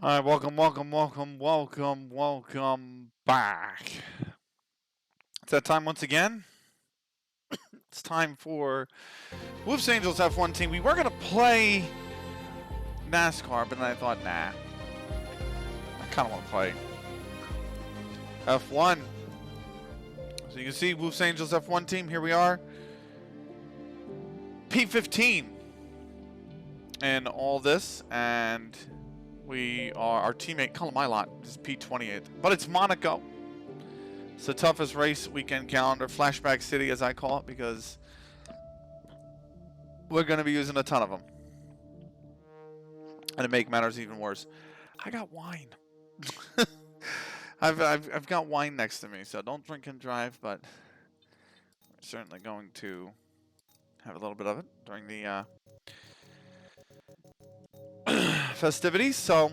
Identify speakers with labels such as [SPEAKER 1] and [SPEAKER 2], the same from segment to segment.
[SPEAKER 1] All right, welcome back. It's that time once again. It's time for Woof's Angels F1 team. We were gonna play NASCAR, but then I thought, nah, I kind of want to play F1. So you can see Woof's Angels F1 team. Here we are, P15, and all this, and we are our teammate Colin Milot is P28, but it's Monaco. It's the toughest race weekend calendar, Flashback City as I call it, because we're going to be using a ton of them. And to make matters even worse, I got wine. I've got wine next to me, so don't drink and drive, but we're certainly going to have a little bit of it during the festivities. So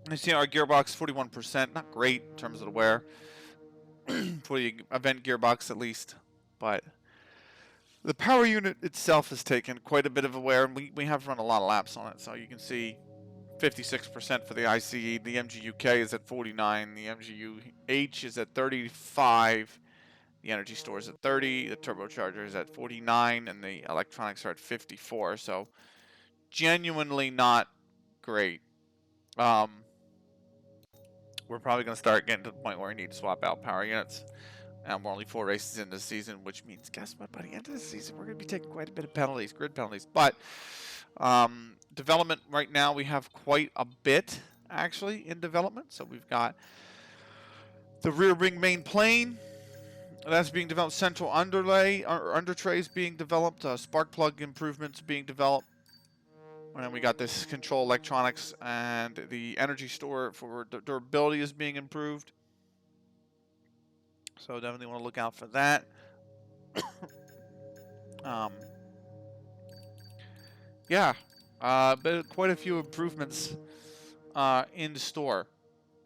[SPEAKER 1] you see our gearbox 41%, not great in terms of the wear for the event gearbox at least, but the power unit itself has taken quite a bit of a wear, and we have run a lot of laps on it. So you can see 56% for the ICE, the MGUK is at 49, the MGUH is at 35, the energy store is at 30, the turbocharger is at 49, and the electronics are at 54. So genuinely not great. We're probably going to start getting to the point where we need to swap out power units. And we're only 4 races into the season, which means, guess what? By the end of the season, we're going to be taking quite a bit of penalties, grid penalties. But development right now, we have quite a bit, actually, in development. So we've got the rear wing main plane. That's being developed. Central underlay, or under trays being developed. Spark plug improvements being developed. And we got this control electronics, and the energy store for durability is being improved. So definitely want to look out for that. Yeah, but quite a few improvements in the store.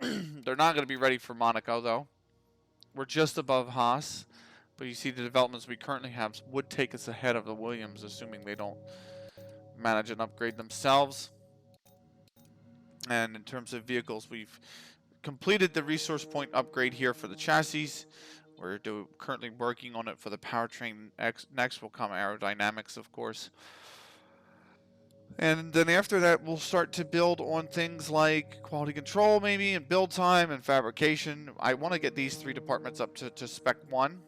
[SPEAKER 1] They're not going to be ready for Monaco, though. We're just above Haas, but you see the developments we currently have would take us ahead of the Williams, assuming they don't manage and upgrade themselves. And in terms of vehicles, we've completed the resource point upgrade here for the chassis. We're currently working on it for the powertrain. Next will come aerodynamics, of course. And then after that, we'll start to build on things like quality control, maybe, and build time and fabrication. I want to get these 3 departments up to spec 1,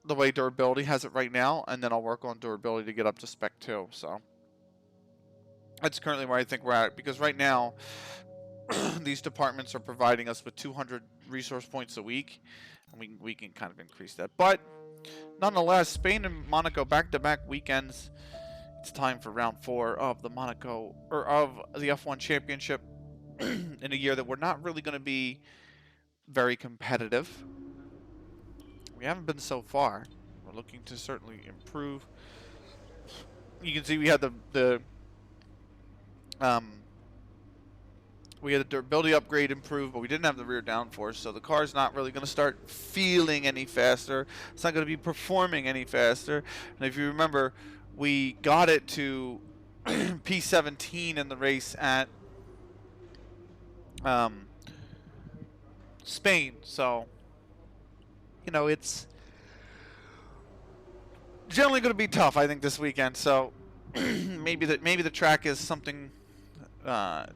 [SPEAKER 1] the way durability has it right now, and then I'll work on durability to get up to spec 2. So that's currently where I think we're at, because right now, these departments are providing us with 200 resource points a week, and we can kind of increase that. But nonetheless, Spain and Monaco back-to-back weekends. It's time for round 4 of the Monaco, or of the F1 Championship, in a year that we're not really going to be very competitive. We haven't been so far. We're looking to certainly improve. You can see we had the durability upgrade improved, but we didn't have the rear downforce, so the car's not really going to start feeling any faster. It's not going to be performing any faster. And if you remember, we got it to P17 in the race at Spain, so you know it's generally going to be tough, I think, this weekend. So maybe the track is something.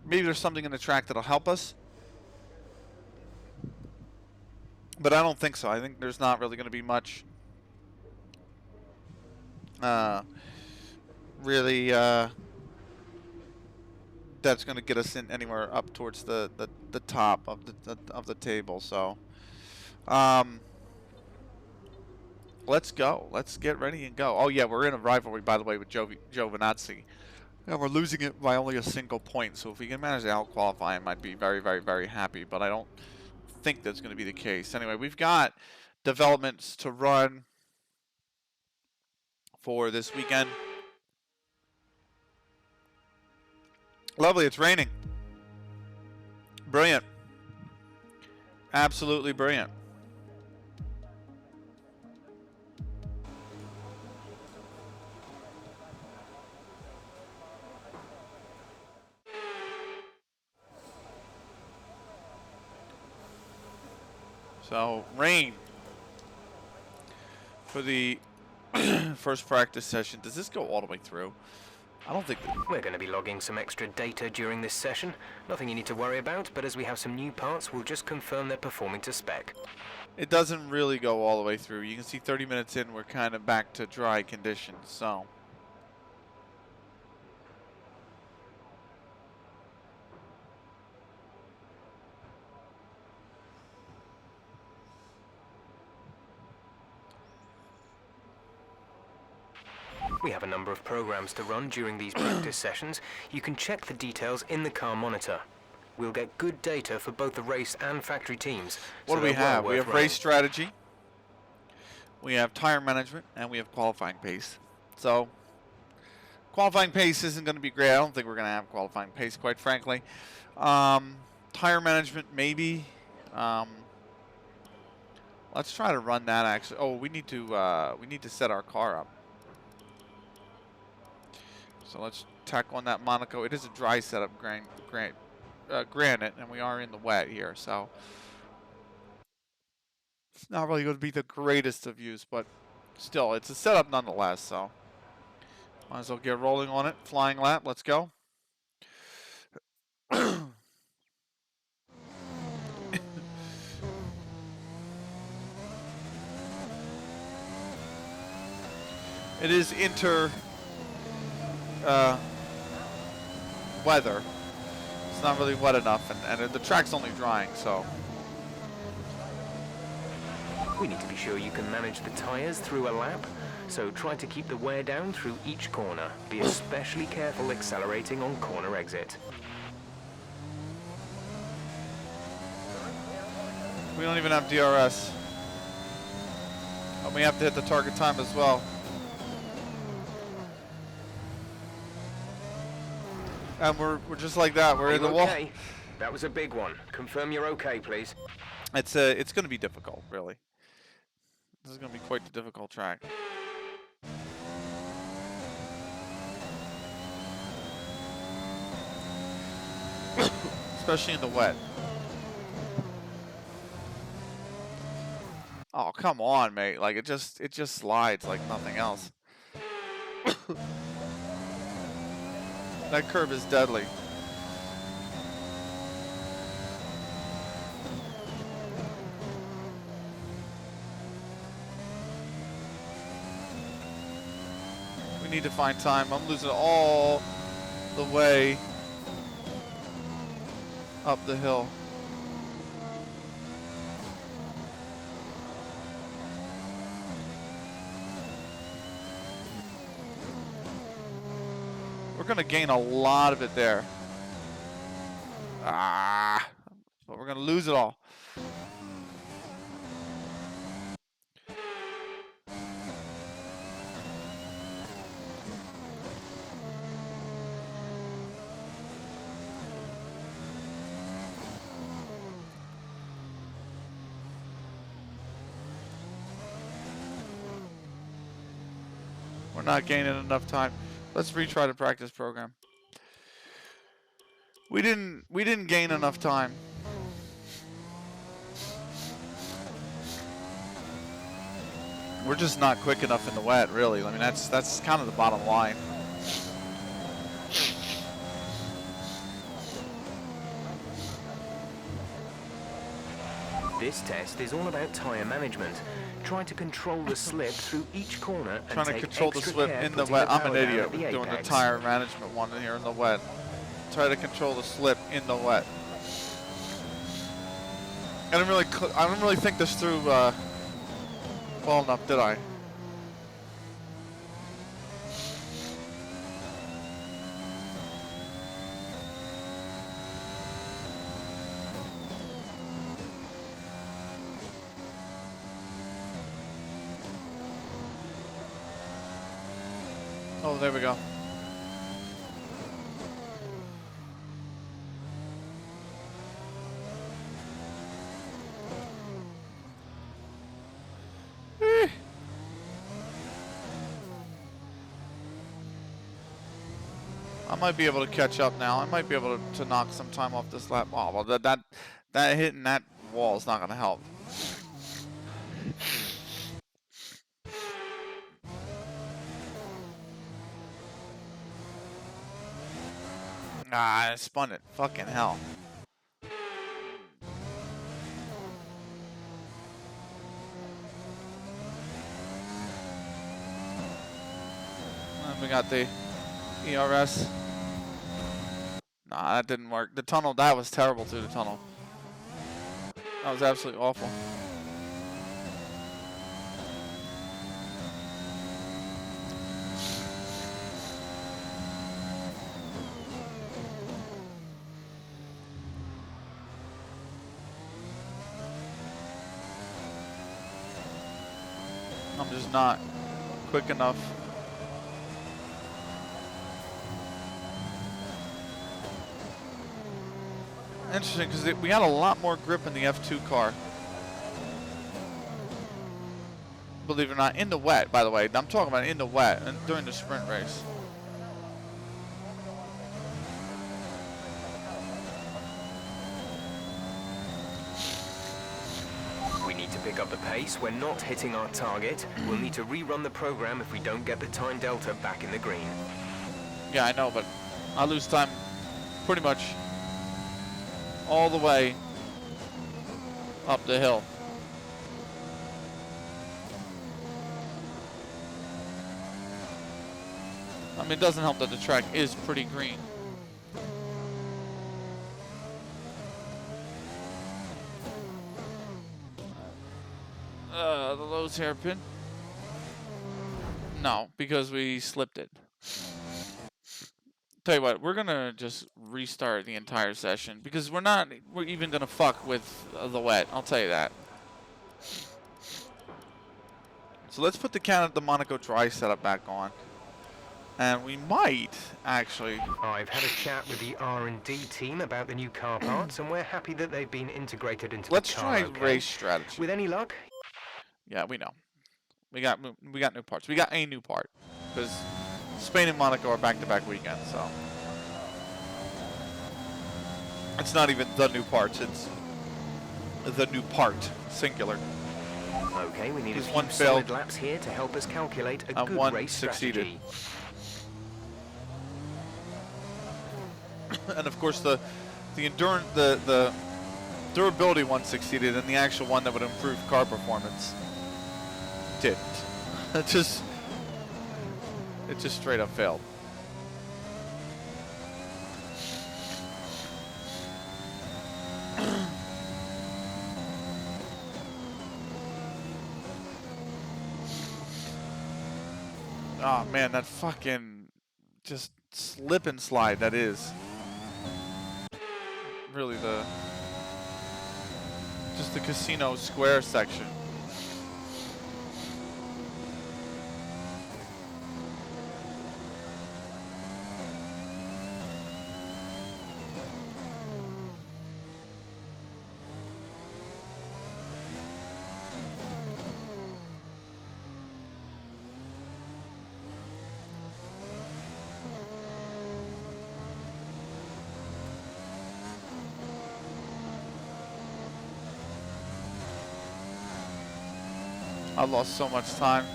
[SPEAKER 1] Maybe there's something in the track that'll help us, but I don't think so. I think there's not really going to be much. Really, that's going to get us in anywhere up towards the top of the table. So, let's go. Let's get ready and go. Oh yeah, we're in a rivalry, by the way, with Giovinazzi. And we're losing it by only a single point. So if we can manage to out-qualify, I might be very, very, very happy. But I don't think that's going to be the case. Anyway, we've got developments to run for this weekend. Lovely. It's raining. Brilliant. Absolutely brilliant. So, rain for the first practice session. Does this go all the way through? I don't think...
[SPEAKER 2] We're going to be logging some extra data during this session. Nothing you need to worry about, but as we have some new parts, we'll just confirm they're performing to spec.
[SPEAKER 1] It doesn't really go all the way through. You can see 30 minutes in, we're kind of back to dry conditions, so...
[SPEAKER 2] We have a number of programs to run during these practice sessions. You can check the details in the car monitor. We'll get good data for both the race and factory teams.
[SPEAKER 1] What do we have? We have race strategy, we have tire management, and we have qualifying pace. So, qualifying pace isn't going to be great. I don't think we're going to have qualifying pace, quite frankly. Tire management, maybe. Let's try to run that, actually. Oh, we need to set our car up. So let's tack on that Monaco. It is a dry setup, granted, and we are in the wet here, so it's not really going to be the greatest of views, but still, it's a setup nonetheless, so might as well get rolling on it. Flying lap, let's go. It is weather. It's not really wet enough, and the track's only drying, so.
[SPEAKER 2] We need to be sure you can manage the tires through a lap, so try to keep the wear down through each corner. Be especially careful accelerating on corner exit.
[SPEAKER 1] We don't even have DRS. And we have to hit the target time as well. And we're just like that. We're in the wall.
[SPEAKER 2] Okay? That was a big one. Confirm you're okay, please.
[SPEAKER 1] It's going to be difficult, really. This is going to be quite the difficult track. Especially in the wet. Oh, come on, mate. Like it just slides like nothing else. That curve is deadly. We need to find time. I'm losing all the way up the hill. We're going to gain a lot of it there. But we're going to lose it all. We're not gaining enough time. Let's retry the practice program. We didn't gain enough time. We're just not quick enough in the wet, really. I mean, that's kind of the bottom line.
[SPEAKER 2] This test is all about tyre management. Try to control the slip through each corner and
[SPEAKER 1] Trying to control the slip in the wet. I'm an idiot doing the tire management one here in the wet. Try to control the slip in the wet. I didn't really think this through well enough, did I? Oh, there we go. I might be able to catch up now. I might be able to knock some time off this lap. Oh, well, that hitting that wall is not going to help. Ah, I spun it. Fucking hell. And we got the ERS. Nah, that didn't work. The tunnel, that was terrible through the tunnel. That was absolutely awful. I'm just not quick enough. Interesting, because we had a lot more grip in the F2 car. Believe it or not, in the wet, by the way. I'm talking about in the wet and during the sprint race.
[SPEAKER 2] We need to pick up the pace. We're not hitting our target. We'll need to rerun the program if we don't get the time delta back in the green.
[SPEAKER 1] Yeah, I know, but I lose time pretty much all the way up the hill. I mean, it doesn't help that the track is pretty green. The Lowe's hairpin. No, because we slipped it. Tell you what, we're gonna just restart the entire session because we're even gonna fuck with the wet. I'll tell you that. So let's put the Monaco dry setup back on, and we might actually.
[SPEAKER 2] I've had a chat with the R&D team about the new car parts, and we're happy that they've been integrated into
[SPEAKER 1] Let's
[SPEAKER 2] the car.
[SPEAKER 1] try race strategy.
[SPEAKER 2] With any luck.
[SPEAKER 1] Yeah, we know. We got new parts. We got a new part because Spain and Monaco are back-to-back weekends, so it's not even the new parts. It's the new part, singular.
[SPEAKER 2] Okay, we need a few
[SPEAKER 1] one
[SPEAKER 2] solid
[SPEAKER 1] failed.
[SPEAKER 2] laps here to help us calculate a good
[SPEAKER 1] one
[SPEAKER 2] race
[SPEAKER 1] succeeded.
[SPEAKER 2] strategy.
[SPEAKER 1] And of course, the durability one succeeded, and the actual one that would improve car performance didn't. It just straight up failed. Oh man, that fucking just slip and slide that is really just the casino square section. I lost so much time.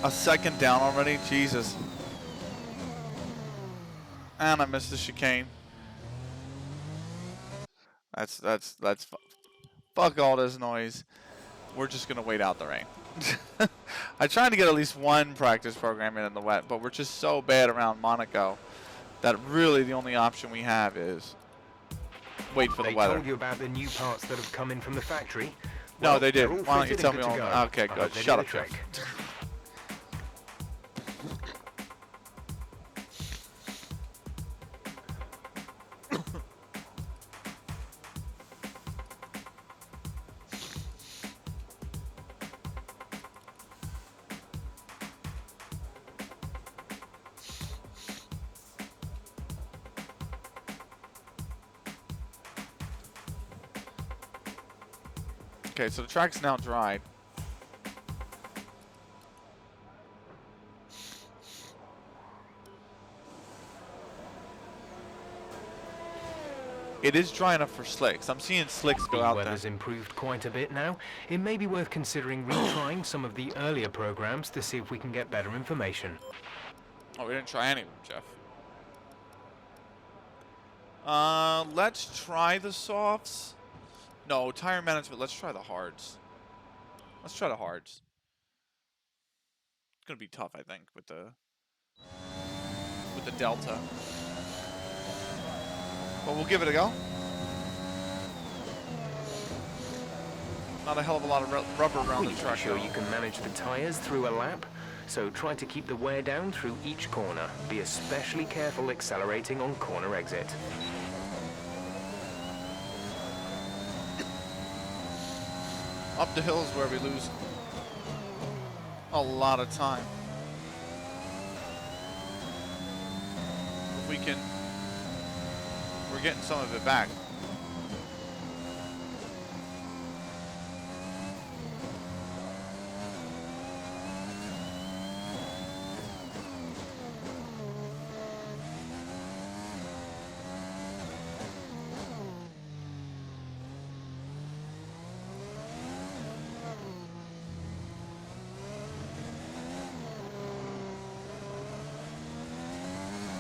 [SPEAKER 1] A second down already? Jesus. And I missed the chicane. Fuck all this noise. We're just gonna wait out the rain. I tried to get at least one practice program in the wet, but we're just so bad around Monaco that really the only option we have is wait for the weather.
[SPEAKER 2] They told you about the new parts that have come in from the factory?
[SPEAKER 1] No,
[SPEAKER 2] Well,
[SPEAKER 1] they did.
[SPEAKER 2] they're all
[SPEAKER 1] Why don't you
[SPEAKER 2] fitted
[SPEAKER 1] tell
[SPEAKER 2] and
[SPEAKER 1] me
[SPEAKER 2] good to
[SPEAKER 1] all?
[SPEAKER 2] go.
[SPEAKER 1] Okay,
[SPEAKER 2] I
[SPEAKER 1] good.
[SPEAKER 2] hope they
[SPEAKER 1] Shut
[SPEAKER 2] do
[SPEAKER 1] up,
[SPEAKER 2] the
[SPEAKER 1] Jeff.
[SPEAKER 2] trick.
[SPEAKER 1] Okay, so the track's now dried. It is dry enough for slicks. I'm seeing slicks go
[SPEAKER 2] The
[SPEAKER 1] out there.
[SPEAKER 2] weather's improved quite a bit now. It may be worth considering retrying some of the earlier programs to see if we can get better information.
[SPEAKER 1] Oh, we didn't try any of them, Jeff. Let's try the softs. No, tire management. Let's try the hards. Let's try the hards. It's gonna be tough, I think, with the Delta. But we'll give it a go. Not a hell of a lot of rubber around the track.
[SPEAKER 2] Sure you can manage the tires through a lap. So try to keep the wear down through each corner. Be especially careful accelerating on corner exit.
[SPEAKER 1] Up the hill is where we lose a lot of time. If we can, we're getting some of it back.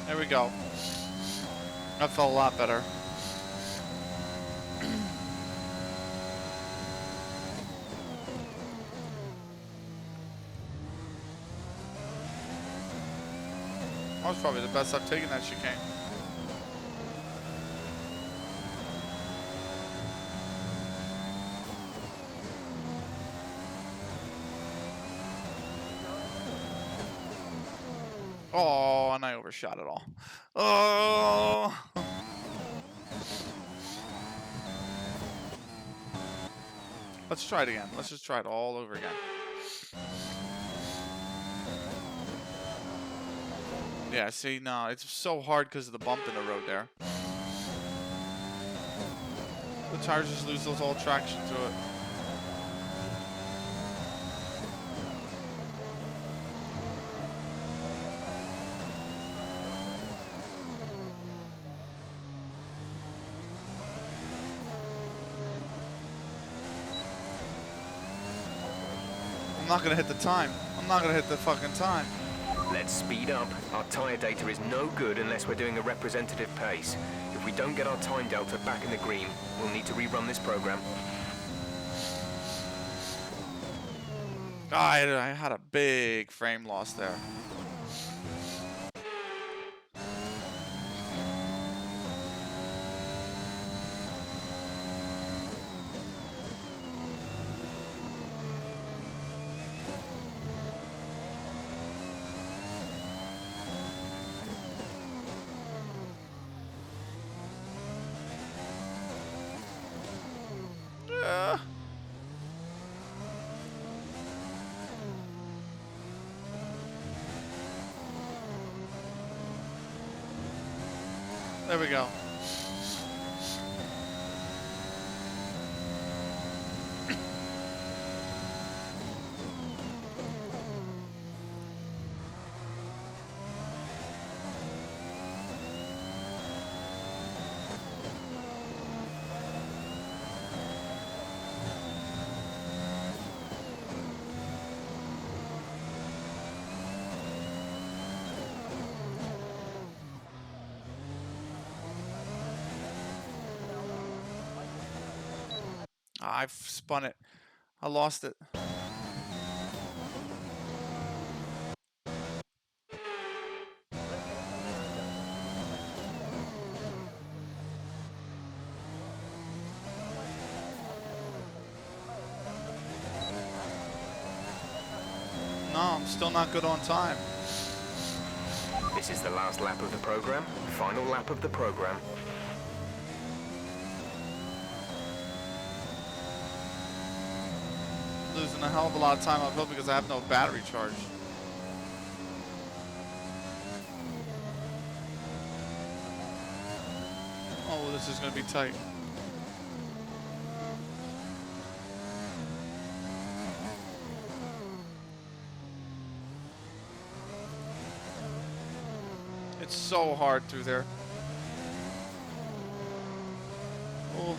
[SPEAKER 1] There we go. That felt a lot better. That was probably the best I've taken that chicane. Oh, and I overshot it all. Oh. Let's try it again. Let's just try it all over again. Yeah, see, no, it's so hard because of the bump in the road there. The tires just lose all traction to it. I'm not gonna hit the time. I'm not gonna hit the fucking time.
[SPEAKER 2] Let's speed up. Our tyre data is no good unless we're doing a representative pace. If we don't get our time delta back in the green, we'll need to rerun this program.
[SPEAKER 1] I had a big frame loss there. There we go. I've spun it. I lost it. No, I'm still not good on time.
[SPEAKER 2] This is the last lap of the program, final lap of the program.
[SPEAKER 1] Losing a hell of a lot of time uphill because I have no battery charge. Oh, this is going to be tight. It's so hard through there. Oh.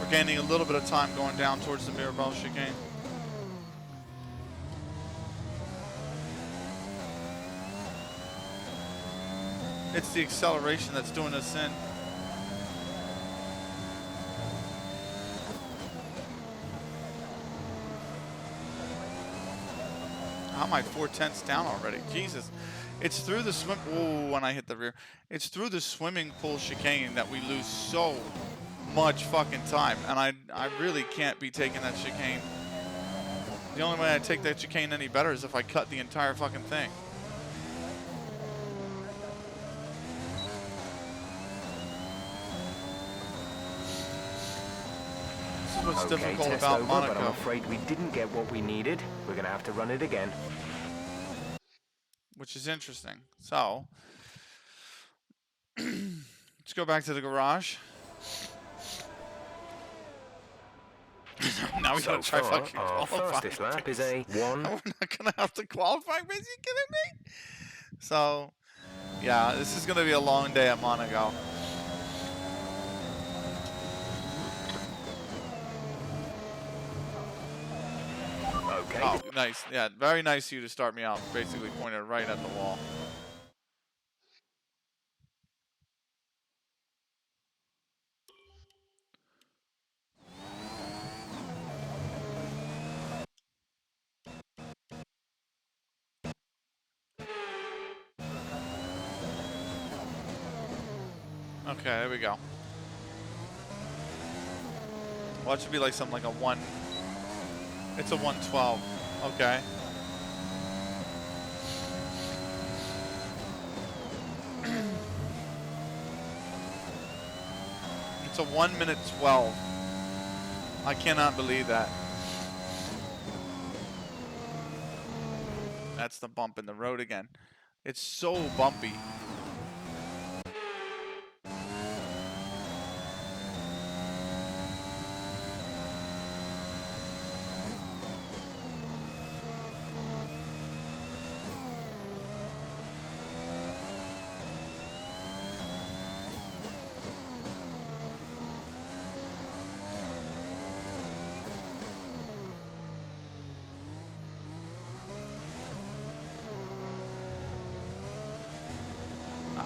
[SPEAKER 1] We're We're gaining a little bit of time going down towards the Mirabel chicane. It's the acceleration that's doing us in. How am I 4/10 down already? Jesus. It's through the swim. Oh, when I hit the rear. It's through the swimming pool chicane that we lose so much fucking time. And I really can't be taking that chicane. The only way I take that chicane any better is if I cut the entire fucking thing. This is what's difficult
[SPEAKER 2] test
[SPEAKER 1] about
[SPEAKER 2] over,
[SPEAKER 1] Monaco.
[SPEAKER 2] but I'm afraid we didn't get what we needed. We're going to have to run it again.
[SPEAKER 1] Which is interesting. So, let's go back to the garage. Now we gotta try fucking
[SPEAKER 2] our
[SPEAKER 1] qualifying.
[SPEAKER 2] fastest lap is a 1.
[SPEAKER 1] We're not gonna have to qualify, are you kidding me? So, yeah, this is gonna be a long day at Monaco.
[SPEAKER 2] Okay.
[SPEAKER 1] Oh, nice. Yeah, very nice of you to start me out. Basically pointed right at the wall. Okay, there we go. Well, it should be like something like a 1. It's a 112. Okay. It's a 1:12. I cannot believe that. That's the bump in the road again. It's so bumpy.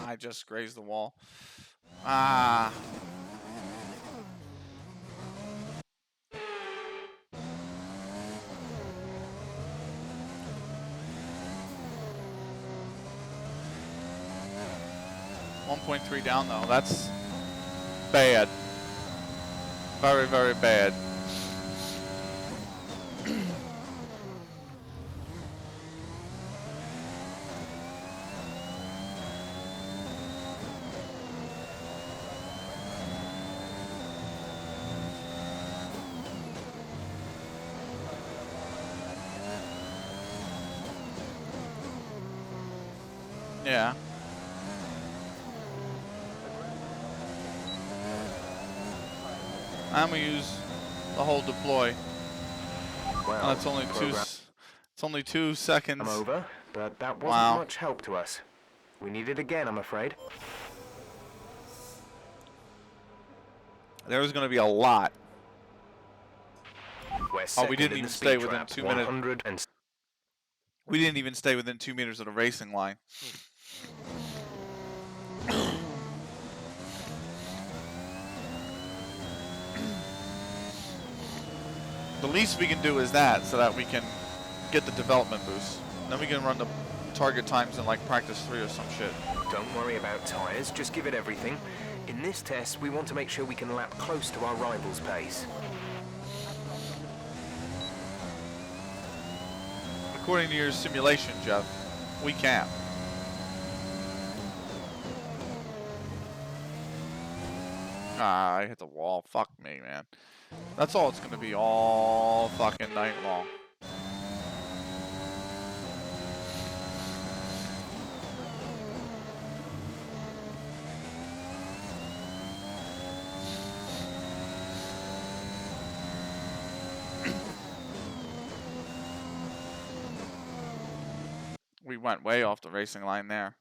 [SPEAKER 1] I just grazed the wall. Ah. .3 down though. That's bad. Very, very bad. Yeah. I'm gonna use the whole deploy.
[SPEAKER 2] Well,
[SPEAKER 1] That's only it's only 2 seconds.
[SPEAKER 2] I'm over, but that wasn't much help to us. We need it again, I'm afraid.
[SPEAKER 1] There was gonna be a lot.
[SPEAKER 2] Oh,
[SPEAKER 1] we didn't even stay within 2 minutes. We didn't even stay within 2 meters of the racing line. The least we can do is that, so that we can get the development boost. Then we can run the target times in like practice 3 or some shit.
[SPEAKER 2] Don't worry about tires, just give it everything. In this test, we want to make sure we can lap close to our rival's pace.
[SPEAKER 1] According to your simulation, Jeff, we can. Ah, I hit the wall. Fuck me, man. That's all it's gonna be all fucking night long. We went way off the racing line there.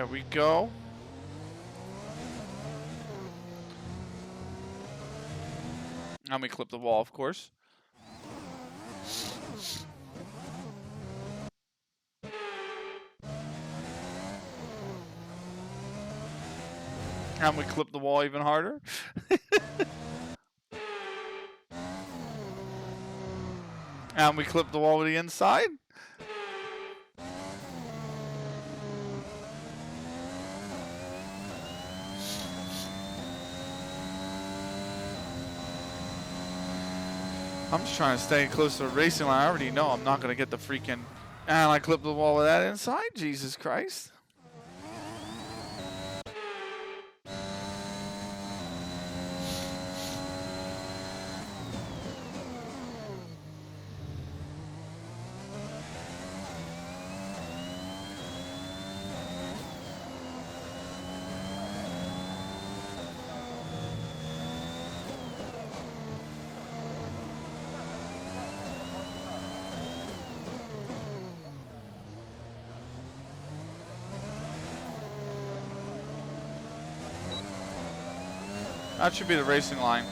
[SPEAKER 1] There we go. And we clip the wall, of course. And we clip the wall even harder. And we clip the wall with the inside. I'm just trying to stay close to the racing line. I already know I'm not going to get the freaking... And I clip the wall with that inside? Jesus Christ. That should be the racing line.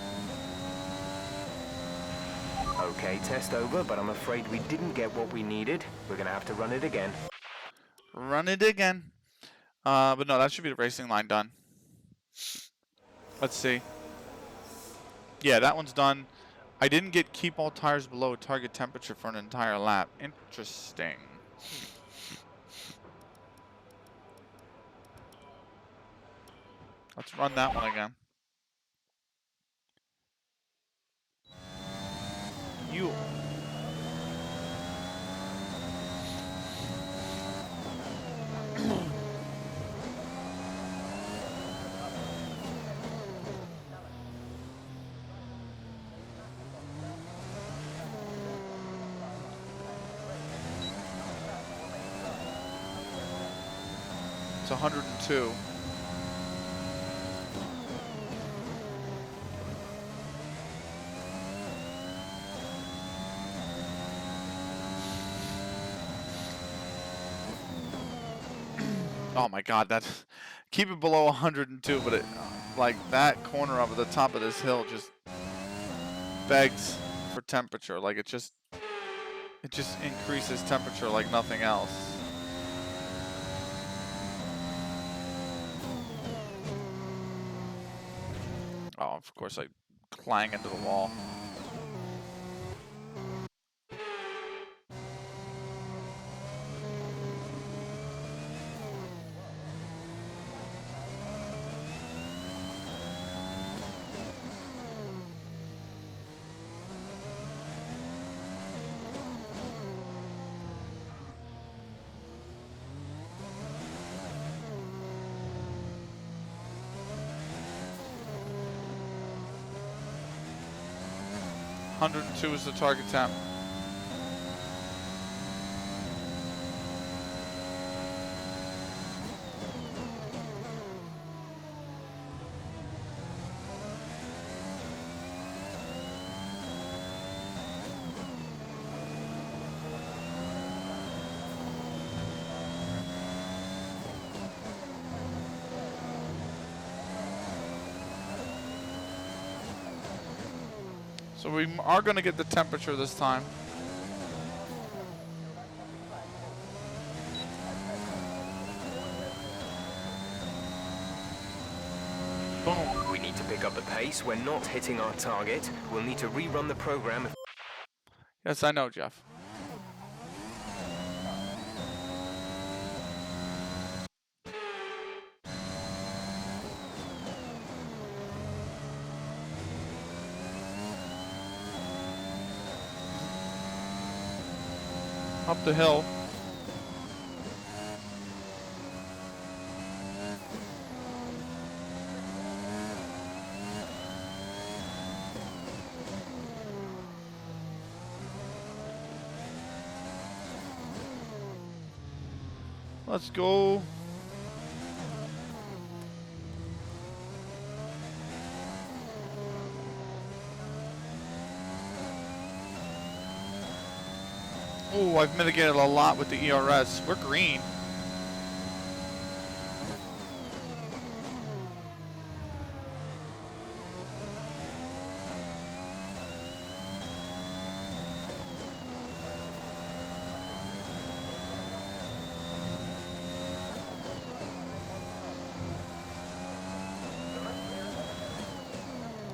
[SPEAKER 2] Okay, test over, but I'm afraid we didn't get what we needed. We're gonna have to run it again.
[SPEAKER 1] Run it again. But no, that should be the racing line done. Let's see. Yeah, that one's done. I didn't get keep all tires below target temperature for an entire lap. Interesting. Let's run that one again. You. It's 102. Oh my God, that's keep it below 102, but it like that corner up at the top of this hill just begs for temperature. Like it just increases temperature like nothing else. Oh, of course I clang into the wall. $102 is the target temp. So we are going to get the temperature this time. Boom.
[SPEAKER 2] We need to pick up the pace. We're not hitting our target. We'll need to rerun the program.
[SPEAKER 1] Yes, I know, Jeff. Up the hill. Let's go. Oh, I've mitigated a lot with the ERS. We're green.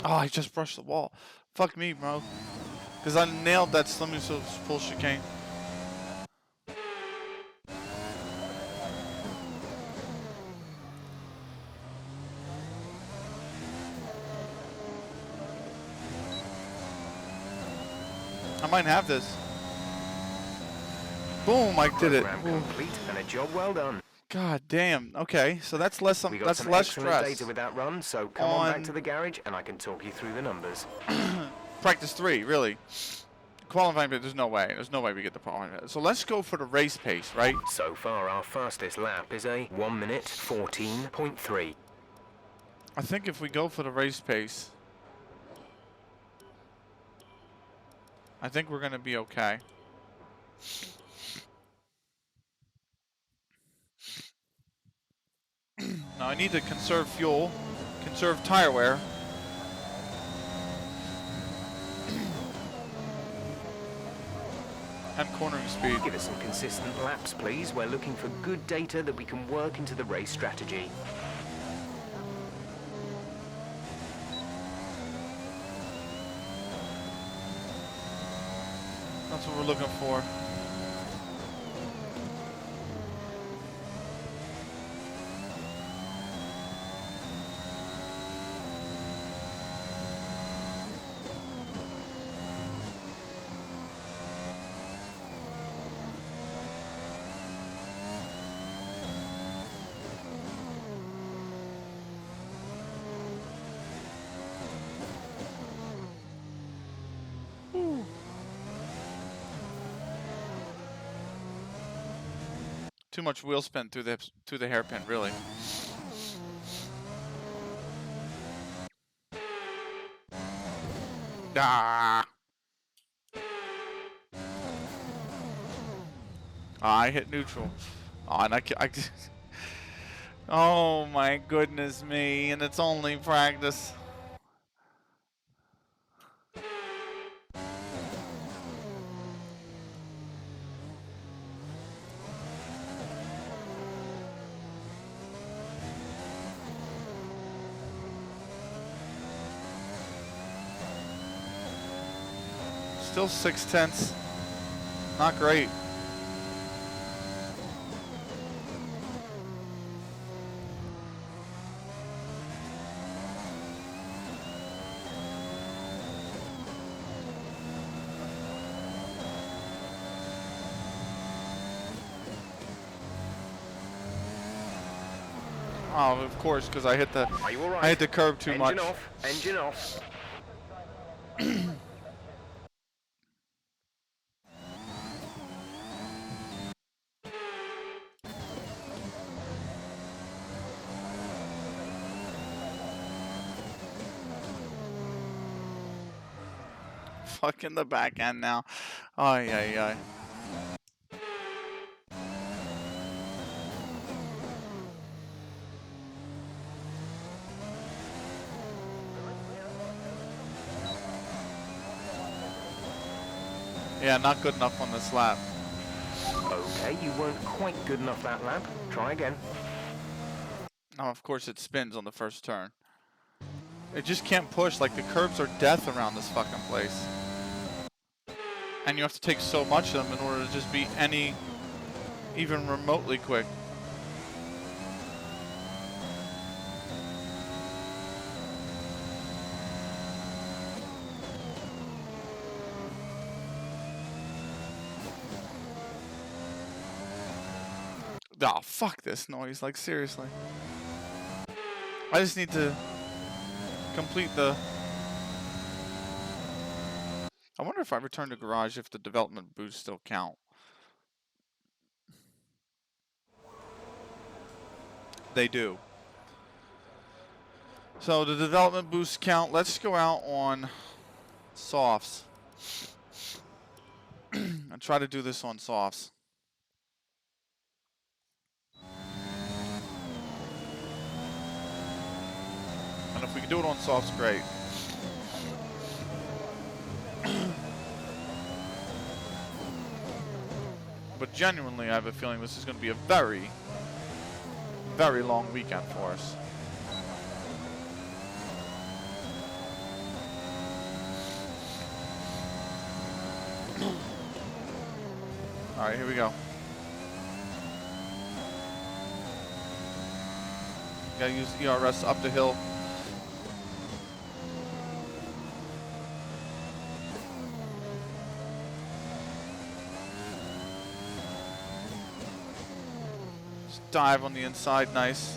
[SPEAKER 1] Oh, I just brushed the wall. Fuck me, bro. Because I nailed that slimming full chicane. I might have this. Boom, I did it.
[SPEAKER 2] Program complete and a job well done.
[SPEAKER 1] God damn. Okay, so that's less
[SPEAKER 2] We got
[SPEAKER 1] that's
[SPEAKER 2] some
[SPEAKER 1] less
[SPEAKER 2] excellent
[SPEAKER 1] stress.
[SPEAKER 2] data with that run, so come on back to the garage and I can talk you through the numbers.
[SPEAKER 1] Practice 3, really. Qualifying, but there's no way. There's no way we get the qualifying. So let's go for the race pace, right?
[SPEAKER 2] So far, our fastest lap is a 1 minute 14.3.
[SPEAKER 1] I think if we go for the race pace, I think we're going to be okay. Now I need to conserve fuel, conserve tire wear. And cornering speed.
[SPEAKER 2] Give us some consistent laps, please. We're looking for good data that we can work into the race strategy.
[SPEAKER 1] That's what we're looking for. Too much wheel spin through the hairpin, really. Ah. I hit neutral. Oh, and I oh my goodness me, and it's only practice. Still 6/10. Not great. Oh, of course, because I hit the I hit the curb too much.
[SPEAKER 2] Engine off. Engine off.
[SPEAKER 1] Fucking the back end now. Ay, ay, ay. Yeah, not good enough on this lap.
[SPEAKER 2] Okay, you weren't quite good enough that lap. Try again.
[SPEAKER 1] Oh, of course it spins on the first turn. It just can't push. Like, the curbs are death around this fucking place. And you have to take so much of them in order to just be even remotely quick. Oh, fuck this noise. Like, seriously. I just need to complete the... I wonder if I return to garage if the development boosts still count. They do. So the development boosts count. Let's go out on softs. And try to do this on softs. And if we can do it on softs, great. But genuinely, I have a feeling this is going to be a very, very long weekend for us. Alright, here we go. Gotta use ERS up the hill. Just dive on the inside, nice.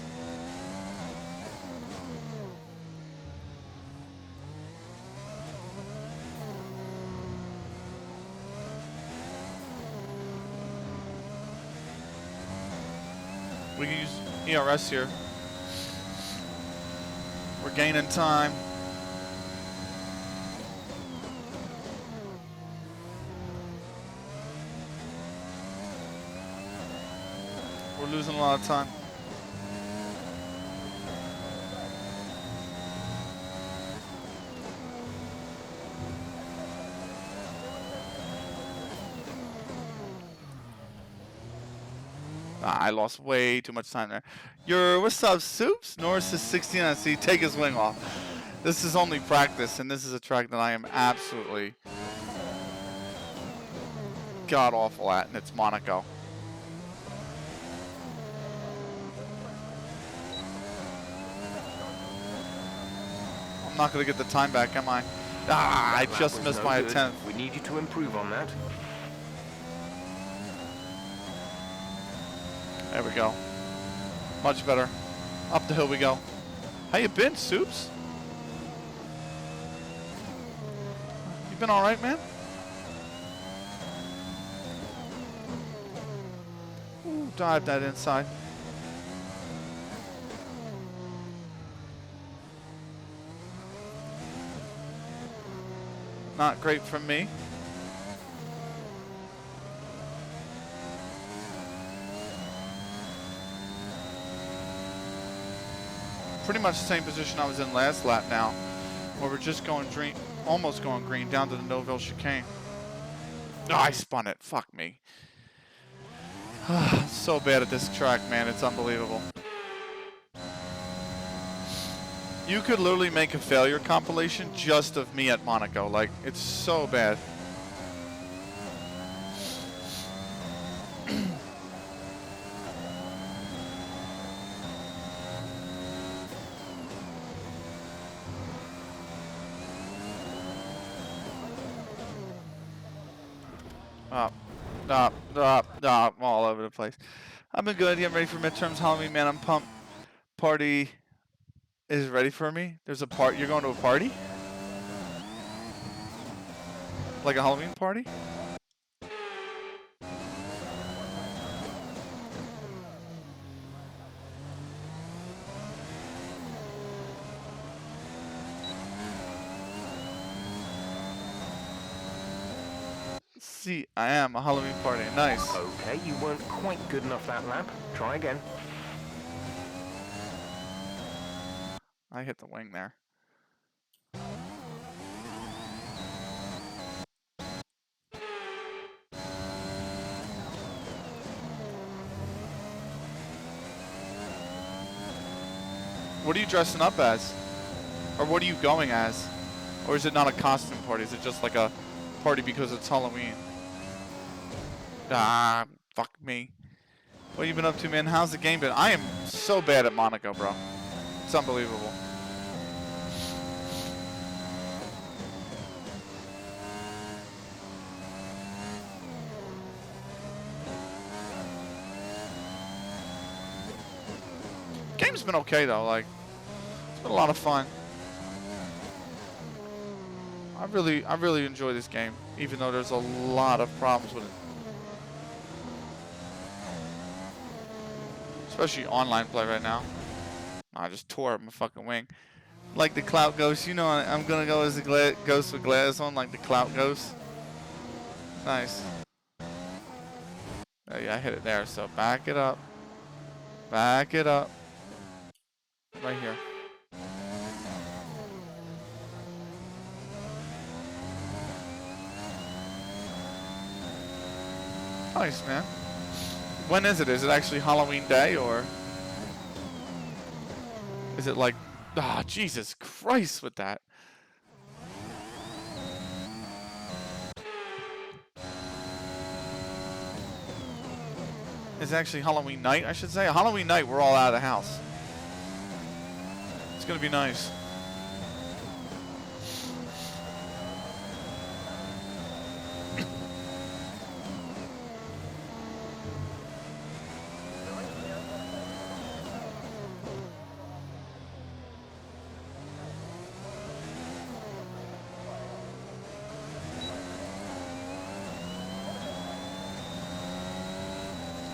[SPEAKER 1] We can use ERS here. We're gaining time. We're losing a lot of time. I lost way too much time there. What's up, Soups? Norris is 16. I see. Take his wing off. This is only practice, and this is a track that I am absolutely god awful at, and it's Monaco. I'm not going to get the time back, am I? Ah, I just missed my attempt.
[SPEAKER 2] We need you to improve on that.
[SPEAKER 1] There we go. Much better. Up the hill we go. How you been, Soups? You been all right, man? Ooh, dive that inside. Not great from me. Pretty much the same position I was in last lap now, where we're just going green, almost going green down to the Noville chicane. Oh, I spun it. Fuck me. So bad at this track, man. It's unbelievable. You could literally make a failure compilation just of me at Monaco. Like, it's so bad. I'm all over the place. I've been good. Getting ready for midterms. Halloween, man. I'm pumped. Party is ready for me. There's a part. You're going to a party? Like a Halloween party? See, I am a Halloween party. Nice.
[SPEAKER 2] Okay, you weren't quite good enough that lap. Try again.
[SPEAKER 1] I hit the wing there. What are you dressing up as? Or what are you going as? Or is it not a costume party? Is it just like a party because it's Halloween? Ah, fuck me. What have you been up to, man? How's the game been? I am so bad at Monaco, bro. It's unbelievable. Game's been okay though, like it's been a lot of fun. I really enjoy this game, even though there's a lot of problems with it. Especially online play right now. I just tore up my fucking wing. Like the Clout Ghost, you know I'm gonna go as the ghost with glass on, like the Clout Ghost. Nice. Oh, yeah, I hit it there, so back it up. Back it up. Right here. Nice, man. When is it? Is it actually Halloween Day, or is it like, ah, Jesus Christ with that? It's actually Halloween night, I should say. Halloween night, we're all out of the house. It's gonna be nice.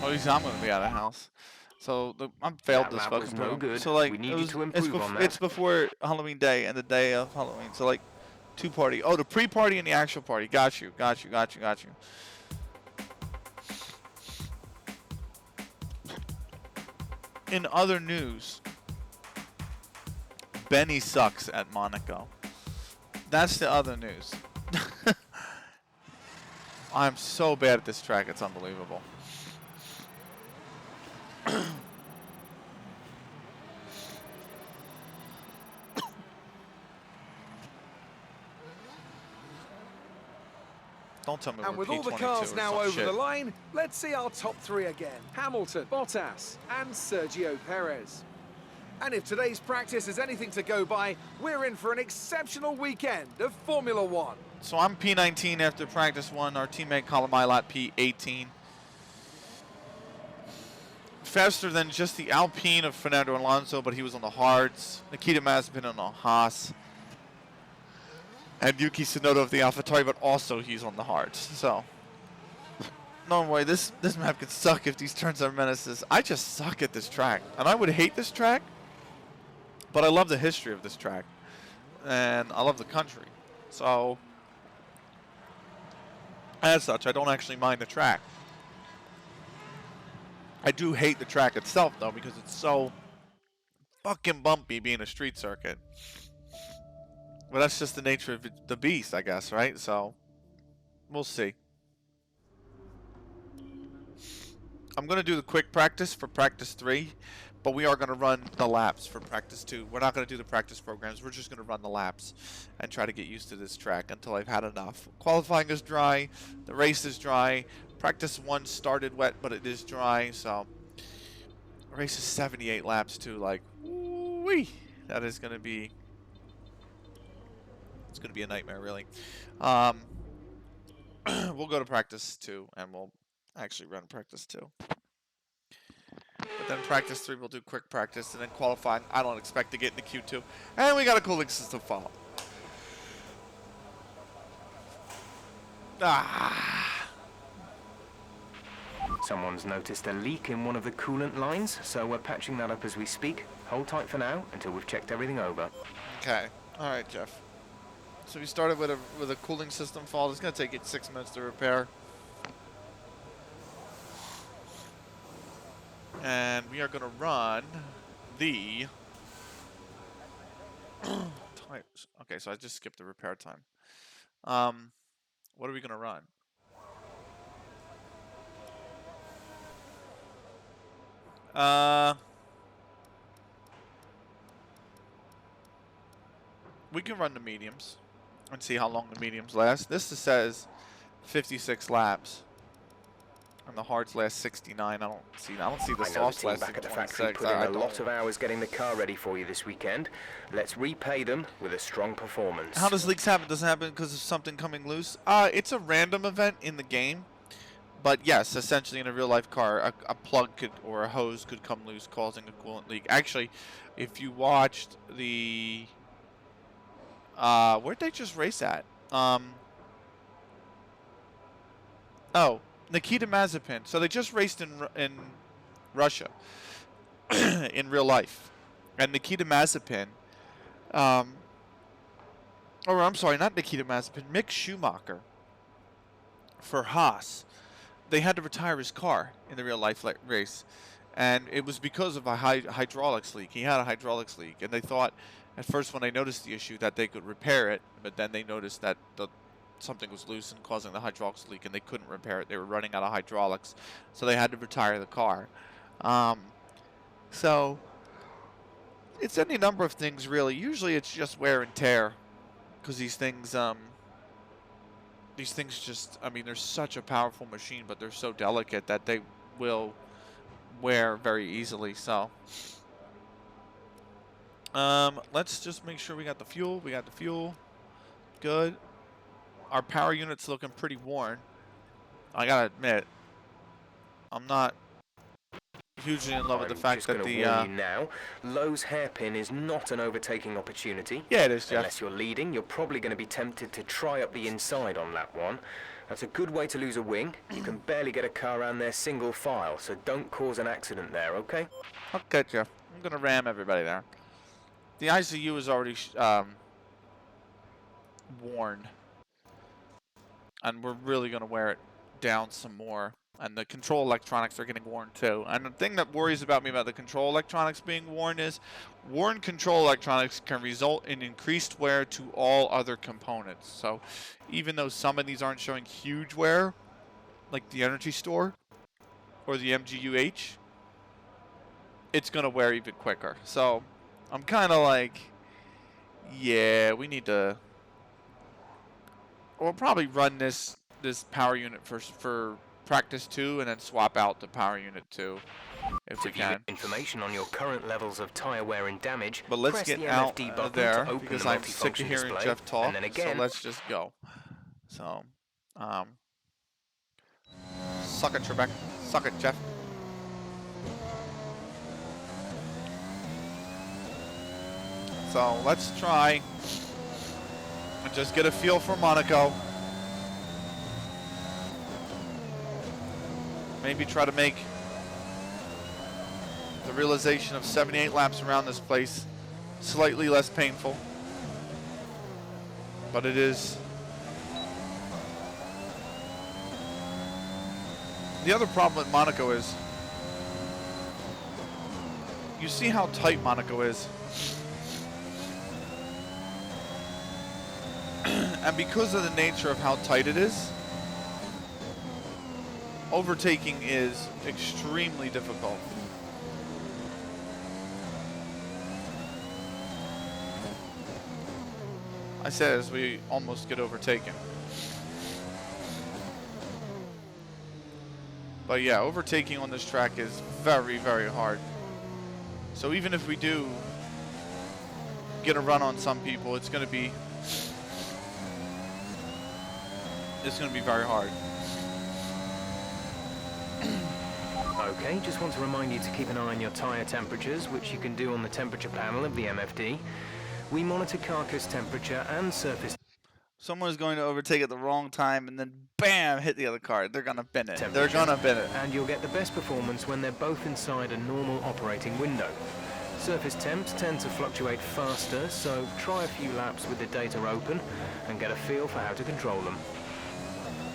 [SPEAKER 1] At least I'm gonna be out of the house. So I'm failed
[SPEAKER 2] That
[SPEAKER 1] this
[SPEAKER 2] lap
[SPEAKER 1] fucking
[SPEAKER 2] was no
[SPEAKER 1] program.
[SPEAKER 2] good.
[SPEAKER 1] So like
[SPEAKER 2] We need you to improve on that.
[SPEAKER 1] it's before Halloween day and the day of Halloween. So like 2 party. Oh, the pre-party and the actual party. Got you. In other news, Benny sucks at Monaco. That's the other news. I'm so bad at this track, it's unbelievable. Don't tell me
[SPEAKER 3] And
[SPEAKER 1] we're
[SPEAKER 3] with all the
[SPEAKER 1] P22
[SPEAKER 3] cars
[SPEAKER 1] or
[SPEAKER 3] now
[SPEAKER 1] some
[SPEAKER 3] over
[SPEAKER 1] shit.
[SPEAKER 3] the line, let's see our top 3 again. Hamilton, Bottas and Sergio Perez. And if today's practice is anything to go by, we're in for an exceptional weekend of Formula One.
[SPEAKER 1] So I'm P19 after practice 1. Our teammate Colomailat P18. Faster than just the Alpine of Fernando Alonso, but he was on the hards. Nikita Mazepin on the Haas. And Yuki Tsunoda of the AlphaTauri, but also he's on the hards. So, no way, this map could suck if these turns are menaces. I just suck at this track. And I would hate this track, but I love the history of this track. And I love the country. So, as such, I don't actually mind the track. I do hate the track itself, though, because it's so fucking bumpy being a street circuit. But that's just the nature of the beast, I guess, right? So, we'll see. I'm going to do the quick practice for practice 3, but we are going to run the laps for practice 2. We're not going to do the practice programs. We're just going to run the laps and try to get used to this track until I've had enough. Qualifying is dry. The race is dry. Practice 1 started wet, but it is dry, so the race is 78 laps too. Like, wee, that is going to be, it's going to be a nightmare, really. We'll go to practice 2, and we'll actually run practice 2. But then practice 3, we'll do quick practice, and then qualifying, I don't expect to get into Q2. And we got a cooling system follow.
[SPEAKER 2] Someone's noticed a leak in one of the coolant lines, so we're patching that up as we speak. Hold tight for now until we've checked everything over.
[SPEAKER 1] Okay. All right, Jeff. So we started with a cooling system fault. It's going to take it 6 minutes to repair. And we are going to run the types. Okay, so I just skipped the repair time. What are we going to run? We can run the mediums and see how long the mediums last. This says 56 laps. And the hards last 69. I don't see the
[SPEAKER 2] I know the
[SPEAKER 1] softs
[SPEAKER 2] team
[SPEAKER 1] lasting
[SPEAKER 2] back at the factory
[SPEAKER 1] 26.
[SPEAKER 2] put in
[SPEAKER 1] I
[SPEAKER 2] a lot
[SPEAKER 1] don't.
[SPEAKER 2] of hours getting the car ready for you this weekend. Let's repay them with a strong performance.
[SPEAKER 1] How does leaks happen? Does it happen because of something coming loose? It's a random event in the game. But yes, essentially in a real life car, a plug could or a hose could come loose, causing a coolant leak. Actually, if you watched the where'd they just race at? Oh, Nikita Mazepin. So they just raced in Russia in real life, and Nikita Mazepin. Or I'm sorry, not Nikita Mazepin. Mick Schumacher for Haas. They had to retire his car in the real life race, and it was because of a hydraulics leak. He had a hydraulics leak, and they thought at first when they noticed the issue that they could repair it, but then they noticed that something was loose and causing the hydraulics leak, and they couldn't repair it. They were running out of hydraulics, so they had to retire the car. So it's any number of things, really. Usually it's just wear and tear, because these things just, I mean, they're such a powerful machine, but they're so delicate that they will wear very easily. So, let's just make sure we got the fuel. We got the fuel. Good. Our power unit's looking pretty worn. I gotta admit, I'm not hugely in love with the
[SPEAKER 2] I'm
[SPEAKER 1] fact
[SPEAKER 2] just
[SPEAKER 1] that
[SPEAKER 2] going to
[SPEAKER 1] the
[SPEAKER 2] warn you now, Lowe's hairpin is not an overtaking opportunity.
[SPEAKER 1] yeah, it is, Jeff.
[SPEAKER 2] Unless you're leading, you're probably going to be tempted to try up the inside on lap 1. That's a good way to lose a wing. You can barely get a car around there single file, so don't cause an accident there, okay?
[SPEAKER 1] Okay, Jeff. I'm gonna ram everybody there. The ICU is already worn, and we're really gonna wear it down some more. And the control electronics are getting worn too. And the thing that worries about me about the control electronics being worn is worn control electronics can result in increased wear to all other components. So even though some of these aren't showing huge wear, like the energy store or the MGUH, it's going to wear even quicker. So I'm kind of like, yeah, we need to... We'll probably run this power unit for practice 2 and then swap out the power unit 2 if we
[SPEAKER 2] To view
[SPEAKER 1] can.
[SPEAKER 2] information on your current levels of tyre wear and damage,
[SPEAKER 1] But let's
[SPEAKER 2] press
[SPEAKER 1] get
[SPEAKER 2] the
[SPEAKER 1] out
[SPEAKER 2] MFD
[SPEAKER 1] of
[SPEAKER 2] button
[SPEAKER 1] there
[SPEAKER 2] to open
[SPEAKER 1] because
[SPEAKER 2] the
[SPEAKER 1] I'm sick of
[SPEAKER 2] multifunction
[SPEAKER 1] hearing
[SPEAKER 2] display,
[SPEAKER 1] Jeff talk.
[SPEAKER 2] and then again,
[SPEAKER 1] So let's just go. So, suck it, Trebek. Suck it, Jeff. So let's try and just get a feel for Monaco. Maybe try to make the realization of 78 laps around this place slightly less painful. But it is. The other problem with Monaco is, you see how tight Monaco is. And because of the nature of how tight it is, overtaking is extremely difficult. I said as we almost get overtaken. But yeah, overtaking on this track is very, very hard. So even if we do get a run on some people, it's going to be very hard.
[SPEAKER 2] Okay, just want to remind you to keep an eye on your tyre temperatures, which you can do on the temperature panel of the MFD. We monitor carcass temperature and surface
[SPEAKER 1] Someone is going to overtake at the wrong time and then bam, hit the other car. They're going to bin it. They're going to bin it.
[SPEAKER 2] and you'll get the best performance when they're both inside a normal operating window. Surface temps tend to fluctuate faster, so try a few laps with the data open and get a feel for how to control them.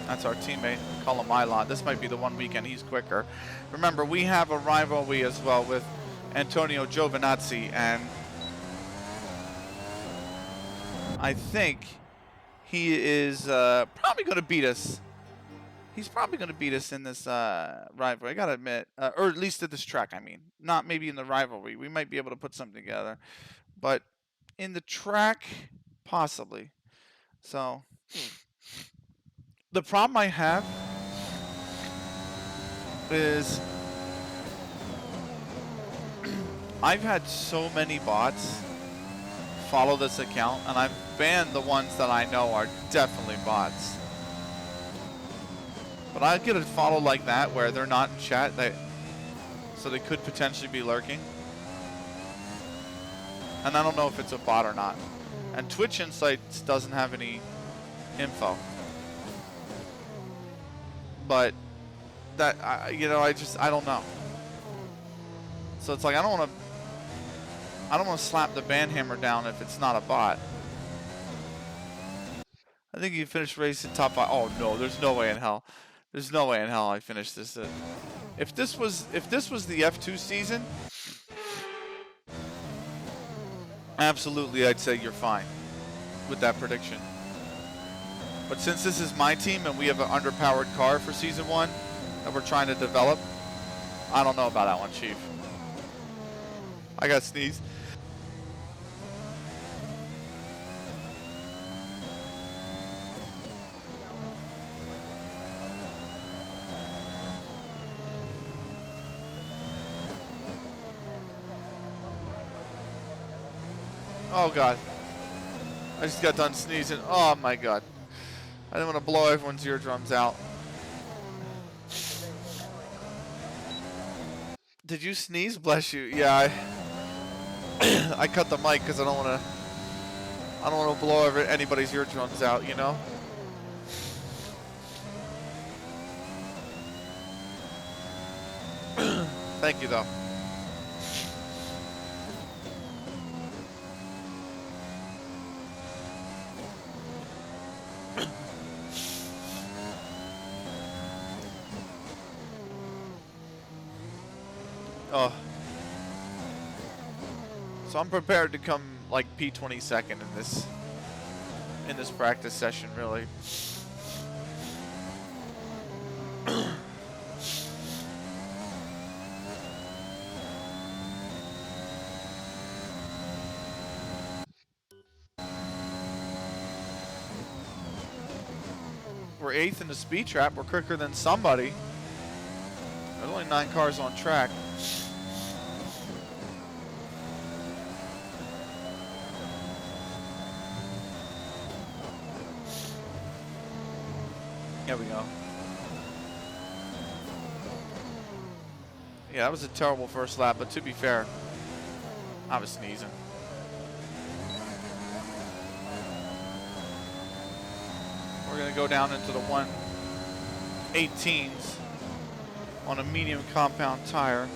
[SPEAKER 1] That's our teammate, Colin Mylon. This might be the one weekend he's quicker. Remember, we have a rivalry as well with Antonio Giovinazzi, and I think he is probably going to beat us. He's probably going to beat us in this rivalry, I got to admit. Or at least at this track, I mean. Not maybe in the rivalry. We might be able to put something together. But in the track, possibly. So, the problem I have is I've had so many bots follow this account, and I've banned the ones that I know are definitely bots. But I get a follow like that where they're not in chat, so they could potentially be lurking. And I don't know if it's a bot or not. And Twitch Insights doesn't have any info. But that, I don't know. So it's like I don't want to slap the ban hammer down if it's not a bot. I think you finished race in top 5. Oh no, there's no way in hell. There's no way in hell I finished this. If this was the F2 season, absolutely I'd say you're fine with that prediction. But since this is my team and we have an underpowered car for season 1 that we're trying to develop, I don't know about that one, Chief. I got sneeze. Oh god. I just got done sneezing. Oh my god. I didn't want to blow everyone's eardrums out. Did you sneeze? Bless you. Yeah, I cut the mic because I don't want to blow anybody's eardrums out, you know? Thank you though. Oh. So I'm prepared to come like P22nd in this practice session, really. We're 8th in the speed trap. We're quicker than somebody. There's only 9 cars on track. There we go. Yeah, that was a terrible first lap, but to be fair, I was sneezing. We're going to go down into the 118s on a medium compound tire.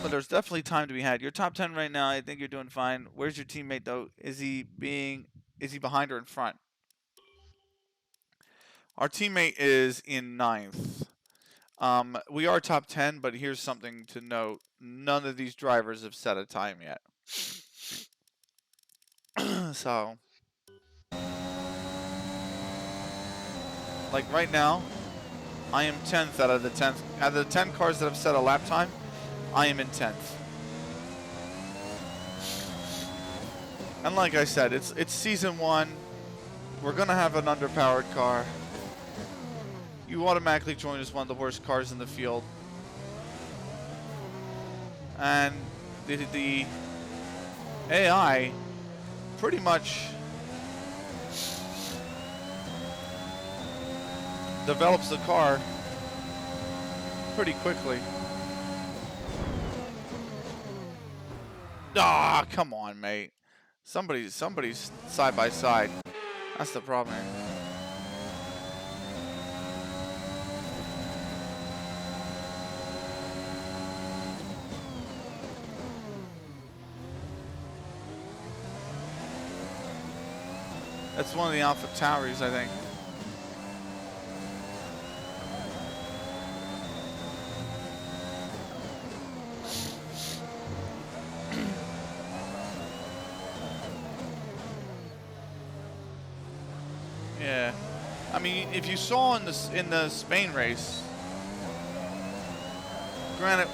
[SPEAKER 1] But there's definitely time to be had. You're top 10 right now. I think you're doing fine. Where's your teammate though? Is he behind or in front? Our teammate is in 9th. We are top 10, but here's something to note. None of these drivers have set a time yet. So, like right now, I am 10th out of the 10th. Out of the 10 cars that have set a lap time, I am in 10th. And like I said, it's season 1. We're gonna have an underpowered car. You automatically join as one of the worst cars in the field. And the AI pretty much develops the car pretty quickly. Ah, come on, mate. Somebody's side by side. That's the problem here. That's one of the Alpha Tauris, I think. Yeah, I mean, if you saw in the Spain race, granted,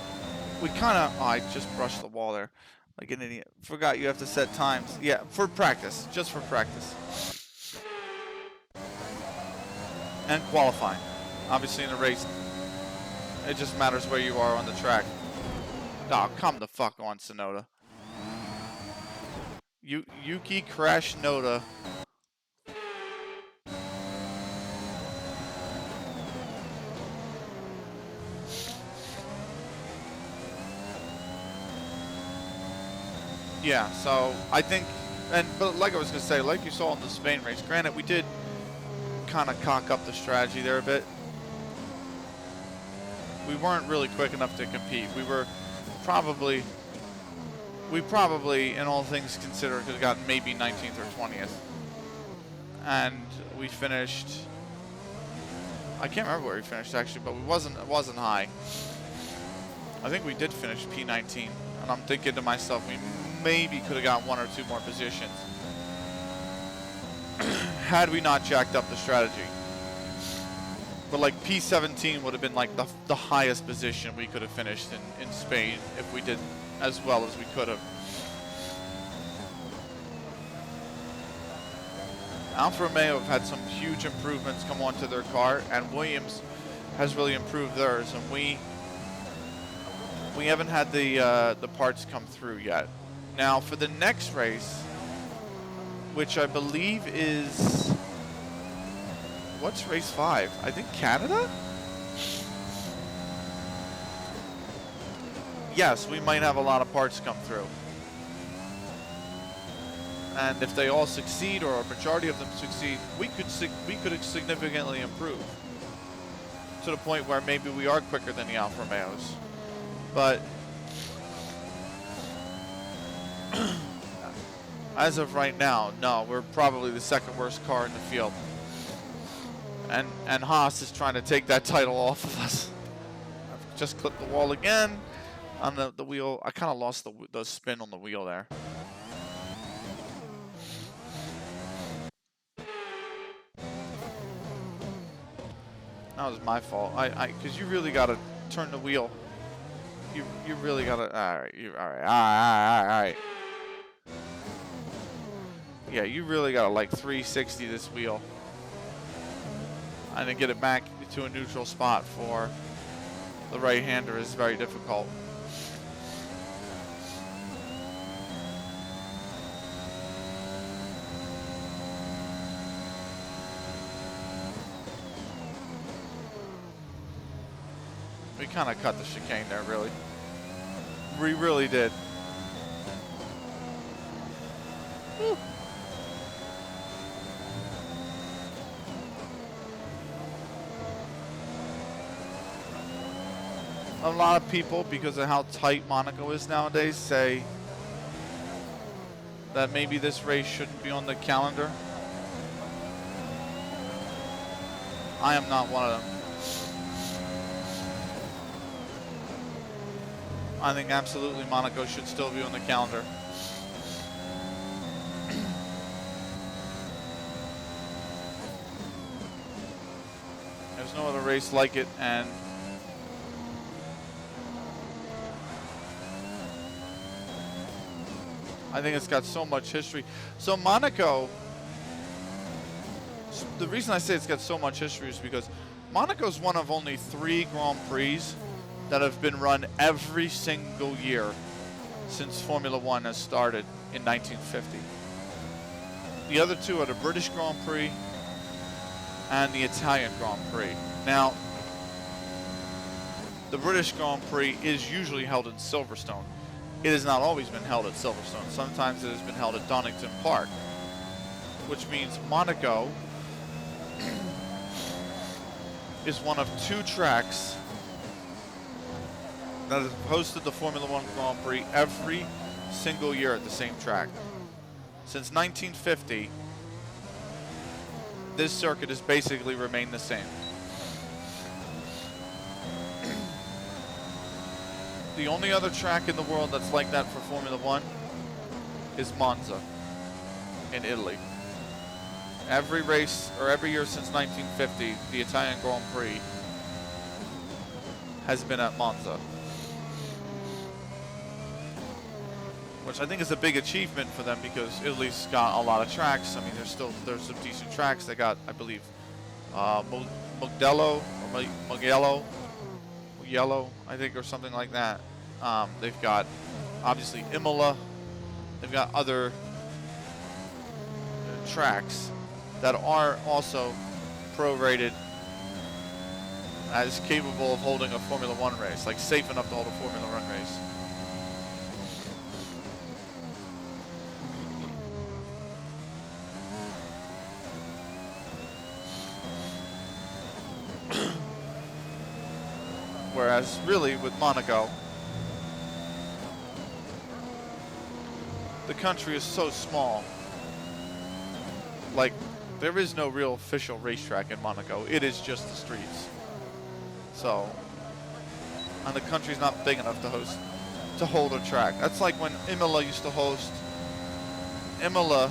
[SPEAKER 1] we kind of, oh, I just brushed the wall there, like an idiot. Forgot you have to set times. Yeah, for practice, just for practice, and qualifying. Obviously, in a race, it just matters where you are on the track. Oh, come the fuck on, Sonoda. Yuki Crash Noda. Yeah, so I think, but like I was gonna say, like you saw in the Spain race, granted we did kind of cock up the strategy there a bit. We weren't really quick enough to compete. We probably, in all things considered, could have gotten maybe 19th or 20th, and we finished. I can't remember where we finished actually, but it wasn't high. I think we did finish P19, and I'm thinking to myself, we maybe could have got 1 or 2 more positions had we not jacked up the strategy. But like P17 would have been like the highest position we could have finished in Spain if we did as well as we could have. Alfa Romeo have had some huge improvements come onto their car, and Williams has really improved theirs, and we We haven't had the parts come through yet. Now for the next race, which I believe is, what's race 5? I think Canada? Yes, we might have a lot of parts come through. And if they all succeed, or a majority of them succeed, we could significantly improve to the point where maybe we are quicker than the Alfa Romeos. But as of right now, no, we're probably the second worst car in the field. And Haas is trying to take that title off of us. I've just clipped the wall again on the wheel. I kind of lost the spin on the wheel there. That was my fault. Because you really gotta turn the wheel. You really gotta. All right. Yeah, you really gotta like 360 this wheel, and then get it back to a neutral spot for the right-hander is very difficult. We kind of cut the chicane there, really. We really did. Whew. A lot of people, because of how tight Monaco is nowadays, say that maybe this race shouldn't be on the calendar. I am not one of them. I think absolutely Monaco should still be on the calendar. There's no other race like it, and I think it's got so much history. So Monaco, the reason I say it's got so much history is because Monaco's one of only 3 Grand Prix that have been run every single year since Formula One has started in 1950. The other 2 are the British Grand Prix and the Italian Grand Prix. Now, the British Grand Prix is usually held in Silverstone. It has not always been held at Silverstone. Sometimes it has been held at Donington Park, which means Monaco is one of 2 tracks that has hosted the Formula One Grand Prix every single year at the same track. Since 1950, this circuit has basically remained the same. The only other track in the world that's like that for Formula One is Monza in Italy. Every race, or every year since 1950, the Italian Grand Prix has been at Monza, which I think is a big achievement for them because Italy's got a lot of tracks. I mean, there's some decent tracks. They got, I believe, Mugello, I think, or something like that. They've got, obviously, Imola. They've got other tracks that are also prorated as capable of holding a Formula One race, like safe enough to hold a Formula One race. Whereas, really, with Monaco, the country is so small. Like, there is no real official racetrack in Monaco. It is just the streets. So, and the country's not big enough to hold a track. That's like when Imola used to host. Imola,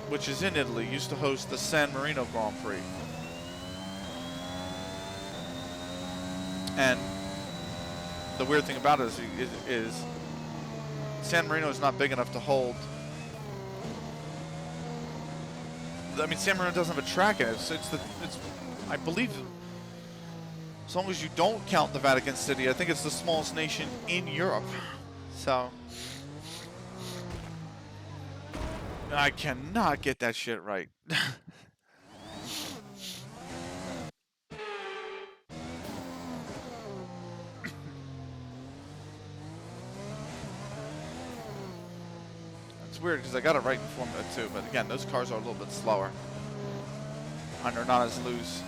[SPEAKER 1] which is in Italy, used to host the San Marino Grand Prix. And the weird thing about it is San Marino is not big enough to hold. I mean, San Marino doesn't have a track in it. It's I believe As long as you don't count the Vatican City, I think it's the smallest nation in Europe. So I cannot get that shit right. It's weird because I got it right in Formula 2, but again, those cars are a little bit slower. And they're not as loose.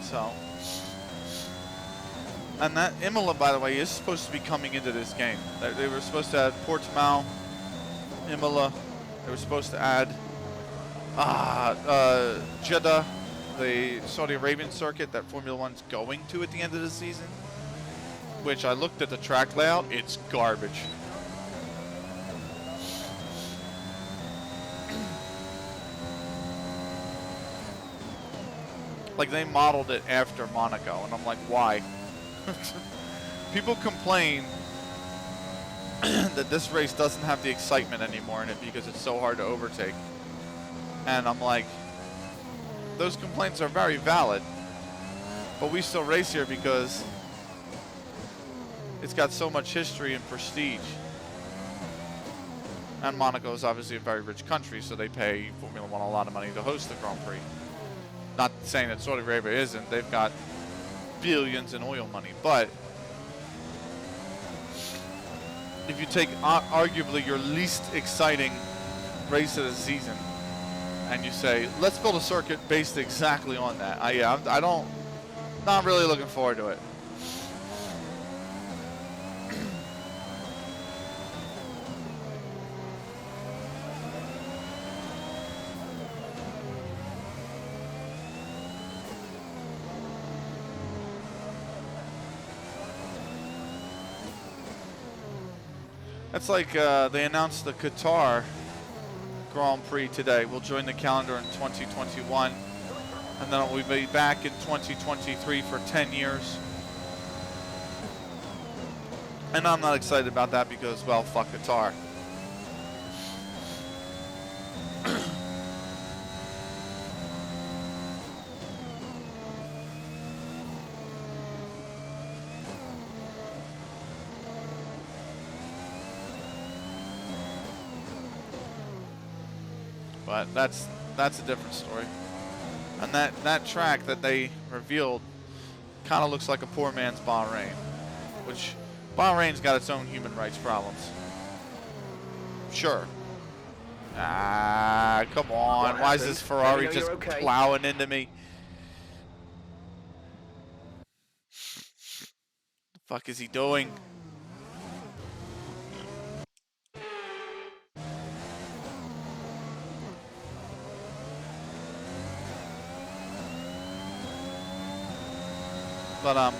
[SPEAKER 1] So, and that Imola, by the way, is supposed to be coming into this game. They were supposed to add Portimao, Imola. They were supposed to add Jeddah, the Saudi Arabian circuit that Formula One's going to at the end of the season. Which I looked at the track layout, it's garbage. Like, they modeled it after Monaco, and I'm like, why? People complain that this race doesn't have the excitement anymore in it because it's so hard to overtake. And I'm like, those complaints are very valid, but we still race here because it's got so much history and prestige. And Monaco is obviously a very rich country, so they pay Formula One a lot of money to host the Grand Prix. Not saying that Saudi Arabia isn't. They've got billions in oil money. But if you take arguably your least exciting race of the season and you say, let's build a circuit based exactly on that. Not really looking forward to it. It's like they announced the Qatar Grand Prix today. We'll join the calendar in 2021, and then we'll be back in 2023 for 10 years. And I'm not excited about that because, well, fuck Qatar. But that's a different story. And that track that they revealed kind of looks like a poor man's Bahrain, which Bahrain's got its own human rights problems. Sure. Ah, come on. Why is this Ferrari just plowing into me? The fuck is he doing? But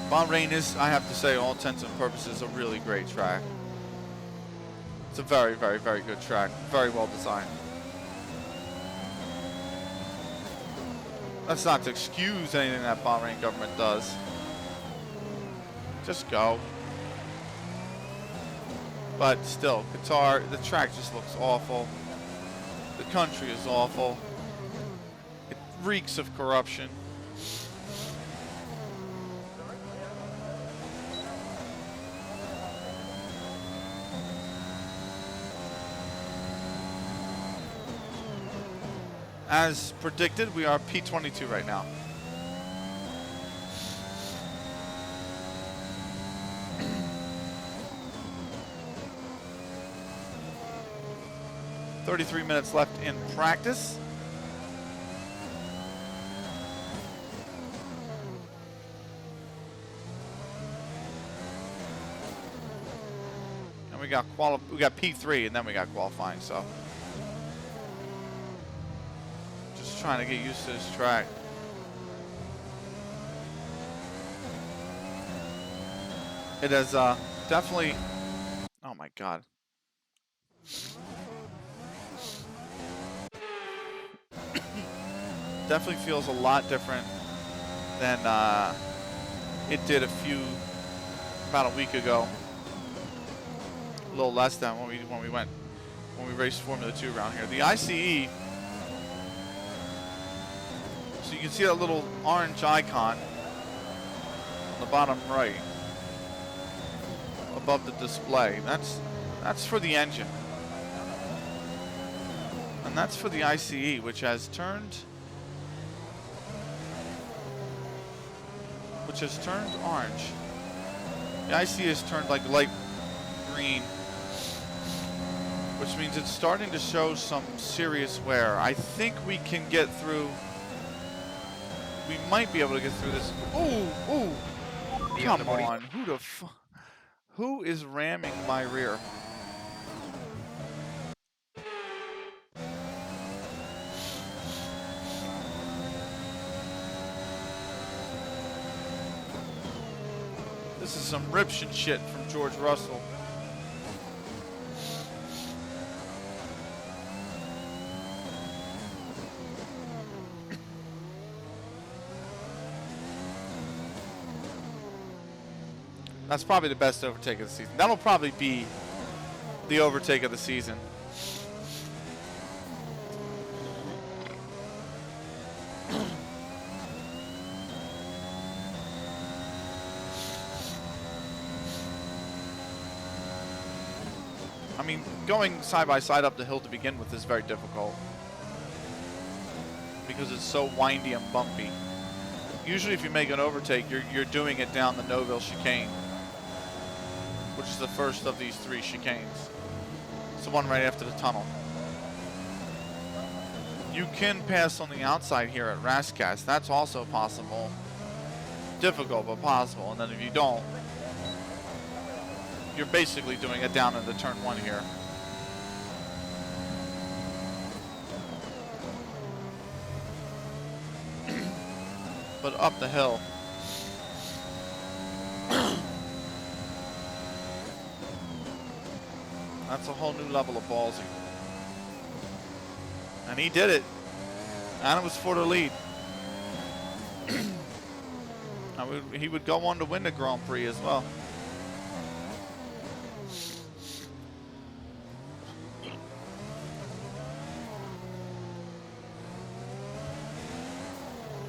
[SPEAKER 1] Bahrain is, I have to say, all intents and purposes, a really great track. It's a very, very, very good track. Very well designed. That's not to excuse anything that Bahrain government does. Just go. But still, Qatar, the track just looks awful. The country is awful. It reeks of corruption. As predicted, we are P22 right now. $33 minutes left in practice. And we got P3 and then we got qualifying, so just trying to get used to this track. It has definitely, oh my God. Definitely feels a lot different than it did about a week ago. A little less than when we raced Formula 2 around here. The ICE, so you can see that little orange icon on the bottom right above the display. That's for the engine. And that's for the ICE, which has turned orange. The ICE has turned like light green, which means it's starting to show some serious wear. I think we can get through. We might be able to get through this. Ooh! Come on! Who is ramming my rear? This is some Ription shit from George Russell. That's probably the best overtake of the season. That'll probably be the overtake of the season. I mean, going side by side up the hill to begin with is very difficult because it's so windy and bumpy. Usually if you make an overtake, you're doing it down the Noville chicane, which is the first of these 3 chicanes. It's the one right after the tunnel. You can pass on the outside here at Rascas. That's also possible. Difficult, but possible. And then if you don't, you're basically doing it down into turn 1 here. But up the hill. That's a whole new level of ballsy. And he did it. And it was for the lead. He would go on to win the Grand Prix as well.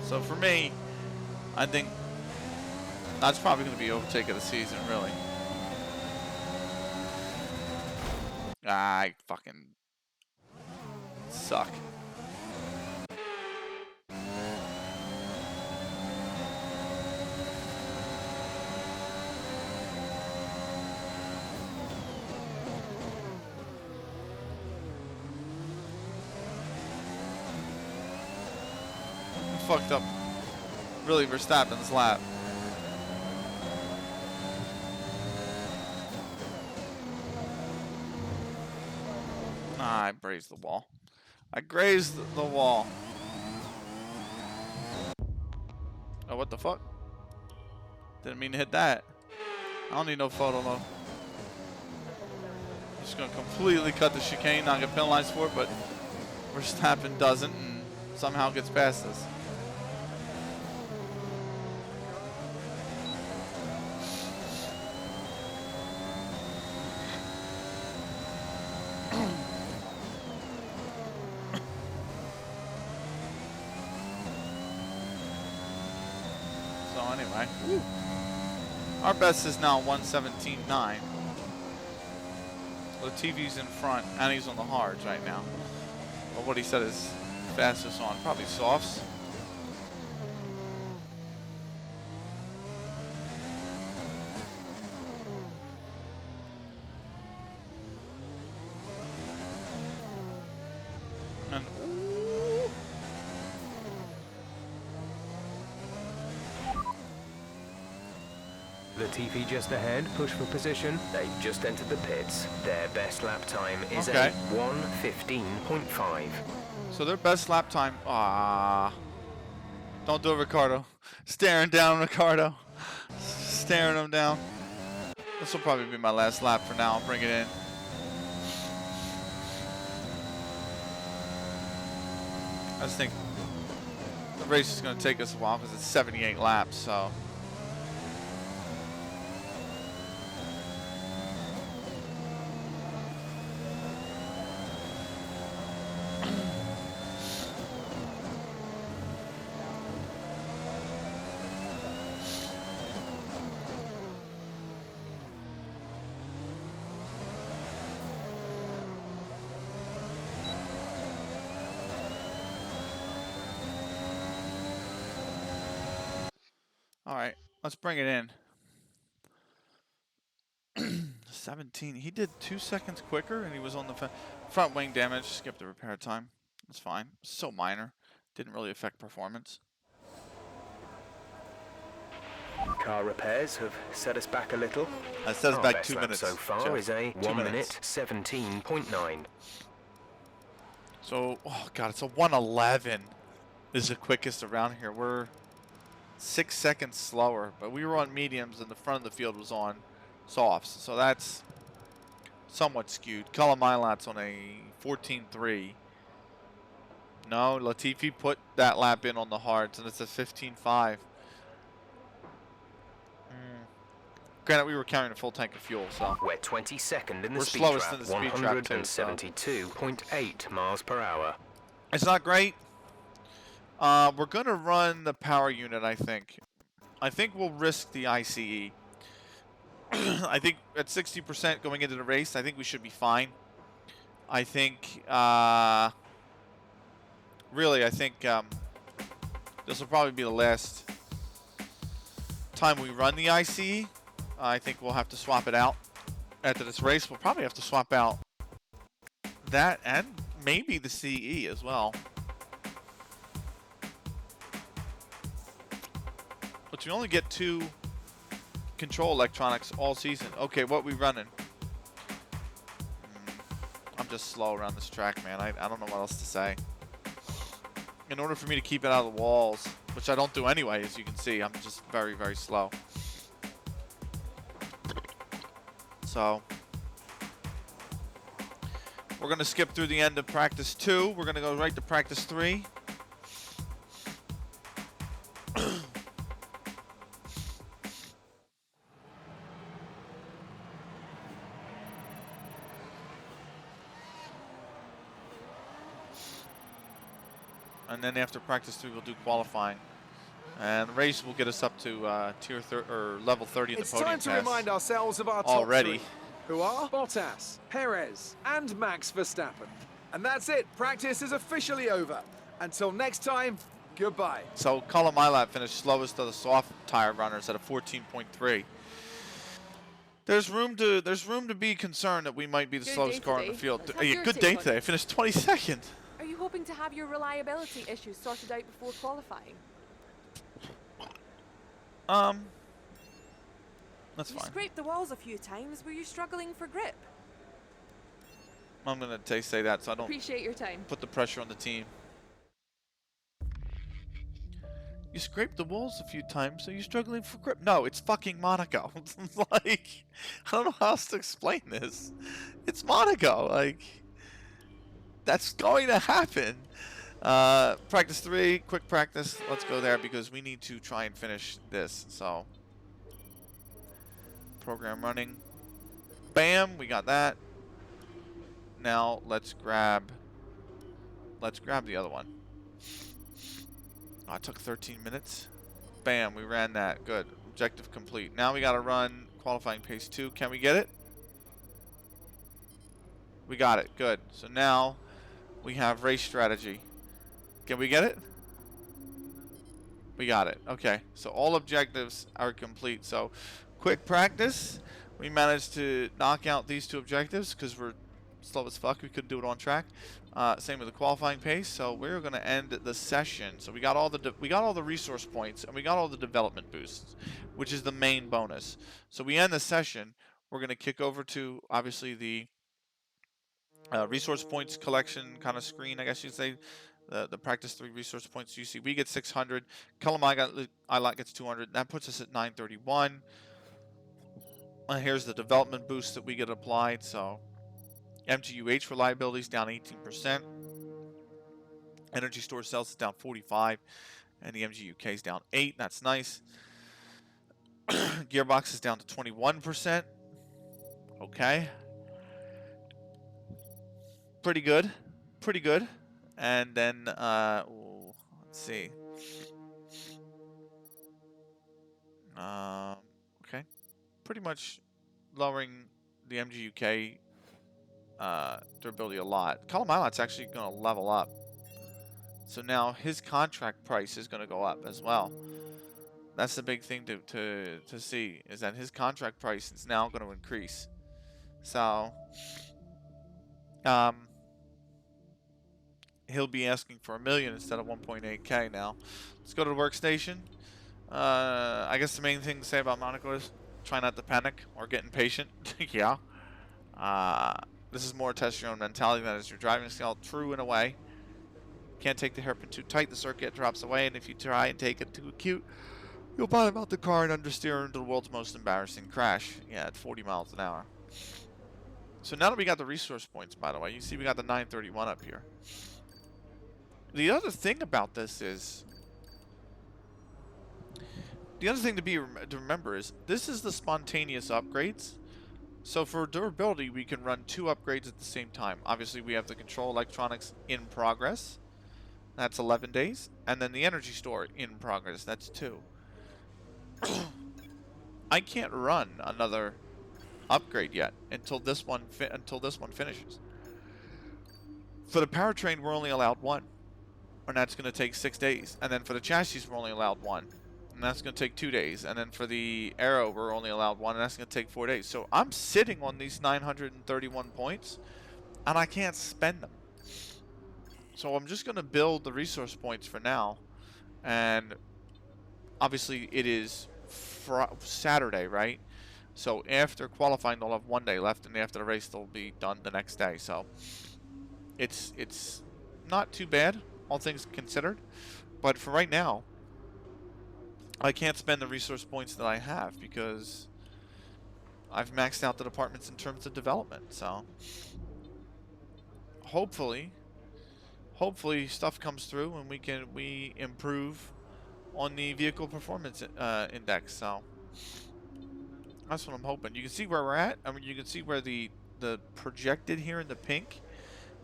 [SPEAKER 1] So for me, I think that's probably going to be overtake of the season, really. I fucking suck. Fucked up really Verstappen's lap. I grazed the wall. I grazed the wall. Oh, what the fuck? Didn't mean to hit that. I don't need no photo though. Just gonna completely cut the chicane, not get penalized for it, but Verstappen doesn't and somehow gets past us. Anyway, our best is now 1:17.9. Latifi's in front, and he's on the hards right now. But what he said is fastest on probably softs. And
[SPEAKER 2] Latifi just ahead, push for position. They've just entered the pits. Their best lap time is
[SPEAKER 1] Okay.
[SPEAKER 2] a 1:15.5.
[SPEAKER 1] so their best lap time. Don't do it, Ricardo. Staring down Ricardo. Staring him down. This will probably be my last lap for now. I'll bring it in. I just think the race is going to take us a while because it's 78 laps, so All right, let's bring it in. 17. He did 2 seconds quicker, and he was on the front wing damage. Skip the repair time. That's fine. So minor. Didn't really affect performance.
[SPEAKER 2] Car repairs have set us back a little.
[SPEAKER 1] That says
[SPEAKER 2] Our
[SPEAKER 1] back
[SPEAKER 2] best
[SPEAKER 1] 2
[SPEAKER 2] lap
[SPEAKER 1] minutes.
[SPEAKER 2] so far
[SPEAKER 1] Jeff.
[SPEAKER 2] is a
[SPEAKER 1] 2
[SPEAKER 2] 1
[SPEAKER 1] minutes.
[SPEAKER 2] minute 17.9.
[SPEAKER 1] So, oh god, it's a 1:11. Is the quickest around here. We're 6 seconds slower, but we were on mediums, and the front of the field was on softs. So that's somewhat skewed. Colin Milat's on a 14.3. No, Latifi put that lap in on the hards, and it's a 15.5. Granted, we were carrying a full tank of fuel, so
[SPEAKER 2] We're 22nd in the
[SPEAKER 1] we're
[SPEAKER 2] speed
[SPEAKER 1] slowest
[SPEAKER 2] trap,
[SPEAKER 1] in the speed trap too. So
[SPEAKER 2] 172.8 miles per hour.
[SPEAKER 1] it's not great. We're gonna run the power unit, I think. I think we'll risk the ICE. I think at 60% going into the race, I think we should be fine. I think, really, I think this will probably be the last time we run the ICE. I think we'll have to swap it out after this race. We'll probably have to swap out that and maybe the CE as well. But you only get 2 control electronics all season. Okay, what we running? I'm just slow around this track, man. I don't know what else to say. In order for me to keep it out of the walls, which I don't do anyway, as you can see, I'm just very, very slow. So we're going to skip through the end of practice 2. We're going to go right to practice 3. And then after practice 3, we'll do qualifying. And the race will get us up to level 30 in the
[SPEAKER 3] It's
[SPEAKER 1] podium
[SPEAKER 3] time to
[SPEAKER 1] pass.
[SPEAKER 3] remind ourselves of our top
[SPEAKER 1] Already.
[SPEAKER 3] 3, who are Bottas, Perez, and Max Verstappen. And that's it. Practice is officially over. Until next time, goodbye.
[SPEAKER 1] So Colin Milat finished slowest of the soft tire runners at a 14.3. There's room to be concerned that we might be the
[SPEAKER 4] Good
[SPEAKER 1] slowest
[SPEAKER 4] day
[SPEAKER 1] car in the
[SPEAKER 4] today.
[SPEAKER 1] field.
[SPEAKER 4] Let's have
[SPEAKER 1] Yeah,
[SPEAKER 4] your
[SPEAKER 1] good
[SPEAKER 4] take
[SPEAKER 1] day
[SPEAKER 4] on
[SPEAKER 1] today. I
[SPEAKER 4] it.
[SPEAKER 1] finished 22nd.
[SPEAKER 4] Are you hoping to have your reliability issues sorted out before qualifying?
[SPEAKER 1] That's
[SPEAKER 4] You
[SPEAKER 1] fine.
[SPEAKER 4] scraped the walls a few times. Were you struggling for grip?
[SPEAKER 1] I'm gonna say that so I don't
[SPEAKER 4] Appreciate your time.
[SPEAKER 1] put the pressure on the team. You scraped the walls a few times, so you're struggling for grip. No, it's fucking Monaco. Like, I don't know how else to explain this. It's Monaco. Like, that's going to happen. Practice 3, quick practice. Let's go there because we need to try and finish this. So, program running. Bam, we got that. Now let's grab the other one. Oh, it took 13 minutes. Bam, we ran that. Good. Objective complete. Now we got to run qualifying pace 2. Can we get it? We got it. Good. So now we have race strategy. Can we get it? We got it. Okay. So all objectives are complete. So quick practice. We managed to knock out these 2 objectives because we're slow as fuck. We couldn't do it on track. Same with the qualifying pace. So we're going to end the session. So we got all the resource points and we got all the development boosts, which is the main bonus. So we end the session. We're going to kick over to obviously the resource points collection kind of screen, I guess you'd say. The practice 3 resource points. You see, we get 600. Ilat gets 200. That puts us at 931. Here's the development boost that we get applied. So MGUH reliability is down 18%. Energy storage cells is down 45, and the MGUK is down 8. That's nice. Gearbox is down to 21%. Okay. Pretty good. Pretty good. And then, let's see. Okay. Pretty much lowering the MGUK durability a lot. Colin Milat's actually going to level up. So now his contract price is going to go up as well. That's the big thing to see, is that his contract price is now going to increase. So, he'll be asking for $1 million instead of 1.8K now. Let's go to the workstation. I guess the main thing to say about Monaco is try not to panic or get impatient. Yeah. This is more test your own mentality than is your driving skill. True in a way. Can't take the hairpin too tight, the circuit drops away, and if you try and take it too acute, you'll bottom out the car and understeer into the world's most embarrassing crash. Yeah, at 40 miles an hour. So now that we got the resource points, by the way, you see we got the 931 up here. The other thing about this is, the other thing to remember is, this is the spontaneous upgrades. So for durability, we can run 2 upgrades at the same time. Obviously, we have the control electronics in progress. That's 11 days. And then the energy store in progress. That's 2. I can't run another upgrade yet until this one finishes. For the powertrain, we're only allowed 1. And that's going to take 6 days. And then for the chassis, we're only allowed 1. And that's going to take 2 days. And then for the aero, we're only allowed 1. And that's going to take 4 days. So I'm sitting on these 931 points. And I can't spend them. So I'm just going to build the resource points for now. And obviously it is Saturday, right? So after qualifying, they'll have 1 day left. And after the race, they'll be done the next day. So it's not too bad, all things considered. But for right now, I can't spend the resource points that I have because I've maxed out the departments in terms of development. So hopefully stuff comes through and we improve on the vehicle performance index. So that's what I'm hoping. You can see where we're at. I mean, you can see where the projected here in the pink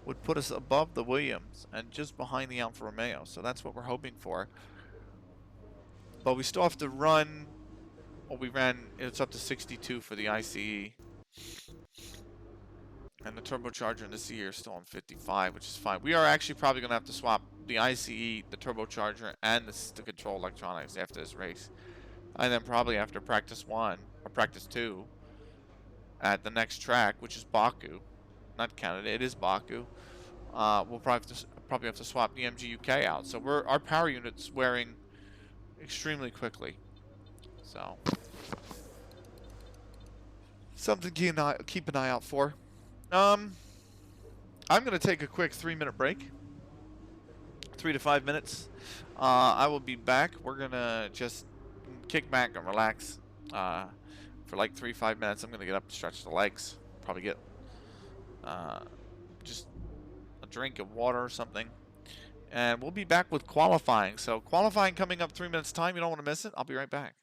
[SPEAKER 1] would put us above the Williams and just behind the Alfa Romeo. So that's what we're hoping for. But we still have to run. Well, we ran. It's up to 62 for the ICE. And the turbocharger and the CE are still on 55, which is fine. We are actually probably going to have to swap the ICE, the turbocharger, and the control electronics after this race. And then probably after practice 1, or practice 2, at the next track, which is Baku. Not Canada, it is Baku. We'll probably have to swap the MG UK out. So our power unit's wearing extremely quickly. So something to keep an eye out for. I'm going to take a quick 3-minute break. 3 to 5 minutes. I will be back. We're going to just kick back and relax for like 3-5 minutes. I'm going to get up and stretch the legs. Probably get just a drink of water or something. And we'll be back with qualifying. So qualifying coming up 3 minutes time. You don't want to miss it. I'll be right back.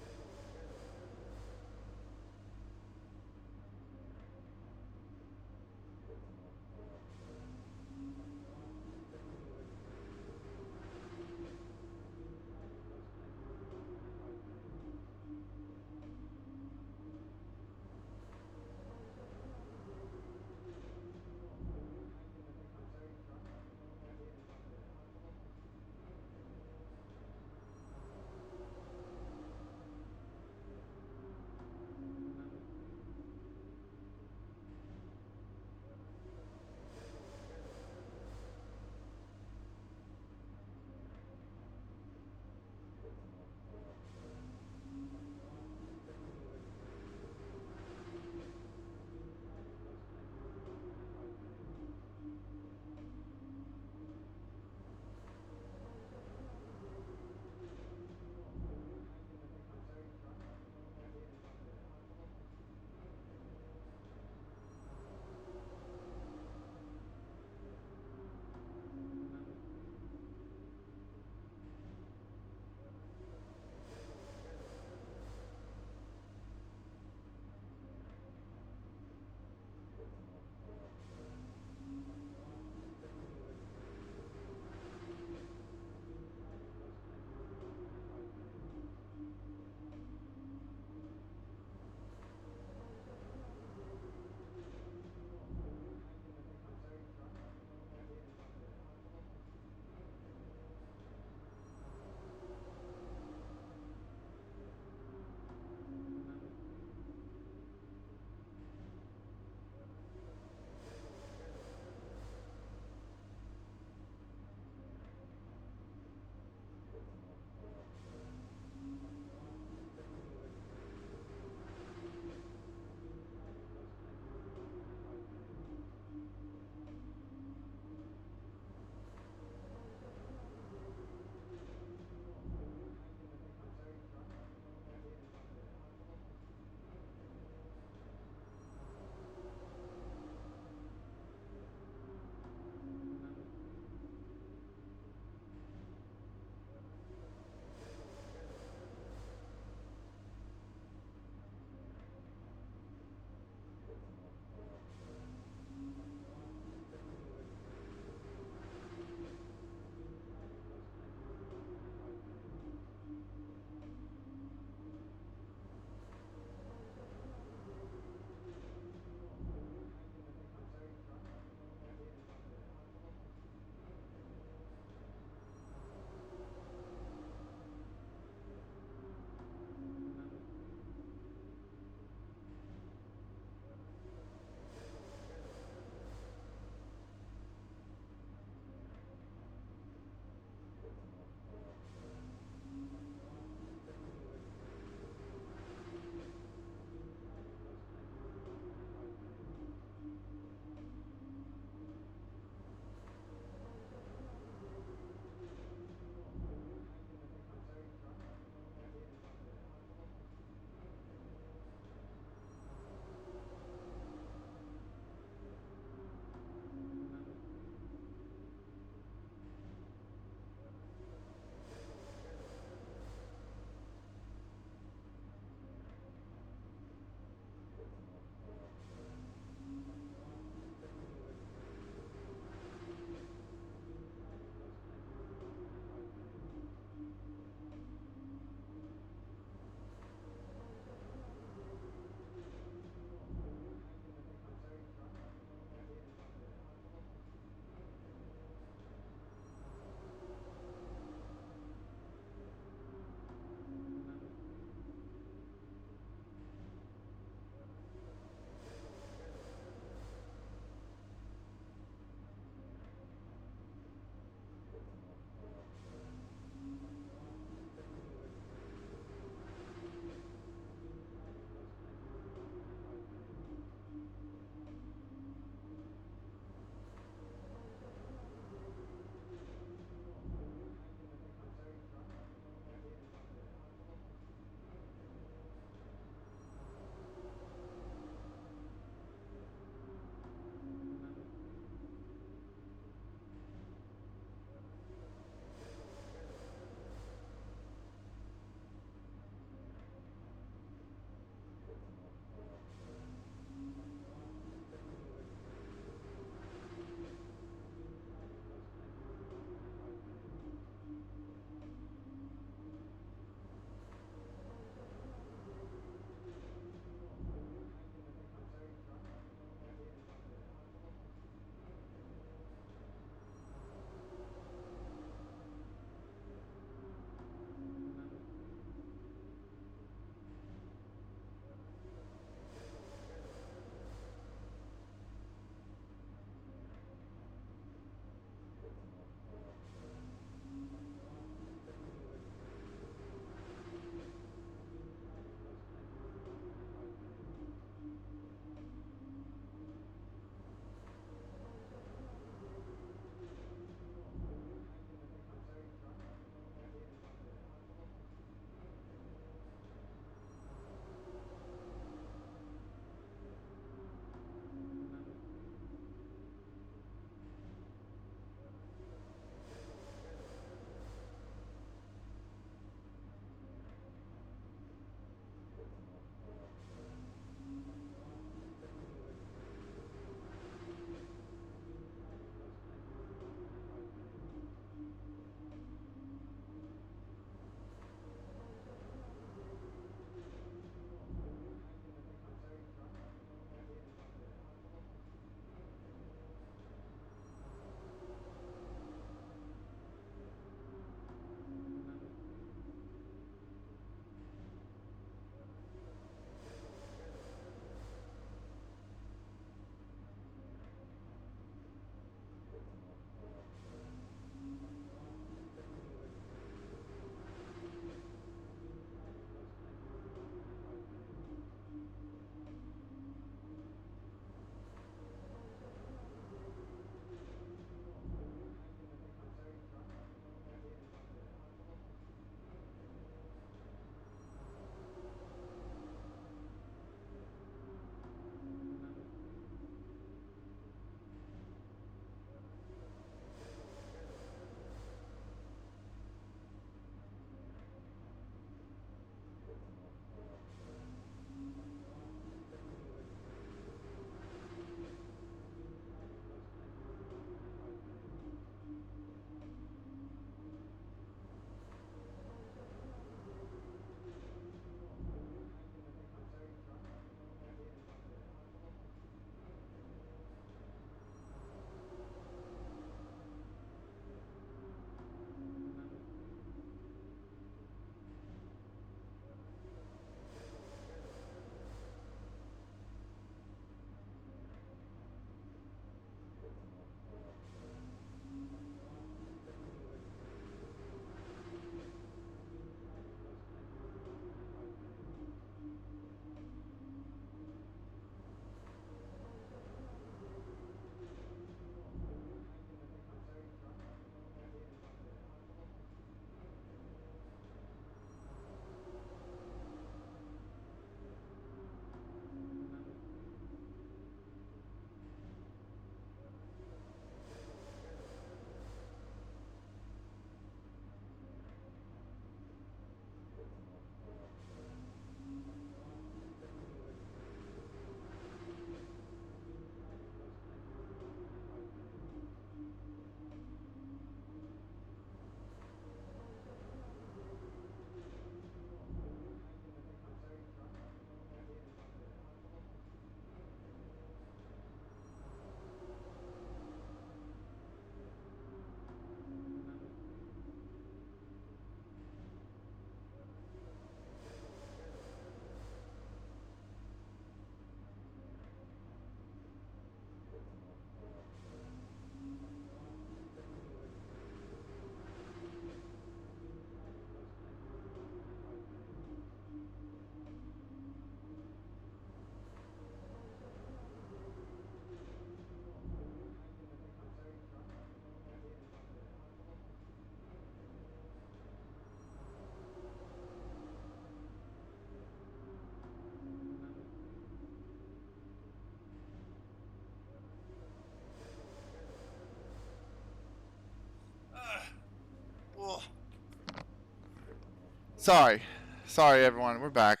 [SPEAKER 1] Sorry. Sorry, everyone. We're back.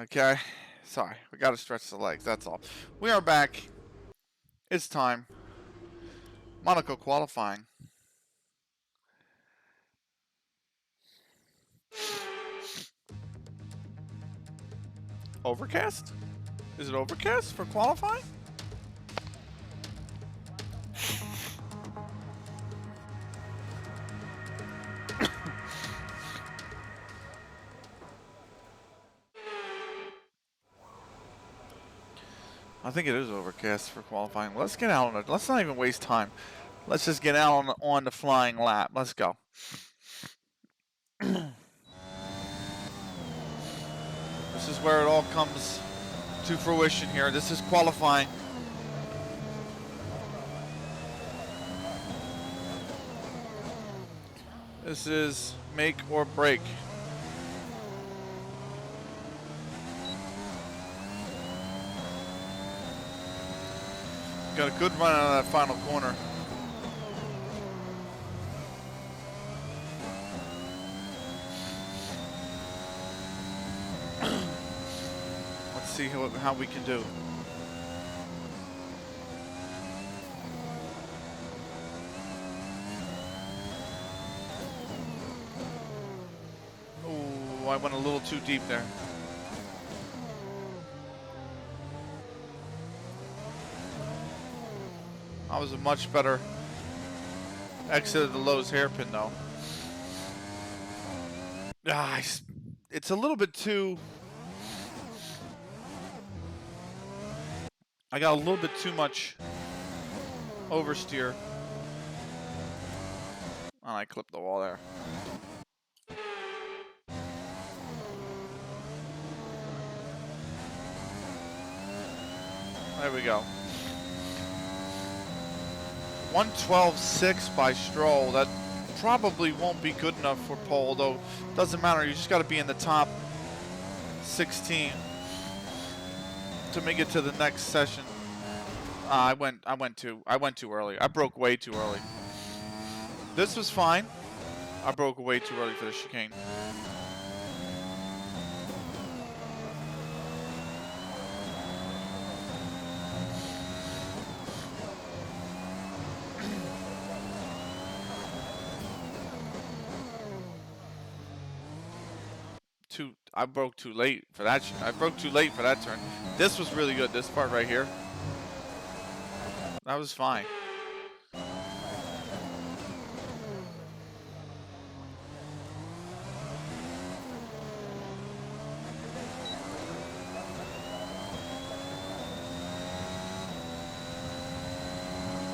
[SPEAKER 1] Okay. Sorry. We got to stretch the legs. That's all. We are back. It's time. Monaco Qualifying. Overcast? Is it overcast for qualifying? I think it is overcast for qualifying. Let's get out on it. Let's not even waste time. Let's just get out on the flying lap. Let's go. This is where it all comes to fruition here. This is qualifying. This is make or break. Got a good run out of that final corner. Let's see how we can do. Oh, I went a little too deep there. That was a much better exit of the Lowe's hairpin, though. It's a little bit too... I got a little bit too much oversteer. And I clipped the wall there. There we go. 112.6 by Stroll. That probably won't be good enough for pole, though. Doesn't matter. You just got to be in the top 16 to make it to the next session. I went too early. I broke way too early. This was fine. I broke way too early for the chicane. I broke too late for that. I broke too late for that turn. This was really good. This part right here. That was fine.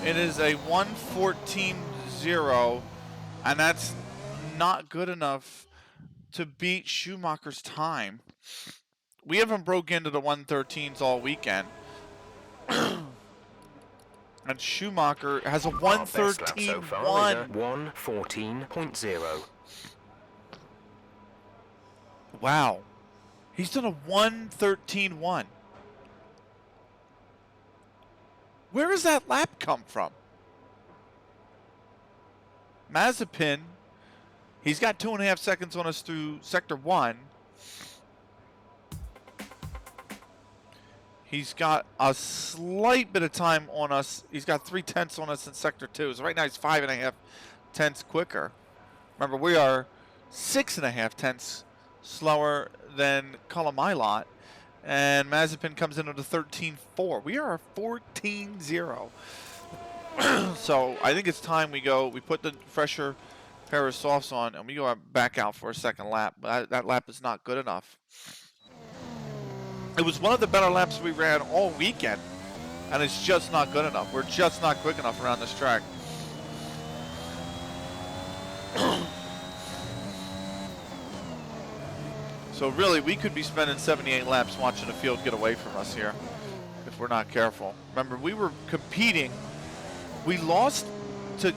[SPEAKER 1] It is a 1:14.0, and that's not good enough to beat Schumacher's time. We haven't broke into the 1:13s all weekend. And Schumacher has a 1:13.1.
[SPEAKER 2] 1:14.0.
[SPEAKER 1] Wow. He's done a 1:13.1. Where does that lap come from? Mazepin, he's got 2.5 seconds on us through Sector 1. He's got a slight bit of time on us. He's got 3/10 on us in Sector 2. So right now he's 5.5 tenths quicker. Remember, we are 6.5 tenths slower than Colomilot. And Mazepin comes in at a 13.4. We are a 14.0. So I think it's time we put the fresher pair of softs on, and we go back out for a second lap. That lap is not good enough. It was one of the better laps we ran all weekend, and it's just not good enough. We're just not quick enough around this track. So really, we could be spending 78 laps watching the field get away from us here if we're not careful. Remember, we were competing. We lost to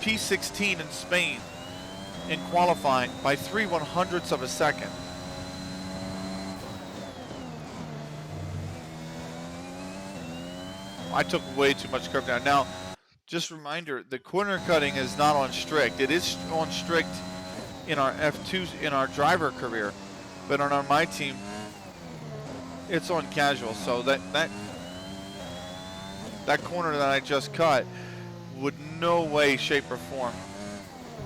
[SPEAKER 1] P16 in Spain in qualifying by 3/100ths of a second. I took way too much curve down. Now, just a reminder, the corner cutting is not on strict. It is on strict in our F2s in our driver career, but on my team, it's on casual. So that corner that I just cut would no way, shape, or form.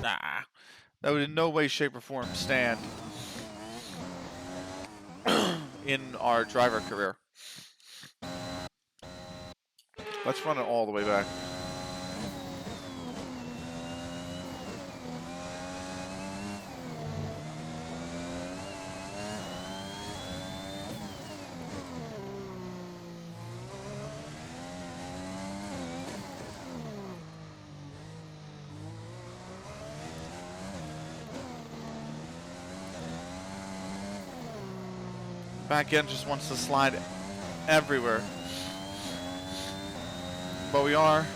[SPEAKER 1] That would in no way, shape, or form stand in our driver career. Let's run it all the way back. Back end just wants to slide everywhere. But we are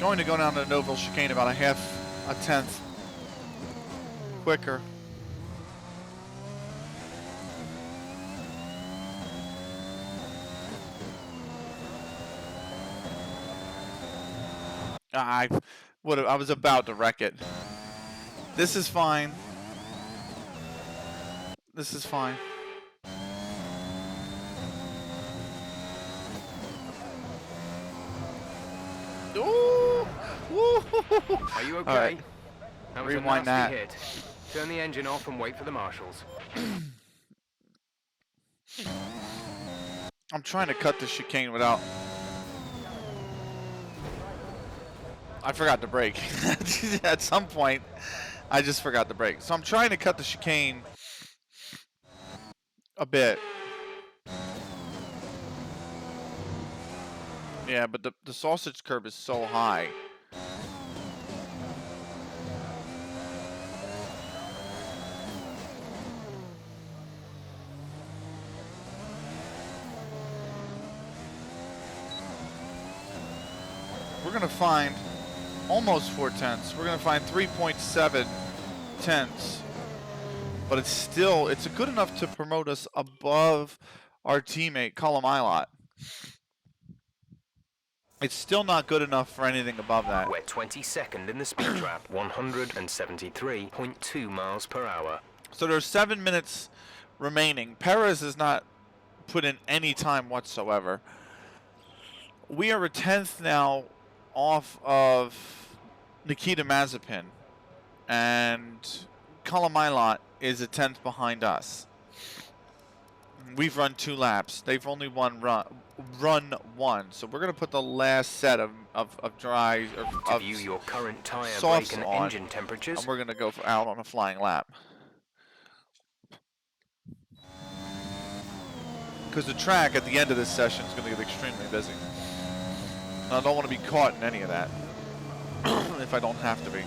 [SPEAKER 1] going to go down to Noble chicane about a tenth quicker. I was about to wreck it. This is fine. This is fine. Ooh!
[SPEAKER 2] Are you okay?
[SPEAKER 1] Right.
[SPEAKER 2] That was
[SPEAKER 1] Rewind
[SPEAKER 2] a nasty
[SPEAKER 1] that.
[SPEAKER 2] hit. Turn the engine off and wait for the marshals.
[SPEAKER 1] I'm trying to cut the chicane without... I forgot to brake. At some point, I just forgot to brake. So I'm trying to cut the chicane a bit. Yeah, but the sausage curb is so high. We're going to find almost 4 tenths. We're going to find 3.7 tenths. But it's good enough to promote us above our teammate, Colum Ilott. It's still not good enough for anything above that.
[SPEAKER 2] We're 22nd in the speed trap, 173.2 miles per hour.
[SPEAKER 1] So there's 7 minutes remaining. Perez has not put in any time whatsoever. We are a tenth now off of Nikita Mazepin, and Colum Ilott is a tenth behind us. We've run 2 laps. They've only run one. So we're going to put the last set of dry
[SPEAKER 2] To view your current tire,
[SPEAKER 1] softs
[SPEAKER 2] brake and
[SPEAKER 1] on,
[SPEAKER 2] engine temperatures.
[SPEAKER 1] and we're going to go out on a flying lap. Because the track at the end of this session is going to get extremely busy. And I don't want to be caught in any of that if I don't have to be.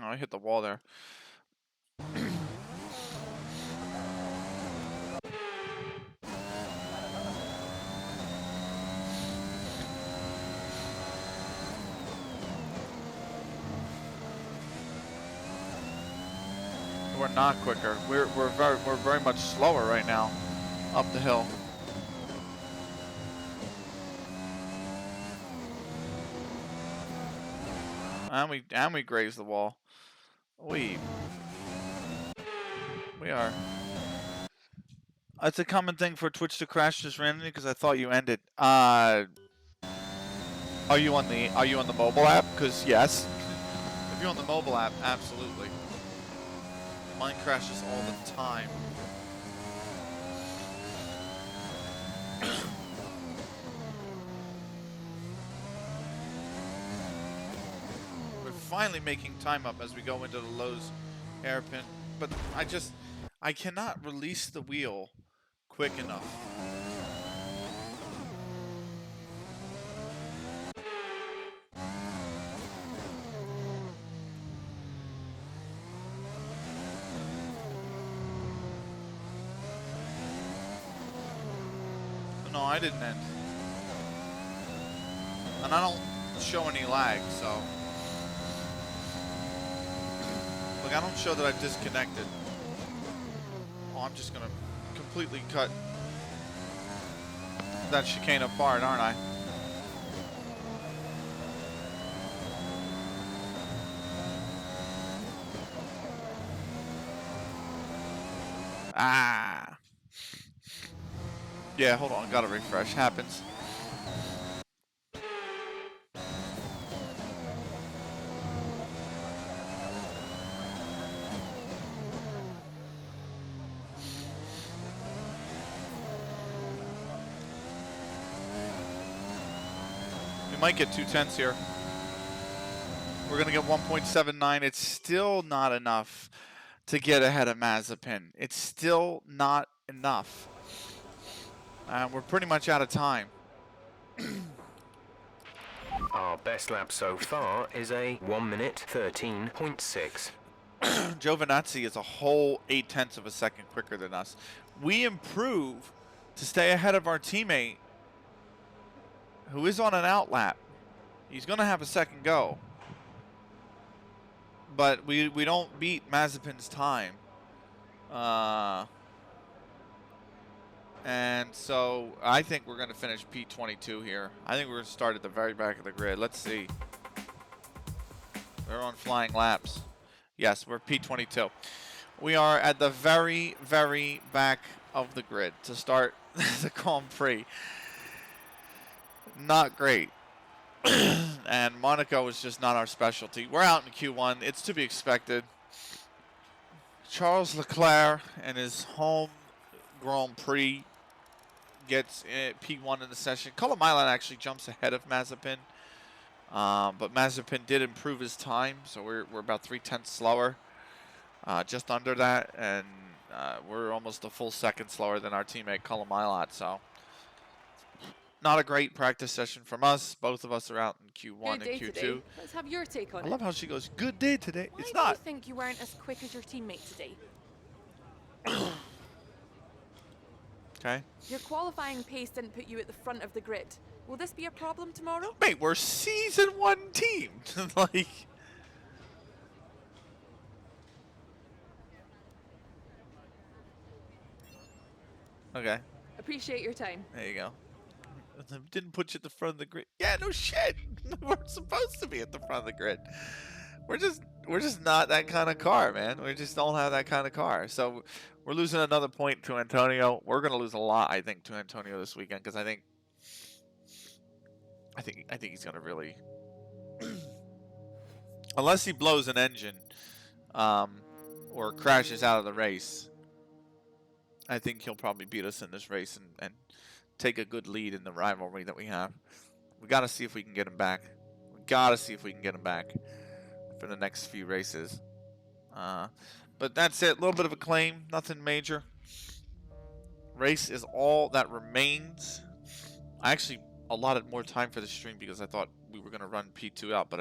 [SPEAKER 1] Oh, I hit the wall there. We're not quicker. We're very much slower right now up the hill. And we grazed the wall. We are. It's a common thing for Twitch to crash just randomly because I thought you ended. Are you on the mobile app? Because yes. If you're on the mobile app, absolutely. Mine crashes all the time. We're finally making time up as we go into the Lowe's hairpin, but I cannot release the wheel quick enough. No, I didn't end. And I don't show any lag, so. Look, I don't show that I've disconnected. Oh, I'm just gonna completely cut that chicane apart, aren't I? Ah. Yeah, hold on, gotta refresh. Happens. We might get 2/10 here. We're gonna get 1.79. It's still not enough to get ahead of Mazepin. It's still not enough. We're pretty much out of time.
[SPEAKER 2] Our best lap so far is a 1 minute 13.6.
[SPEAKER 1] Giovinazzi is a whole 0.8 of a second quicker than us. We improve to stay ahead of our teammate who is on an outlap. He's going to have a second go. But we don't beat Mazepin's time. And so I think we're going to finish P22 here. I think we're going to start at the very back of the grid. Let's see. They're on flying laps. Yes, we're P22. We are at the very, very back of the grid to start the Grand Prix. Not great. And Monaco is just not our specialty. We're out in Q1. It's to be expected. Charles Leclerc and his home Grand Prix gets P1 in the session. Colomailan actually jumps ahead of Mazepin. But Mazepin did improve his time, so we're about 0.3 slower. Just under that, and we're almost a full second slower than our teammate Colomailan, so not a great practice session from us. Both of us are out in Q1 and Q2.
[SPEAKER 4] Today. Let's have your take on
[SPEAKER 1] I
[SPEAKER 4] it.
[SPEAKER 1] love how she goes, good day today.
[SPEAKER 4] Why
[SPEAKER 1] It's
[SPEAKER 4] do
[SPEAKER 1] not.
[SPEAKER 4] you think you weren't as quick as your teammate today?
[SPEAKER 1] Okay.
[SPEAKER 4] Your qualifying pace didn't put you at the front of the grid. Will this be a problem tomorrow?
[SPEAKER 1] Mate, we're season 1 team. Like, okay.
[SPEAKER 4] Appreciate your time.
[SPEAKER 1] There you go. Didn't put you at the front of the grid. Yeah, no shit. We're supposed to be at the front of the grid. We're just not that kind of car, man. We just don't have that kind of car. So we're losing another point to Antonio. We're gonna lose a lot, I think, to Antonio this weekend because I think he's gonna really, unless he blows an engine, or crashes out of the race. I think he'll probably beat us in this race and take a good lead in the rivalry that we have. We got to see if we can get him back. We got to see if we can get him back for the next few races. But that's it. A little bit of a claim. Nothing major. Race is all that remains. I actually allotted more time for the stream because I thought we were going to run P2 out. But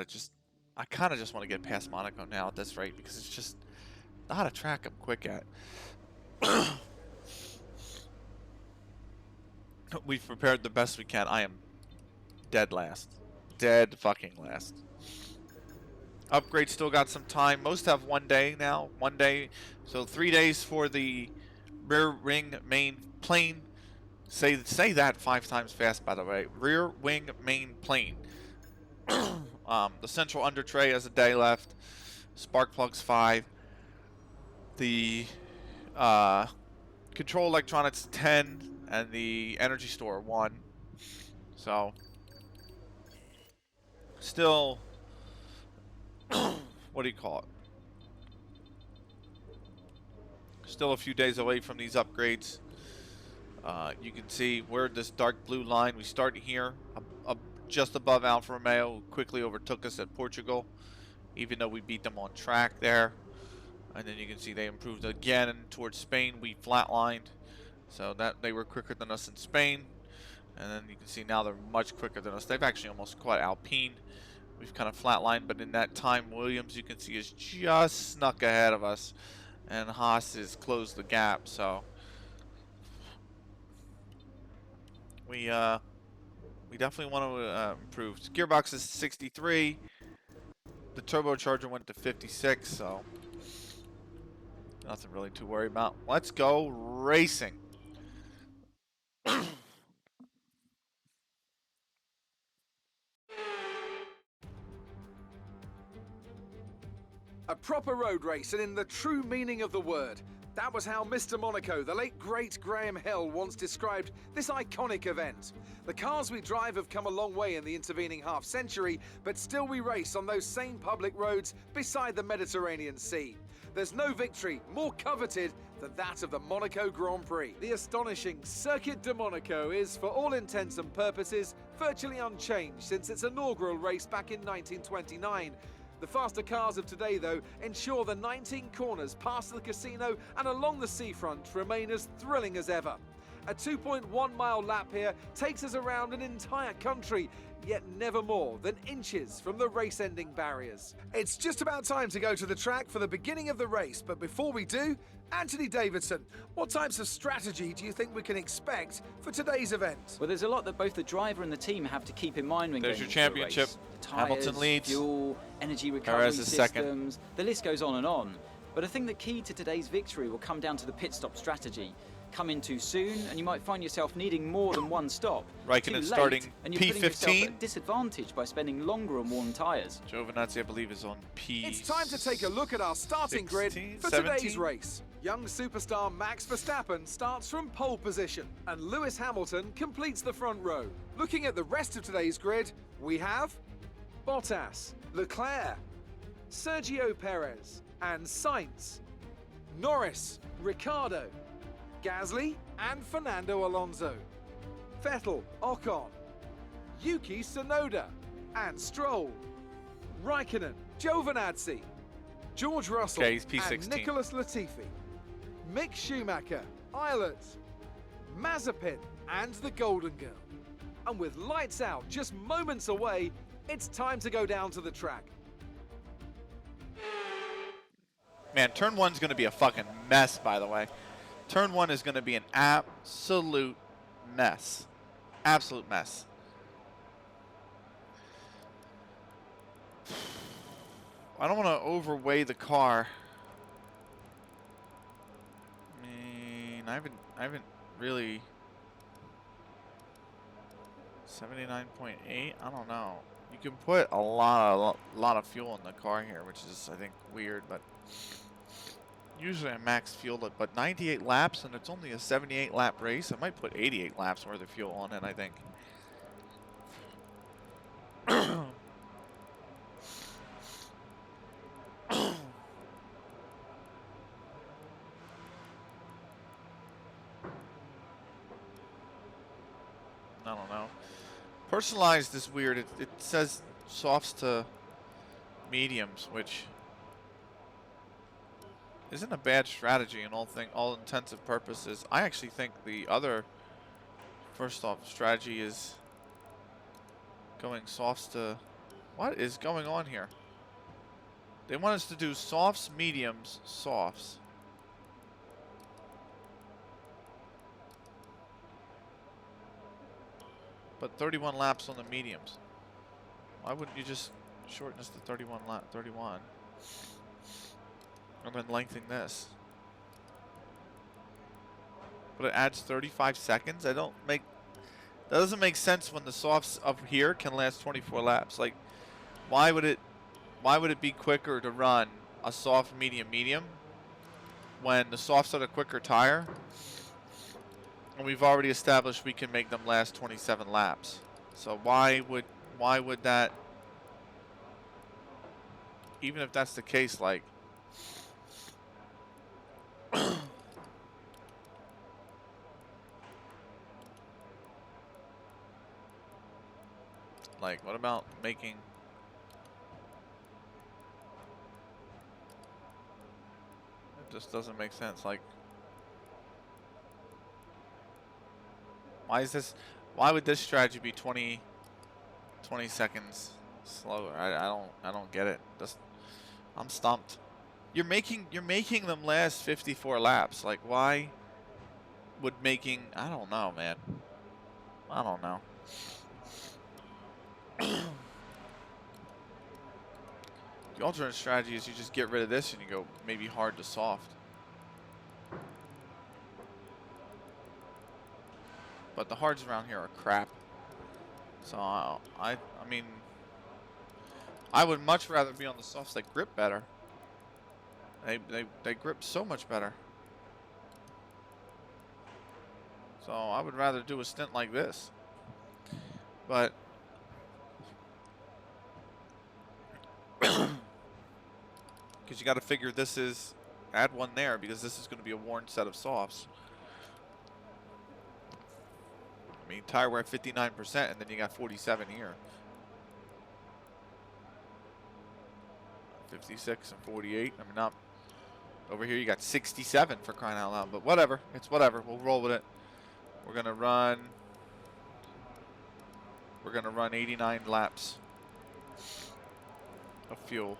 [SPEAKER 1] I kind of just want to get past Monaco now at this rate because it's just not a track I'm quick at. We've prepared the best we can. I am dead last. Dead fucking last. Upgrade still got some time. Most have 1 day now. 1 day. So 3 days for the rear wing main plane. Say that 5 times fast, by the way. Rear wing main plane. The central under tray has a day left. Spark plugs 5. The control electronics 10. And the energy store 1. So still, what do you call it? Still a few days away from these upgrades. You can see we're this dark blue line. We start here, just above Alfa Romeo, who quickly overtook us at Portugal, even though we beat them on track there. And then you can see they improved again towards Spain. We flatlined. So that they were quicker than us in Spain, and then you can see now they're much quicker than us. They've actually almost caught Alpine. We've kind of flatlined, but in that time, Williams, you can see, is just snuck ahead of us, and Haas has closed the gap. So we We definitely want to improve. Gearbox is 63. The turbocharger went to 56, so nothing really to worry about. Let's go racing.
[SPEAKER 3] A proper road race, and in the true meaning of the word. That was how Mr. Monaco, the late great Graham Hill, once described this iconic event. The cars we drive have come a long way in the intervening half century, but still we race on those same public roads beside the Mediterranean Sea. There's no victory more coveted than that of the Monaco Grand Prix. The astonishing Circuit de Monaco is, for all intents and purposes, virtually unchanged since its inaugural race back in 1929. The faster cars of today, though, ensure the 19 corners past the casino and along the seafront remain as thrilling as ever. A 2.1-mile lap here takes us around an entire country, yet never more than inches from the race-ending barriers. It's just about time to go to the track for the beginning of the race, but before we do, Anthony Davidson, what types of strategy do you think we can expect for today's event?
[SPEAKER 5] Well, there's a lot that both the driver and the team have to keep in mind when
[SPEAKER 1] There's
[SPEAKER 5] going
[SPEAKER 1] your
[SPEAKER 5] into a race.
[SPEAKER 1] championship.
[SPEAKER 5] The tyres,
[SPEAKER 1] Hamilton leads.
[SPEAKER 5] fuel, energy recovery
[SPEAKER 1] Perez is second.
[SPEAKER 5] systems, the list goes on and on. But I think the key to today's victory will come down to the pit stop strategy. Come in too soon, and you might find yourself needing more than one stop.
[SPEAKER 1] Raikkonen
[SPEAKER 5] Too late,
[SPEAKER 1] starting
[SPEAKER 5] and you're putting yourself
[SPEAKER 1] P15.
[SPEAKER 5] at a disadvantage by spending longer on worn tyres.
[SPEAKER 1] Giovinazzi, I believe, is on P.
[SPEAKER 3] It's time to take a look at our starting grid
[SPEAKER 1] 16,
[SPEAKER 3] for
[SPEAKER 1] 17.
[SPEAKER 3] today's race. Young superstar Max Verstappen starts from pole position, and Lewis Hamilton completes the front row. Looking at the rest of today's grid, we have Bottas, Leclerc, Sergio Perez, and Sainz, Norris, Ricciardo, Gasly, and Fernando Alonso, Vettel, Ocon, Yuki Tsunoda, and Stroll, Raikkonen, Giovinazzi, George Russell,
[SPEAKER 1] Okay, he's P16.
[SPEAKER 3] and Nicholas Latifi, Mick Schumacher, Eilert, Mazepin, and the Golden Girl. And with lights out just moments away, it's time to go down to the track.
[SPEAKER 1] Man, turn one's going to be a fucking mess, by the way. Turn one is going to be an absolute mess. Absolute mess. I don't want to overweigh the car. I mean, I haven't really. 79.8. I don't know. You can put a lot of fuel in the car here, which is, I think, weird, but usually I max fuel it. But 98 laps, and it's only a 78 lap race. I might put 88 laps worth of fuel on it, I think. I don't know. Personalized is weird. It says softs to mediums, which isn't a bad strategy in all intensive purposes. I actually think the other first off strategy is going softs to. What is going on here? They want us to do softs, mediums, softs. But 31 laps on the mediums. Why wouldn't you just shorten this to 31 and then lengthen this? But it adds 35 seconds. That doesn't make sense when the softs up here can last 24 laps. Like, why would it be quicker to run a soft, medium when the softs are a quicker tire? And we've already established we can make them last 27 laps. So why would that, even if that's the case, like like what about making it just doesn't make sense. Like, why would this strategy be 20 seconds slower? I don't get it. I'm stumped. You're making them last 54 laps. Like, why would making, I don't know, man. I don't know. The alternate strategy is you just get rid of this and you go maybe hard to soft. But the hards around here are crap. So I mean, I would much rather be on the softs that grip better. They grip so much better. So I would rather do a stint like this. But because you got to figure this is, add one there because this is going to be a worn set of softs. I mean, tire wear 59% and then you got 47 here. 56 and 48. I mean, not over here. You got 67 for crying out loud. But whatever, it's whatever. We'll roll with it. We're gonna run 89 laps of fuel,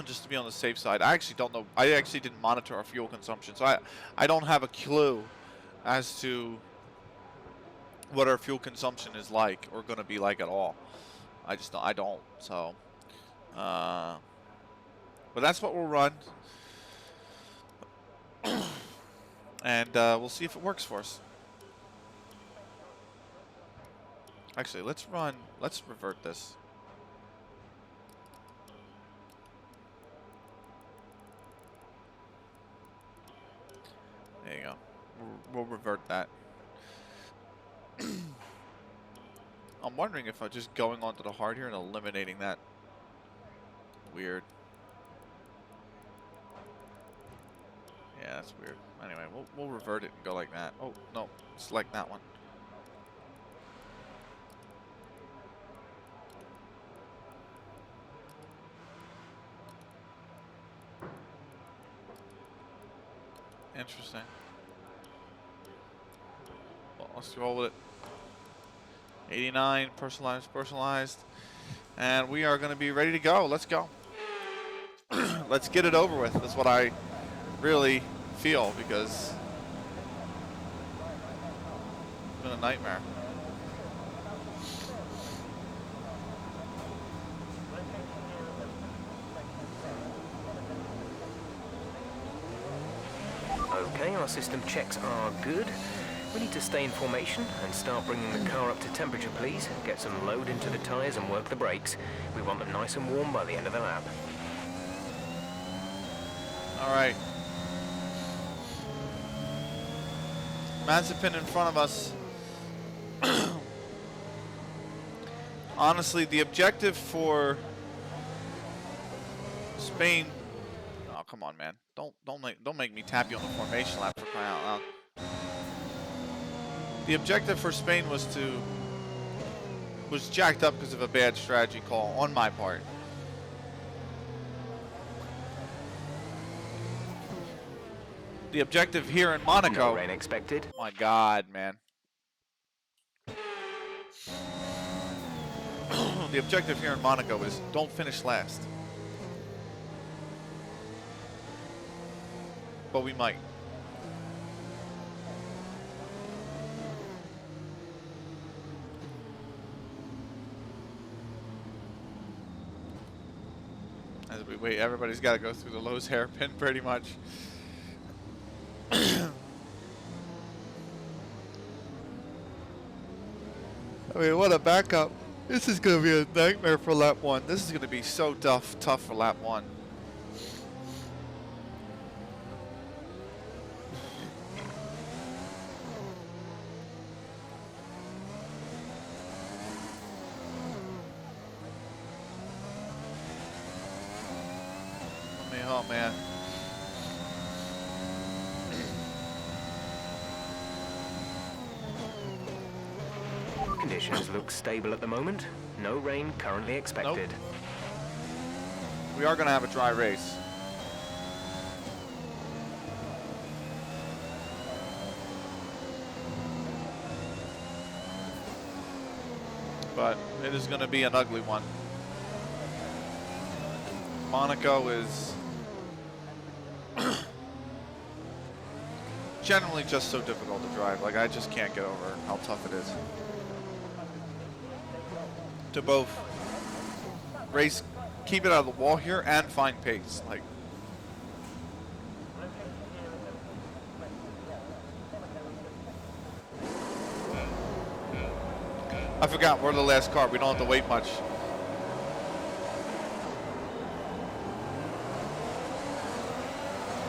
[SPEAKER 1] just to be on the safe side. I actually don't know. I actually didn't monitor our fuel consumption, so I don't have a clue as to what our fuel consumption is like or going to be like at all. I don't. So, but that's what we'll run, and we'll see if it works for us. Actually, let's revert this. There you go. We'll revert that. I'm wondering if I'm just going onto the hard here and eliminating that. Weird. Yeah, that's weird. Anyway, we'll revert it and go like that. Oh, no. Select that one. Interesting. Well, let's roll with it. 89, personalized. And we are going to be ready to go. Let's go. Let's get it over with. That's what I really feel, because it's been a nightmare.
[SPEAKER 2] Okay, our system checks are good. We need to stay in formation and start bringing the car up to temperature, please. Get some load into the tyres and work the brakes. We want them nice and warm by the end of the lap.
[SPEAKER 1] All right. Mazepin in front of us. Honestly, the objective for Spain. Oh, come on, man! Don't make me tap you on the formation lap for crying out loud. The objective for Spain was jacked up because of a bad strategy call on my part. The objective here in Monaco.
[SPEAKER 2] No rain expected.
[SPEAKER 1] My God, man. The objective here in Monaco is don't finish last. But we might. As we wait, everybody's got to go through the Lowe's hairpin pretty much. I mean, what a backup. This is going to be a nightmare for lap one. This is going to be so tough for lap one. Oh, man.
[SPEAKER 2] Conditions look stable at the moment. No rain currently expected.
[SPEAKER 1] Nope. We are going to have a dry race. But it is going to be an ugly one. Monaco is generally just so difficult to drive. Like, I just can't get over how tough it is. to both race, keep it out of the wall here, and find pace. Like, I forgot we're the last car. We don't have to wait much.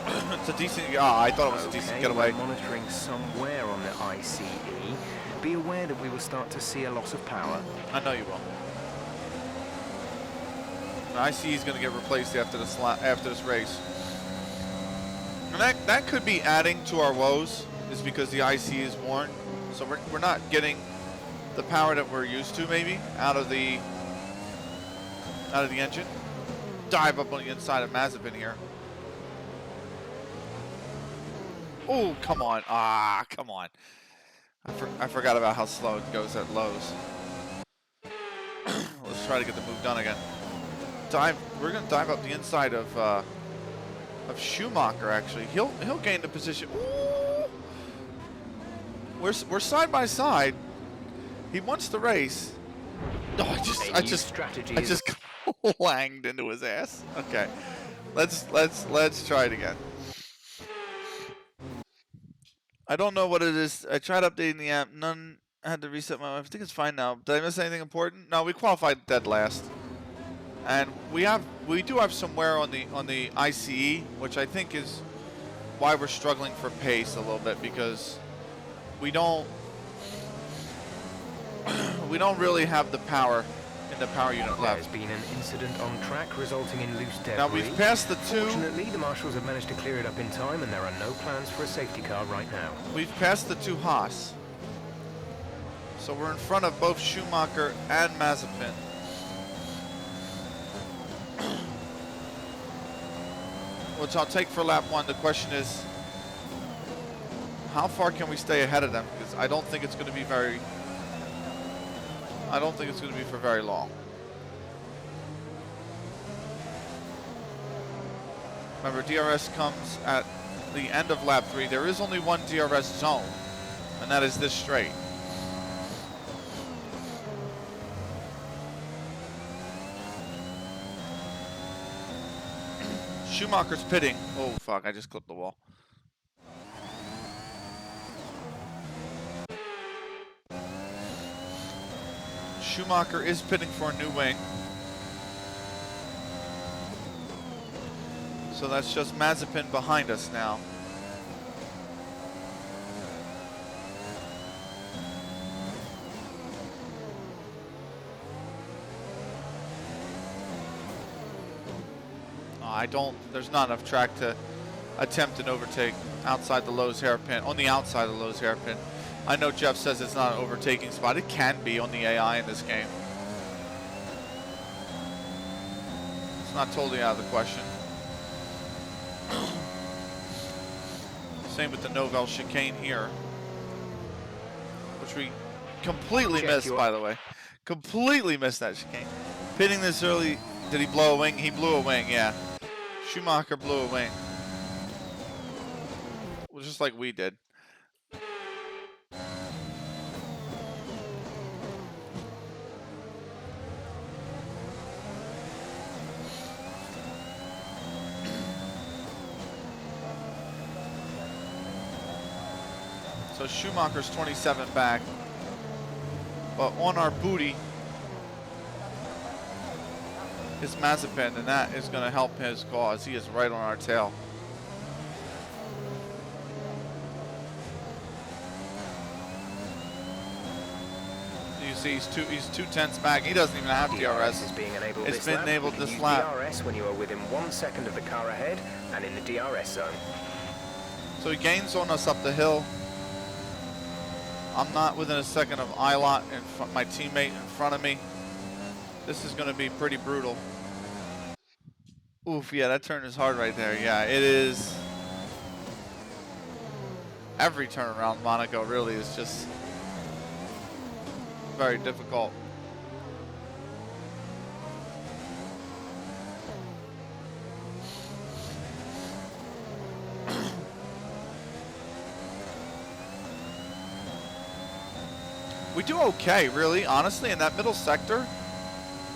[SPEAKER 1] It's a decent. I thought it was a decent getaway.
[SPEAKER 2] We're monitoring somewhere on the ICE. Be aware that we will start to see a loss of power.
[SPEAKER 1] I know you will. The ICE is going to get replaced after this race. And that could be adding to our woes, is because the ICE is worn. So we're not getting the power that we're used to, maybe, out of the engine. Dive up on the inside of Mazepin here. Oh, come on. Come on. I forgot about how slow it goes at lows. Let's try to get the move done again. We're going to dive up the inside of Schumacher, actually. He'll gain the position. Ooh. We're side by side. He wants the race. No, I just clanged into his ass. Okay. Let's try it again. I don't know what it is. I tried updating the app. None had to reset my. I think it's fine now. Did I miss anything important? No, we qualified dead last. And we do have some wear on the ICE, which I think is why we're struggling for pace a little bit, because we don't really have the power in the power unit left.
[SPEAKER 2] There's been an incident on track resulting in loose debris.
[SPEAKER 1] Now we've passed the two.
[SPEAKER 2] Fortunately, the marshals have managed to clear it up in time, and there are no plans for a safety car right now.
[SPEAKER 1] We've passed the two Haas. So we're in front of both Schumacher and Mazepin. Which I'll take for lap one. The question is, how far can we stay ahead of them? Because I don't think it's going to be very. I don't think it's going to be for very long. Remember, DRS comes at the end of lap 3. There is only one DRS zone, and that is this straight. Schumacher's pitting. Oh, fuck, I just clipped the wall. Schumacher is pitting for a new wing. So that's just Mazepin behind us now. There's not enough track to attempt an overtake outside the Lowe's hairpin, on the outside of the Lowe's hairpin. I know Jeff says it's not an overtaking spot. It can be on the AI in this game. It's not totally out of the question. Same with the Novell chicane here, which we completely missed, by the way. Completely missed that chicane. Pitting this early, did he blow a wing? He blew a wing, yeah. Schumacher blew a wing. Well, just like we did. So Schumacher's 27 back, but on our booty is Mazepin, and that is going to help his cause. He is right on our tail. You see, he's two tenths back. He doesn't even have DRS.
[SPEAKER 2] Is being enabled
[SPEAKER 1] it's
[SPEAKER 2] this
[SPEAKER 1] been
[SPEAKER 2] lap.
[SPEAKER 1] enabled
[SPEAKER 2] You can
[SPEAKER 1] this
[SPEAKER 2] use
[SPEAKER 1] lap.
[SPEAKER 2] DRS when you are within 1 second of the car ahead and in the DRS zone.
[SPEAKER 1] So he gains on us up the hill. I'm not within a second of Ilott, my teammate in front of me. This is going to be pretty brutal. Oof, yeah, that turn is hard right there. Yeah, it is. Every turn around Monaco really is just very difficult. We do okay, really, honestly, in that middle sector.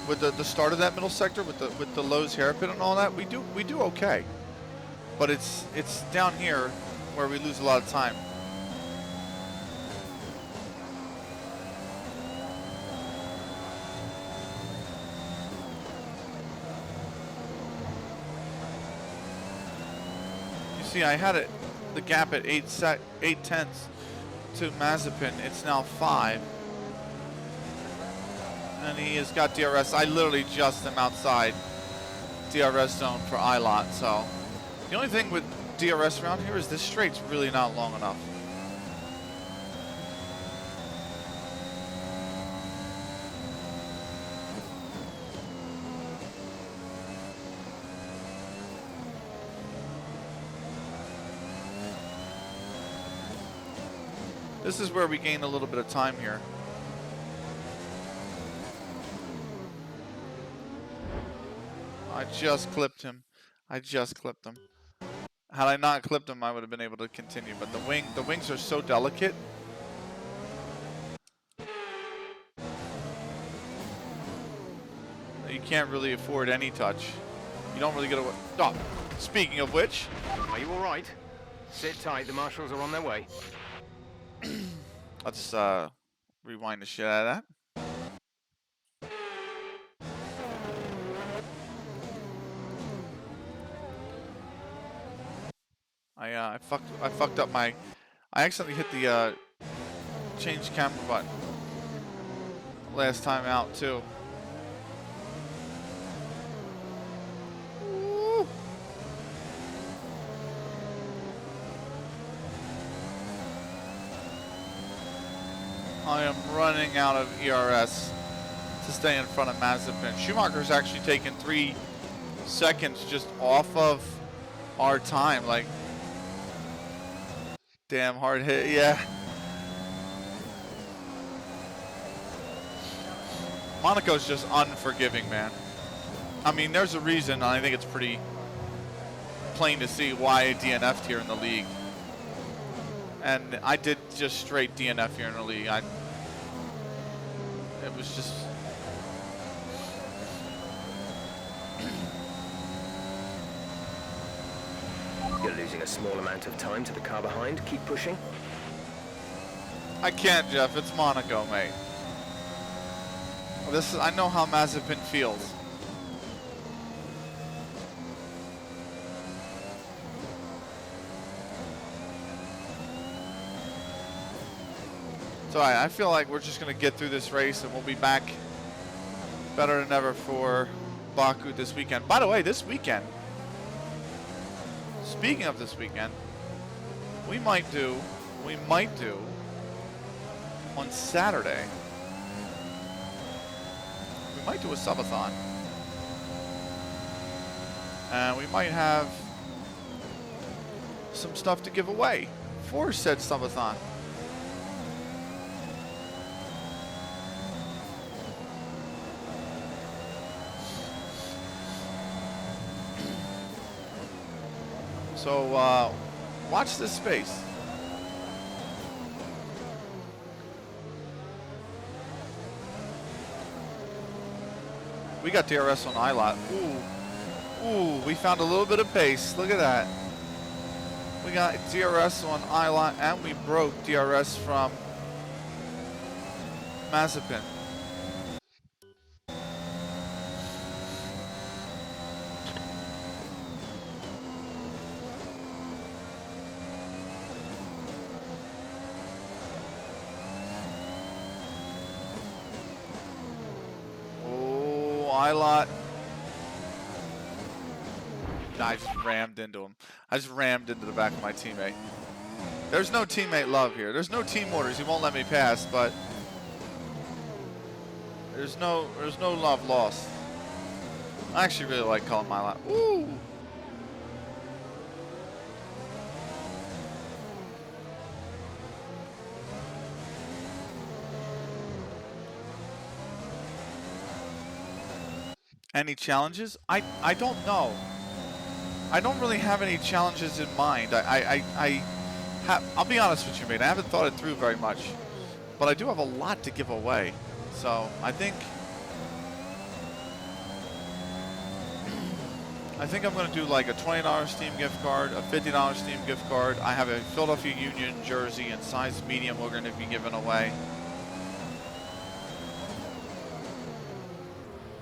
[SPEAKER 1] with the start of that middle sector with the Lowe's hairpin and all that, we do okay. But it's down here where we lose a lot of time. You see, I had the gap at 8 tenths to Mazepin. It's now 5. And he has got DRS. I literally just am outside DRS zone for ILOT. So the only thing with DRS around here is this straight's really not long enough. This is where we gain a little bit of time here. I just clipped him. Had I not clipped him, I would have been able to continue. But the wings are so delicate. You can't really afford any touch. You don't really get away. Oh, speaking of which.
[SPEAKER 2] Are you all right? Sit tight, the marshals are on their way.
[SPEAKER 1] Let's rewind the shit out of that. I fucked up my. I accidentally hit the change camera button last time out too. Woo. I am running out of ERS to stay in front of Mazepin. Schumacher's actually taken 3 seconds just off of our time. Like, damn hard hit, yeah. Monaco's just unforgiving, man. I mean, there's a reason, and I think it's pretty plain to see why I DNF'd here in the league. And I did just straight DNF here in the league. It was just...
[SPEAKER 2] You're losing a small amount of time to the car behind. Keep pushing.
[SPEAKER 1] I can't, Jeff. It's Monaco, mate. I know how Mazepin feels. So I feel like we're just going to get through this race and we'll be back better than ever for Baku this weekend. By the way, this weekend, speaking of this weekend, we might do on Saturday, we might do a subathon. And we might have some stuff to give away for said subathon. So, watch this space. We got DRS on ILOT. Ooh, we found a little bit of pace. Look at that. We got DRS on ILOT and we broke DRS from Mazepin. ILOT. I just rammed into him. I just rammed into the back of my teammate. There's no teammate love here. There's no team orders. He won't let me pass, but there's no love lost. I actually really like calling my ILOT. Woo! Any challenges? I don't know. I don't really have any challenges in mind. I'll be honest with you, mate. I haven't thought it through very much, but I do have a lot to give away. So I think I think I'm going to do like a $20 Steam gift card, a $50 Steam gift card. I have a Philadelphia Union jersey in size medium we're going to be giving away.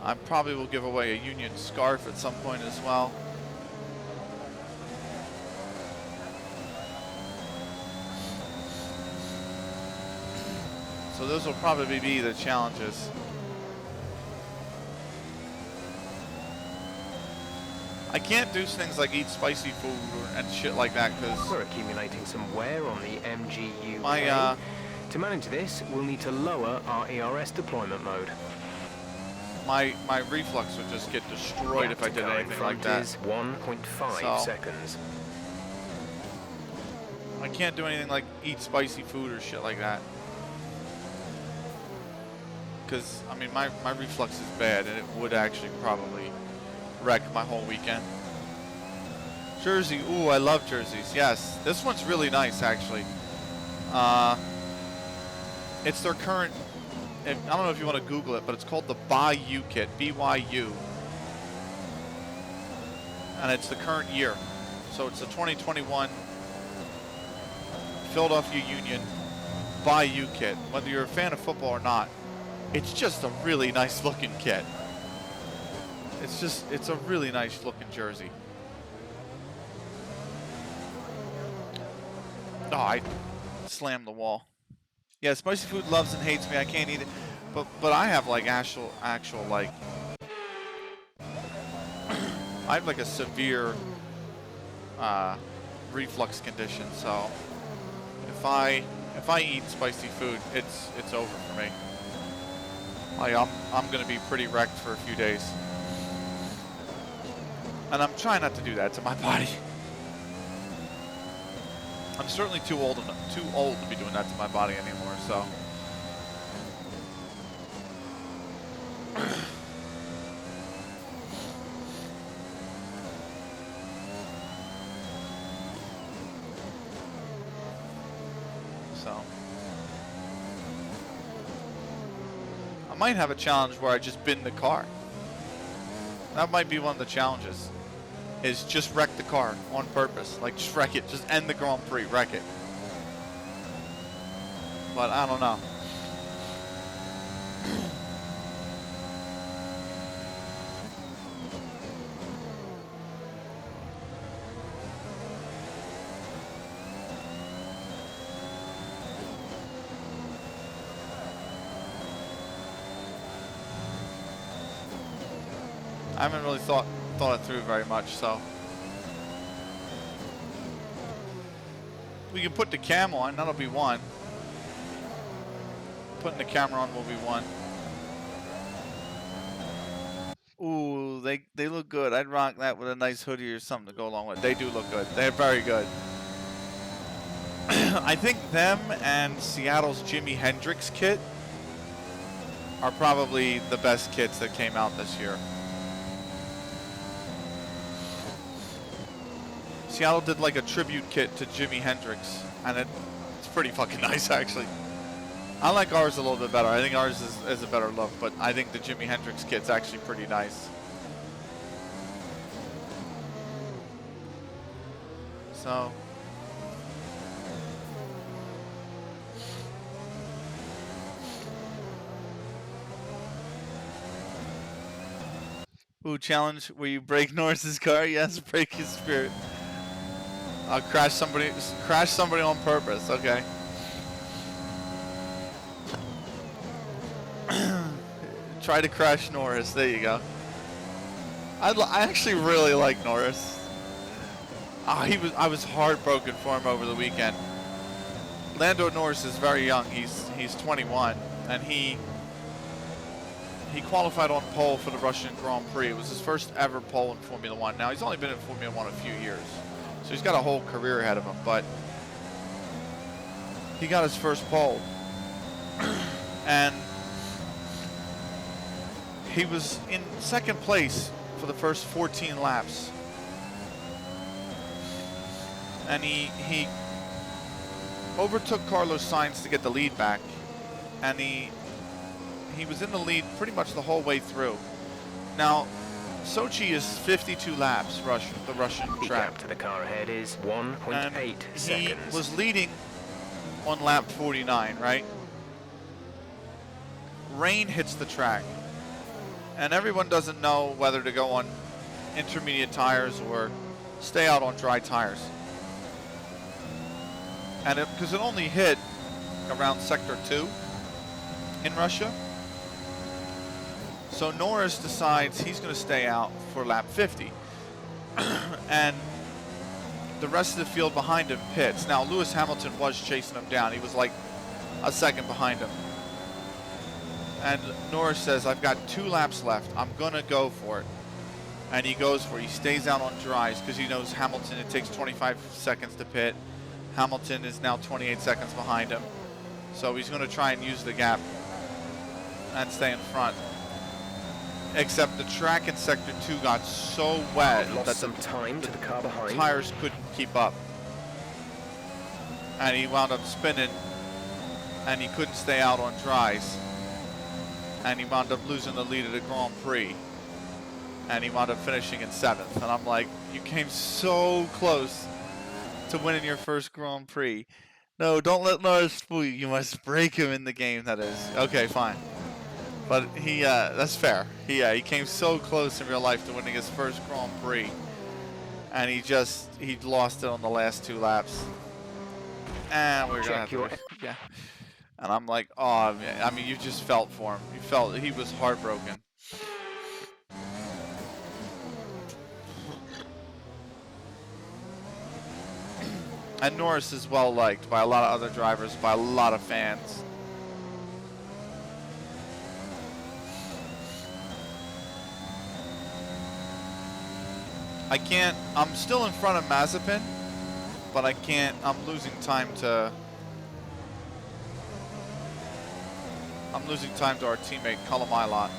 [SPEAKER 1] I probably will give away a Union scarf at some point as well. So those will probably be the challenges. I can't do things like eat spicy food and shit like that because
[SPEAKER 2] We're accumulating some wear on the MGU.
[SPEAKER 1] my
[SPEAKER 2] To manage this, we'll need to lower our ERS deployment mode.
[SPEAKER 1] my reflux would just get destroyed if I did anything like that.
[SPEAKER 2] Is 1.5
[SPEAKER 1] So-
[SPEAKER 2] seconds.
[SPEAKER 1] I can't do anything like eat spicy food or shit like that. Because, I mean, my reflux is bad and it would actually probably wreck my whole weekend. Jersey, ooh, I love jerseys. Yes, this one's really nice actually. It's their current, I don't know if you want to Google it, but it's called the BYU kit, BYU. And it's the current year. So it's the 2021 Philadelphia Union BYU kit. Whether you're a fan of football or not, it's just a really nice looking kit. It's a really nice looking jersey. Oh, I slammed the wall. Yeah, spicy food loves and hates me. I can't eat it. But I have like actual like I have like a severe reflux condition, so if I eat spicy food, it's over for me. Like I'm gonna be pretty wrecked for a few days. And I'm trying not to do that to my body. I'm certainly too old to be doing that to my body anymore, so. I might have a challenge where I just bin the car. That might be one of the challenges. Is just wreck the car on purpose. Like, just wreck it. Just end the Grand Prix. Wreck it. But I don't know. I haven't really thought it through very much, so. We can put the cam on, that'll be one. Putting the camera on will be one. Ooh, they look good. I'd rock that with a nice hoodie or something to go along with it. They do look good. They're very good. I think them and Seattle's Jimi Hendrix kit are probably the best kits that came out this year. Seattle did like a tribute kit to Jimi Hendrix, and it's pretty fucking nice actually. I like ours a little bit better. I think ours is a better look, but I think the Jimi Hendrix kit's actually pretty nice. So. Ooh, challenge where you break Norris's car? Yes, break his spirit. I'll crash somebody on purpose. Okay. Try to crash Norris. There you go. I actually really like Norris. I was heartbroken for him over the weekend. Lando Norris is very young. He's 21, and he qualified on pole for the Russian Grand Prix. It was his first ever pole in Formula One. Now he's only been in Formula One a few years. So he's got a whole career ahead of him, but he got his first pole. And he was in second place for the first 14 laps. And he overtook Carlos Sainz to get the lead back. And he was in the lead pretty much the whole way through. Now, Sochi is 52 laps, the Russian
[SPEAKER 2] The
[SPEAKER 1] track.
[SPEAKER 2] gap to the car ahead is 1.8
[SPEAKER 1] And he
[SPEAKER 2] seconds.
[SPEAKER 1] was leading on lap 49, right? Rain hits the track. And everyone doesn't know whether to go on intermediate tires or stay out on dry tires. And because it only hit around sector 2 in Russia. So Norris decides he's going to stay out for lap 50. And the rest of the field behind him pits. Now, Lewis Hamilton was chasing him down. He was like a second behind him. And Norris says, I've got 2 laps left. I'm going to go for it. And he goes for it. He stays out on dries because he knows Hamilton, it takes 25 seconds to pit. Hamilton is now 28 seconds behind him. So he's going to try and use the gap and stay in front. Except the track in sector 2 got so wet
[SPEAKER 2] Lost
[SPEAKER 1] that
[SPEAKER 2] some time to the car
[SPEAKER 1] the
[SPEAKER 2] behind.
[SPEAKER 1] tires couldn't keep up. And he wound up spinning and he couldn't stay out on dries. And he wound up losing the lead of the Grand Prix. And he wound up finishing in 7th. And I'm like, you came so close to winning your first Grand Prix. No, don't let Norris fool you. You must break him in the game, that is. Okay, fine. But he, that's fair. He came so close in real life to winning his first Grand Prix. And he lost it on the last 2 laps. And we're going to have to, yeah. And I'm like, oh, man. I mean, you just felt for him. You felt, he was heartbroken. And Norris is well liked by a lot of other drivers, by a lot of fans. I'm still in front of Mazepin, but I'm losing time to our teammate Kalamailot.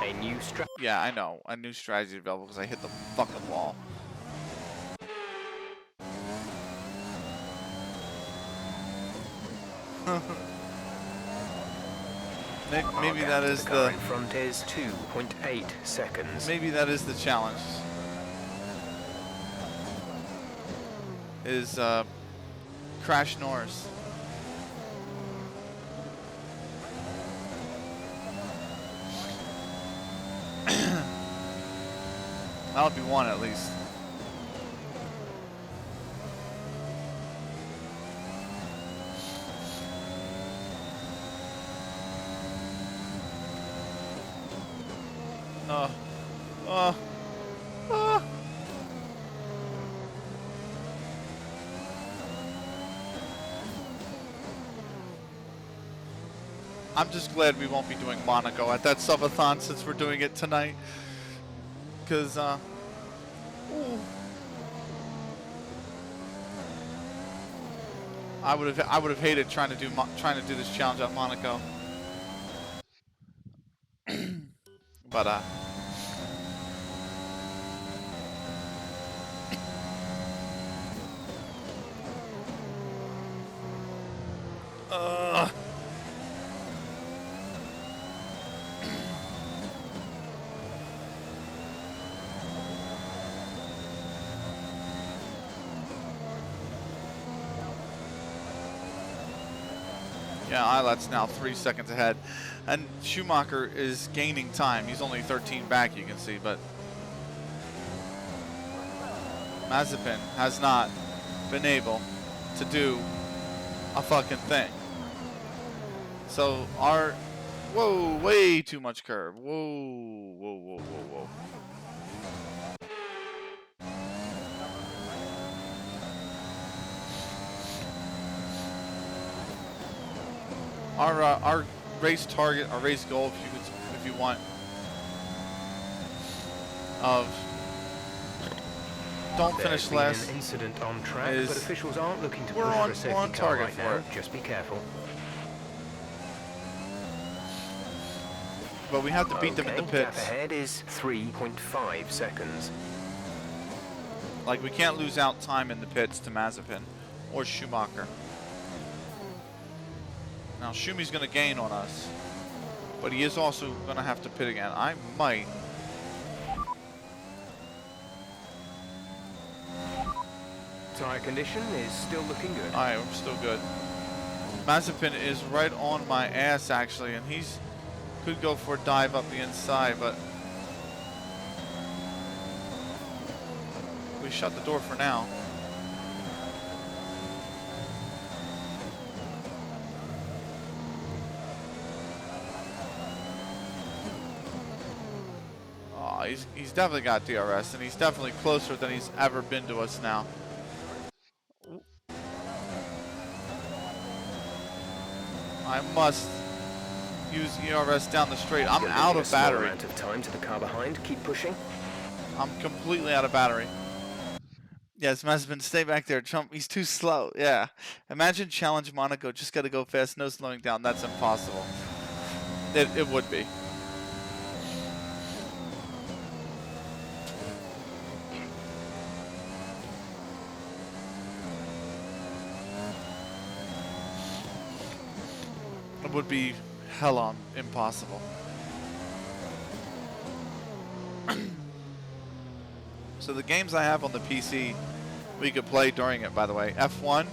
[SPEAKER 2] A new strategy.
[SPEAKER 1] Yeah, I know. A new strategy available because I hit the fucking wall. Maybe that is the
[SPEAKER 2] in front is 2.8 seconds.
[SPEAKER 1] Maybe that is the challenge. Is crash Norris. That'll be one at least. I'm just glad we won't be doing Monaco at that subathon since we're doing it tonight. Because, I would have hated trying to do this challenge at Monaco. But yeah, Eilat's now 3 seconds ahead. And Schumacher is gaining time. He's only 13 back, you can see, but Mazepin has not been able to do a fucking thing. So whoa, way too much curve. Whoa. Our race target, our race goal, if you want, of don't finish last.
[SPEAKER 2] An incident on track,
[SPEAKER 1] is
[SPEAKER 2] but officials aren't looking to
[SPEAKER 1] we're
[SPEAKER 2] push
[SPEAKER 1] on-
[SPEAKER 2] for a safety
[SPEAKER 1] we're on
[SPEAKER 2] car
[SPEAKER 1] target
[SPEAKER 2] right
[SPEAKER 1] for
[SPEAKER 2] now.
[SPEAKER 1] it.
[SPEAKER 2] Just be careful.
[SPEAKER 1] But we have to beat them in the
[SPEAKER 2] Okay, gap
[SPEAKER 1] pits.
[SPEAKER 2] ahead is 3.5 seconds.
[SPEAKER 1] Like, we can't lose out time in the pits to Mazepin or Schumacher. Now Schumi's going to gain on us. but he is also going to have to pit again. I might.
[SPEAKER 2] Tire condition is still looking good.
[SPEAKER 1] Alright, we're still good. Mazepin is right on my ass, actually, and he's could go for a dive up the inside, but we shut the door for now. Oh, he's definitely got DRS, and he's definitely closer than he's ever been to us now. I must use ERS down the straight. I'm out of battery.
[SPEAKER 2] Amount of time to the car behind. Keep pushing.
[SPEAKER 1] I'm completely out of battery. Yes, Mazepin, stay back there. Trump, he's too slow. Yeah. Imagine Challenge Monaco. Just got to go fast, no slowing down. That's impossible. It would be. It would be hell on impossible. So the games I have on the PC, we could play during it, by the way. F1,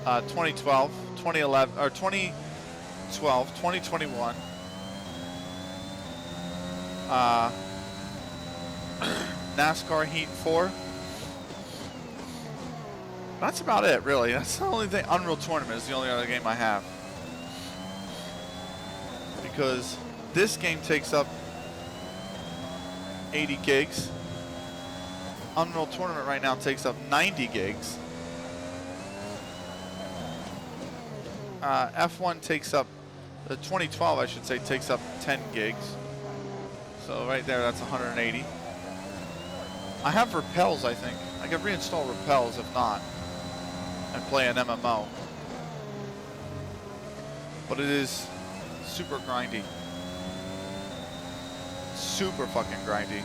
[SPEAKER 1] 2012, 2011, or 2012, 2021. NASCAR Heat 4. That's about it, really. That's the only thing. Unreal Tournament is the only other game I have. Because this game takes up 80 gigs. Unreal Tournament right now takes up 90 gigs. F1 takes up, the 2012 I should say, takes up 10 gigs. So right there, that's 180. I have repels, I think. I can reinstall repels if not, and play an MMO. But it is super grindy. Super fucking grindy.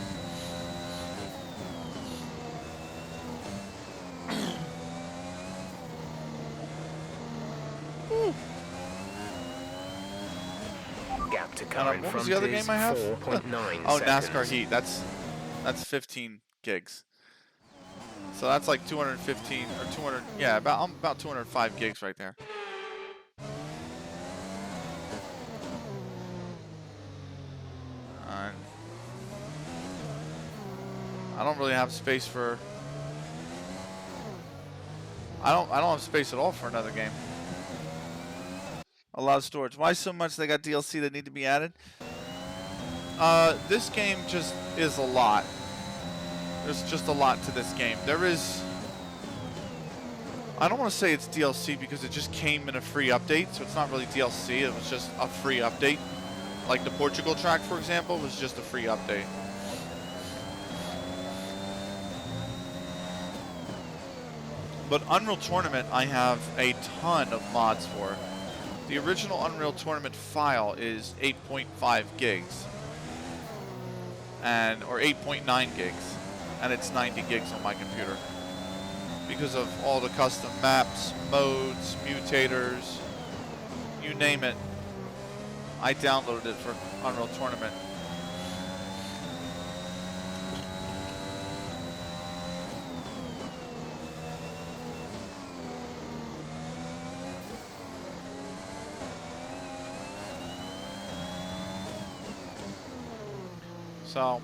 [SPEAKER 2] Gap to car in
[SPEAKER 1] what
[SPEAKER 2] front
[SPEAKER 1] was the other
[SPEAKER 2] is
[SPEAKER 1] game I have?
[SPEAKER 2] 4.9
[SPEAKER 1] Oh,
[SPEAKER 2] seconds.
[SPEAKER 1] NASCAR Heat. That's 15 gigs. So that's like 215 or 200. Yeah, I'm about 205 gigs right there. I don't really have space for. I don't have space at all for another game. A lot of storage. Why so much? They got DLC that need to be added. This game just is a lot. There's just a lot to this game. There is. I don't want to say it's DLC because it just came in a free update, so it's not really DLC. It was just a free update. Like the Portugal track, for example, was just a free update. But Unreal Tournament, I have a ton of mods for. The original Unreal Tournament file is 8.5 gigs. Or 8.9 gigs. And it's 90 gigs on my computer. Because of all the custom maps, modes, mutators, you name it. I downloaded it for Unreal Tournament. So,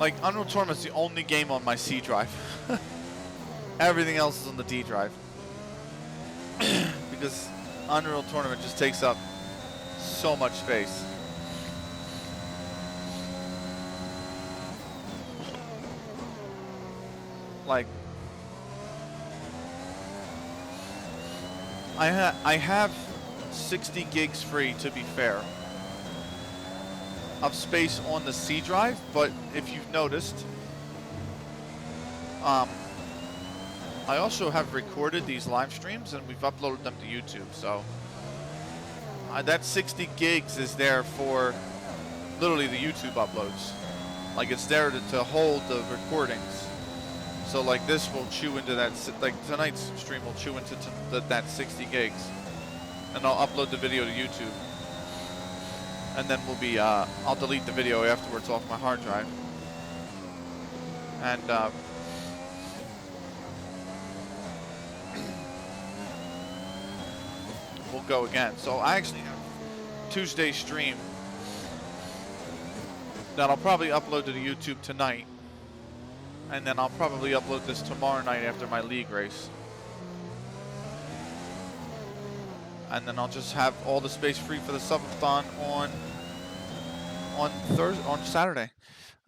[SPEAKER 1] like, Unreal Tournament's the only game on my C drive. Everything else is on the D drive. Because Unreal Tournament just takes up so much space. Like, I have 60 gigs free, to be fair, of space on the C drive, but if you've noticed, I also have recorded these live streams and we've uploaded them to YouTube, so that 60 gigs is there for literally the YouTube uploads. Like, it's there to hold the recordings. So like this will chew into that, like tonight's stream will chew into that 60 gigs. And I'll upload the video to YouTube. And then we'll be, I'll delete the video afterwards off my hard drive. And, we'll go again. So I actually have Tuesday stream that I'll probably upload to the YouTube tonight. And then I'll probably upload this tomorrow night after my league race. And then I'll just have all the space free for the subathon on Saturday.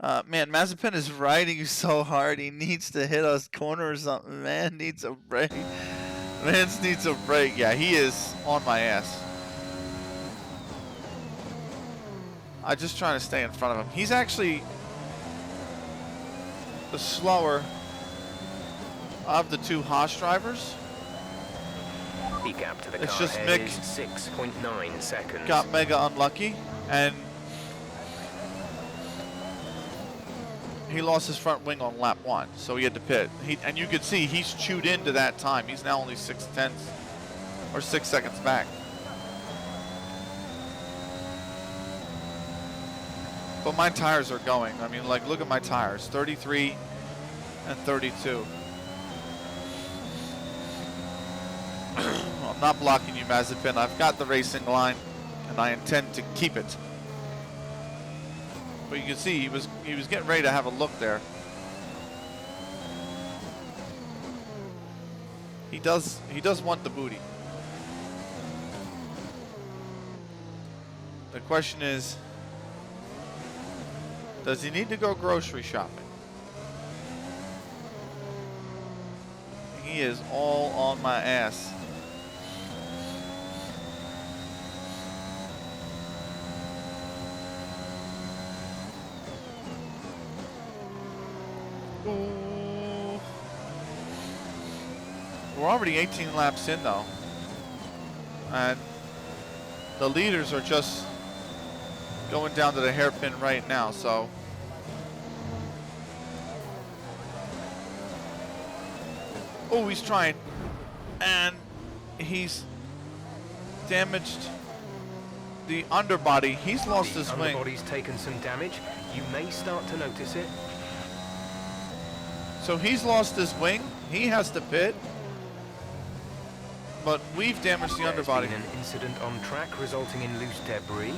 [SPEAKER 1] Man, Mazepin is riding so hard. He needs to hit us corner or something. Man needs a break. Mans needs a break. Yeah, he is on my ass. I'm just trying to stay in front of him. He's actually the slower of the two Haas drivers.
[SPEAKER 2] The gap to the
[SPEAKER 1] It's
[SPEAKER 2] car
[SPEAKER 1] just
[SPEAKER 2] ahead
[SPEAKER 1] Mick
[SPEAKER 2] is 6.9 seconds.
[SPEAKER 1] got mega unlucky, and he lost his front wing on lap 1, so he had to pit. And you could see he's chewed into that time. He's now only 6/10 or 6 seconds back. But my tires are going. I mean, like, look at my tires, 33 and 32. I'm not blocking you, Mazepin. I've got the racing line, and I intend to keep it. But you can see he was getting ready to have a look there. He does want the booty. The question is, does he need to go grocery shopping? He is all on my ass. Ooh. We're already 18 laps in though. And the leaders are just going down to the hairpin right now, so. Oh, he's trying. And he's damaged the underbody. He's lost his
[SPEAKER 2] The
[SPEAKER 1] wing.
[SPEAKER 2] underbody's taken some damage. You may start to notice it.
[SPEAKER 1] So he's lost his wing. He has to pit. But we've damaged the underbody.
[SPEAKER 2] There's been an incident on track resulting in loose debris.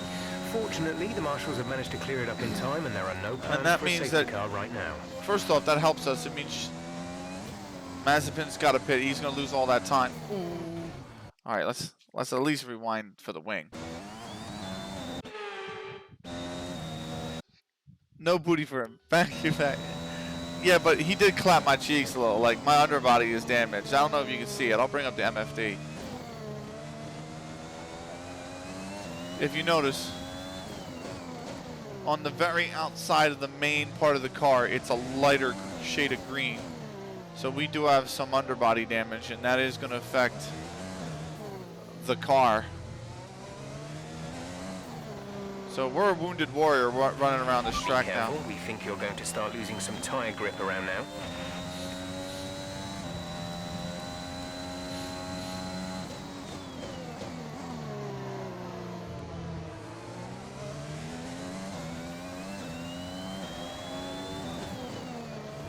[SPEAKER 2] Fortunately, the marshals have managed to clear it up in time, and there are no plans
[SPEAKER 1] that
[SPEAKER 2] for a
[SPEAKER 1] means
[SPEAKER 2] safety
[SPEAKER 1] that-
[SPEAKER 2] car right now.
[SPEAKER 1] First off, that helps us. It means Mazepin's got to pit. He's going to lose all that time. Ooh. All right, let's at least rewind for the wing. No booty for him. Back. Yeah, but he did clap my cheeks a little. Like, my underbody is damaged. I don't know if you can see it. I'll bring up the MFD. If you notice, on the very outside of the main part of the car, it's a lighter shade of green. So we do have some underbody damage, and that is going to affect the car. So we're a wounded warrior running around this track now.
[SPEAKER 2] Careful, we think you're going to start losing some tire grip around now.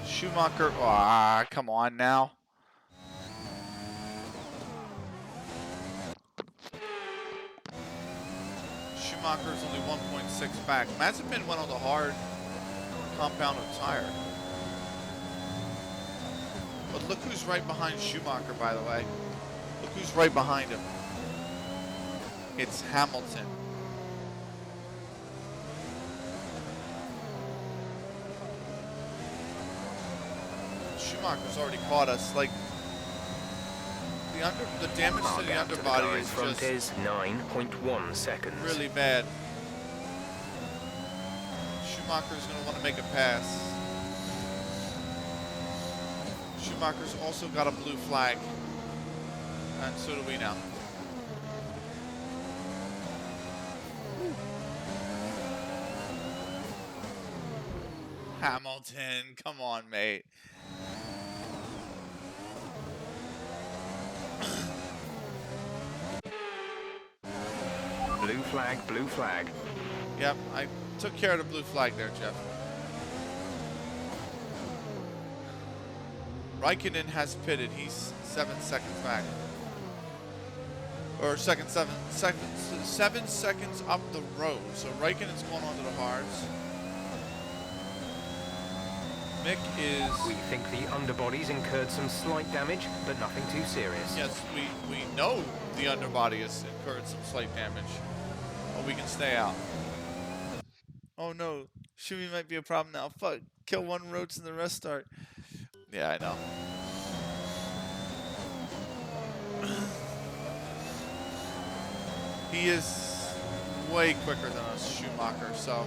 [SPEAKER 1] Schumacher, come on now. Schumacher's only 1.6 back. Mazepin went on the hard compound of tire. But look who's right behind Schumacher, by the way. Look who's right behind him. It's Hamilton. Schumacher's already caught us. Like, the damage to the underbody is
[SPEAKER 2] front
[SPEAKER 1] just
[SPEAKER 2] is 9.1 seconds.
[SPEAKER 1] really bad. Schumacher's going to want to make a pass. Schumacher's also got a blue flag. And so do we now. Hamilton, come on, mate.
[SPEAKER 2] Blue flag, blue flag.
[SPEAKER 1] Yep, I took care of the blue flag there, Jeff. Raikkonen has pitted. He's 7 seconds back. Or 7 seconds up the road. So Raikkonen's going on to the hards. Mick is...
[SPEAKER 2] We think the underbody's incurred some slight damage, but nothing too serious.
[SPEAKER 1] Yes, we know the underbody has incurred some slight damage. But we can stay out. Oh no, Shumi might be a problem now. Fuck, kill one roach and the rest start. Yeah, I know. He is way quicker than us, Schumacher, so...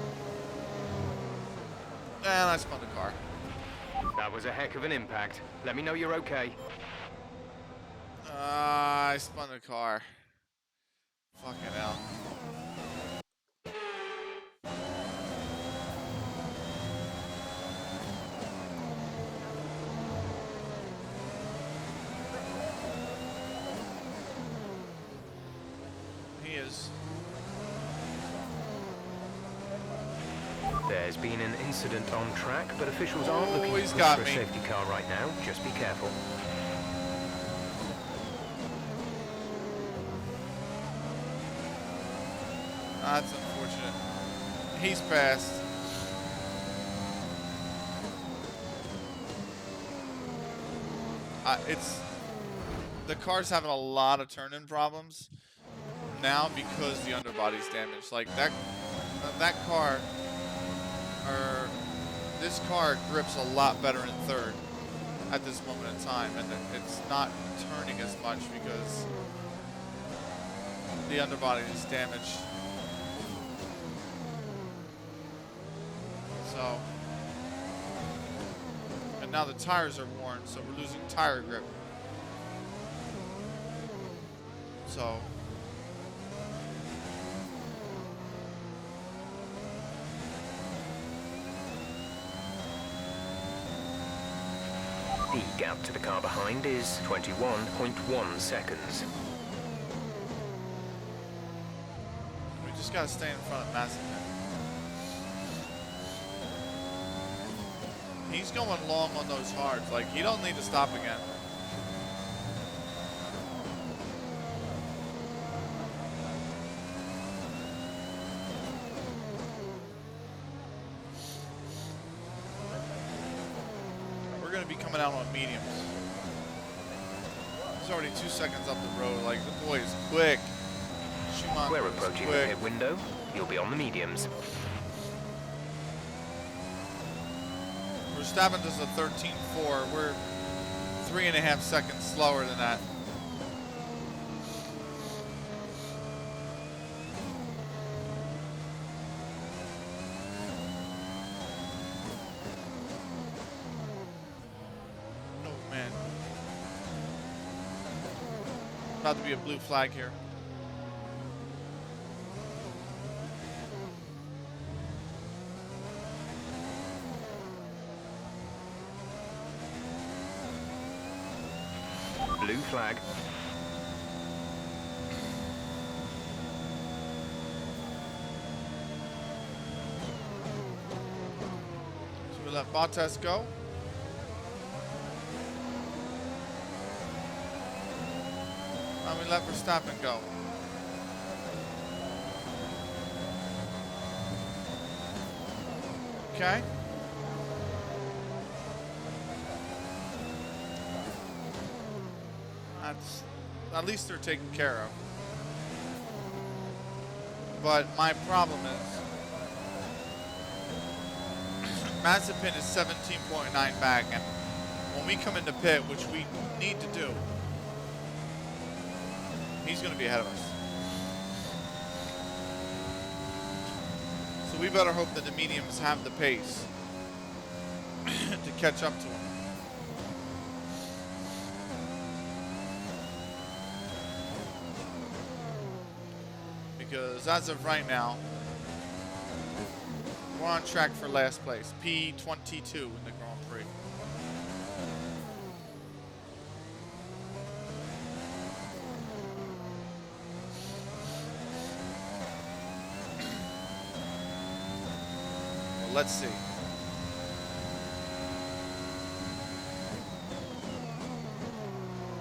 [SPEAKER 1] And I spun the car.
[SPEAKER 2] That was a heck of an impact. Let me know you're okay.
[SPEAKER 1] I spun the car. Fucking hell. He is.
[SPEAKER 2] There's been an incident on track, but officials aren't looking
[SPEAKER 1] he's
[SPEAKER 2] for
[SPEAKER 1] got
[SPEAKER 2] a
[SPEAKER 1] me.
[SPEAKER 2] safety car right now. Just be careful.
[SPEAKER 1] That's unfortunate. He's fast. It's the car's having a lot of turn-in problems now because the underbody's damaged. Like that car, or this car grips a lot better in third at this moment in time, and it's not turning as much because the underbody is damaged. So, and now the tires are worn, so we're losing tire grip. So,
[SPEAKER 2] The gap to the car behind is 21.1 seconds.
[SPEAKER 1] we just gotta stay in front of Mazepin. He's going long on those hards. Like, he don't need to stop again. We're gonna be coming out on mediums. He's already 2 seconds up the road. Like, the boy is quick. Schumacher
[SPEAKER 2] We're
[SPEAKER 1] is
[SPEAKER 2] approaching the
[SPEAKER 1] quick.
[SPEAKER 2] pit window. You'll be on the mediums.
[SPEAKER 1] Verstappen does a 13.4. We're 3.5 seconds slower than that. Oh man. About to be a blue flag here.
[SPEAKER 2] Blue flag.
[SPEAKER 1] So we let Bottas go. And we let Verstappen go. Okay. That's, at least they're taken care of. But my problem is Mazepin is 17.9 back, and when we come into pit, which we need to do, he's going to be ahead of us. So we better hope that the mediums have the pace to catch up to him. Because as of right now, we're on track for last place, P22 in the Grand Prix. let's see.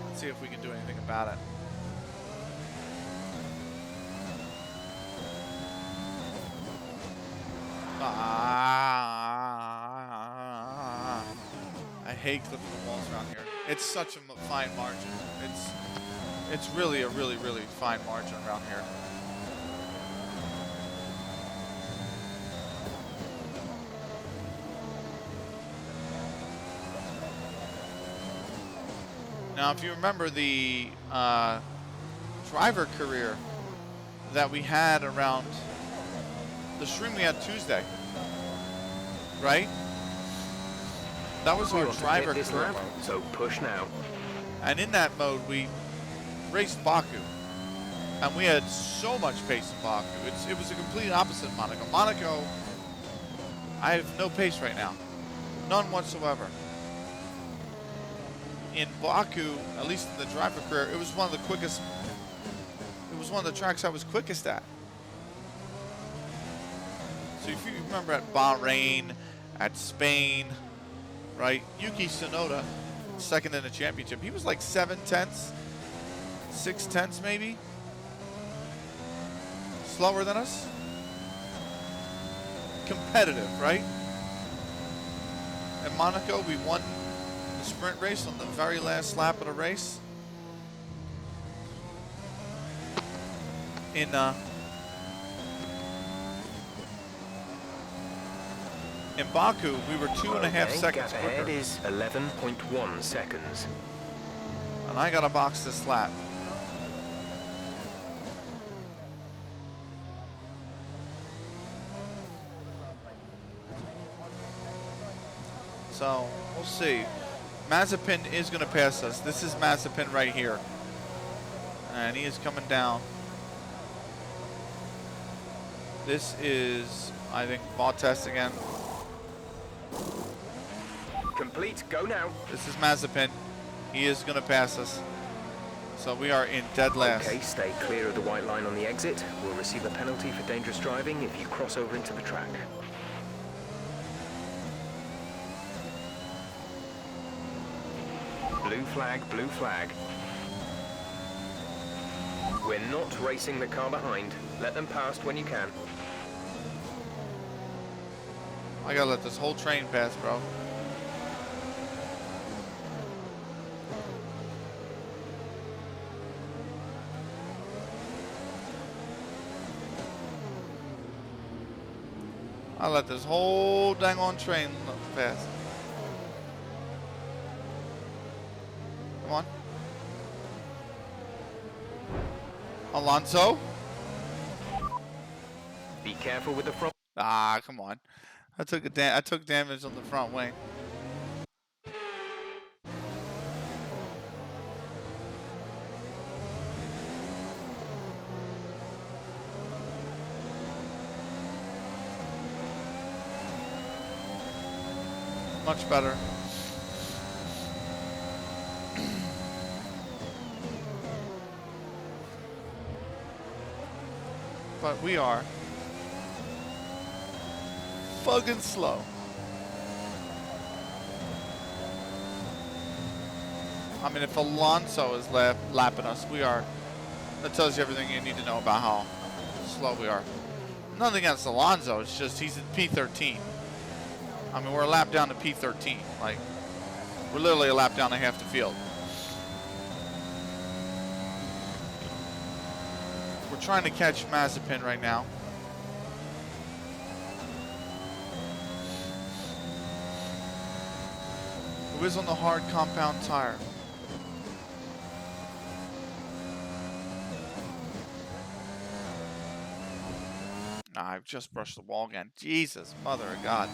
[SPEAKER 1] Let's see if we can do anything about it. I hate clipping the walls around here. It's such a fine margin. It's really a really fine margin around here. Now, if you remember the driver career that we had around the stream we had Tuesday, right? That was our driver career mode.
[SPEAKER 2] So push now.
[SPEAKER 1] And in that mode, we raced Baku, and we had so much pace in Baku. It was a complete opposite of Monaco. Monaco, I have no pace right now, none whatsoever. In Baku, at least in the driver career, it was one of the quickest. It was one of the tracks I was quickest at. So if you remember at Bahrain, at Spain, right? Yuki Tsunoda, second in the championship. He was like 7/10, 6/10 maybe. Slower than us. Competitive, right? At Monaco, we won the sprint race on the very last lap of the race. In Baku, we were 2.5 seconds
[SPEAKER 2] Gap
[SPEAKER 1] quicker.
[SPEAKER 2] ahead is 11.1 seconds.
[SPEAKER 1] And I gotta box this lap. So, we'll see. Mazepin is gonna pass us. This is Mazepin right here. And he is coming down. This is, I think, Bottas again.
[SPEAKER 2] Complete, go now.
[SPEAKER 1] This is Mazepin. He is going to pass us. So we are in dead last.
[SPEAKER 2] Okay, stay clear of the white line on the exit. We'll receive a penalty for dangerous driving if you cross over into the track. Blue flag, blue flag. We're not racing the car behind. Let them past when you can.
[SPEAKER 1] I gotta let this whole train pass, bro. I'll let this whole dang on train pass. Come on. Alonso?
[SPEAKER 2] Be careful with the front.
[SPEAKER 1] Ah, come on. I took damage on the front wing. Much better. But we are fucking slow. I mean, if Alonso is lapping us, we are. That tells you everything you need to know about how slow we are. Nothing against Alonso, it's just he's in P13. I mean, we're a lap down to P13. Like, we're literally a lap down to half the field. We're trying to catch Mazepin right now. Who is on the hard compound tire. I've just brushed the wall again. Jesus, mother of God.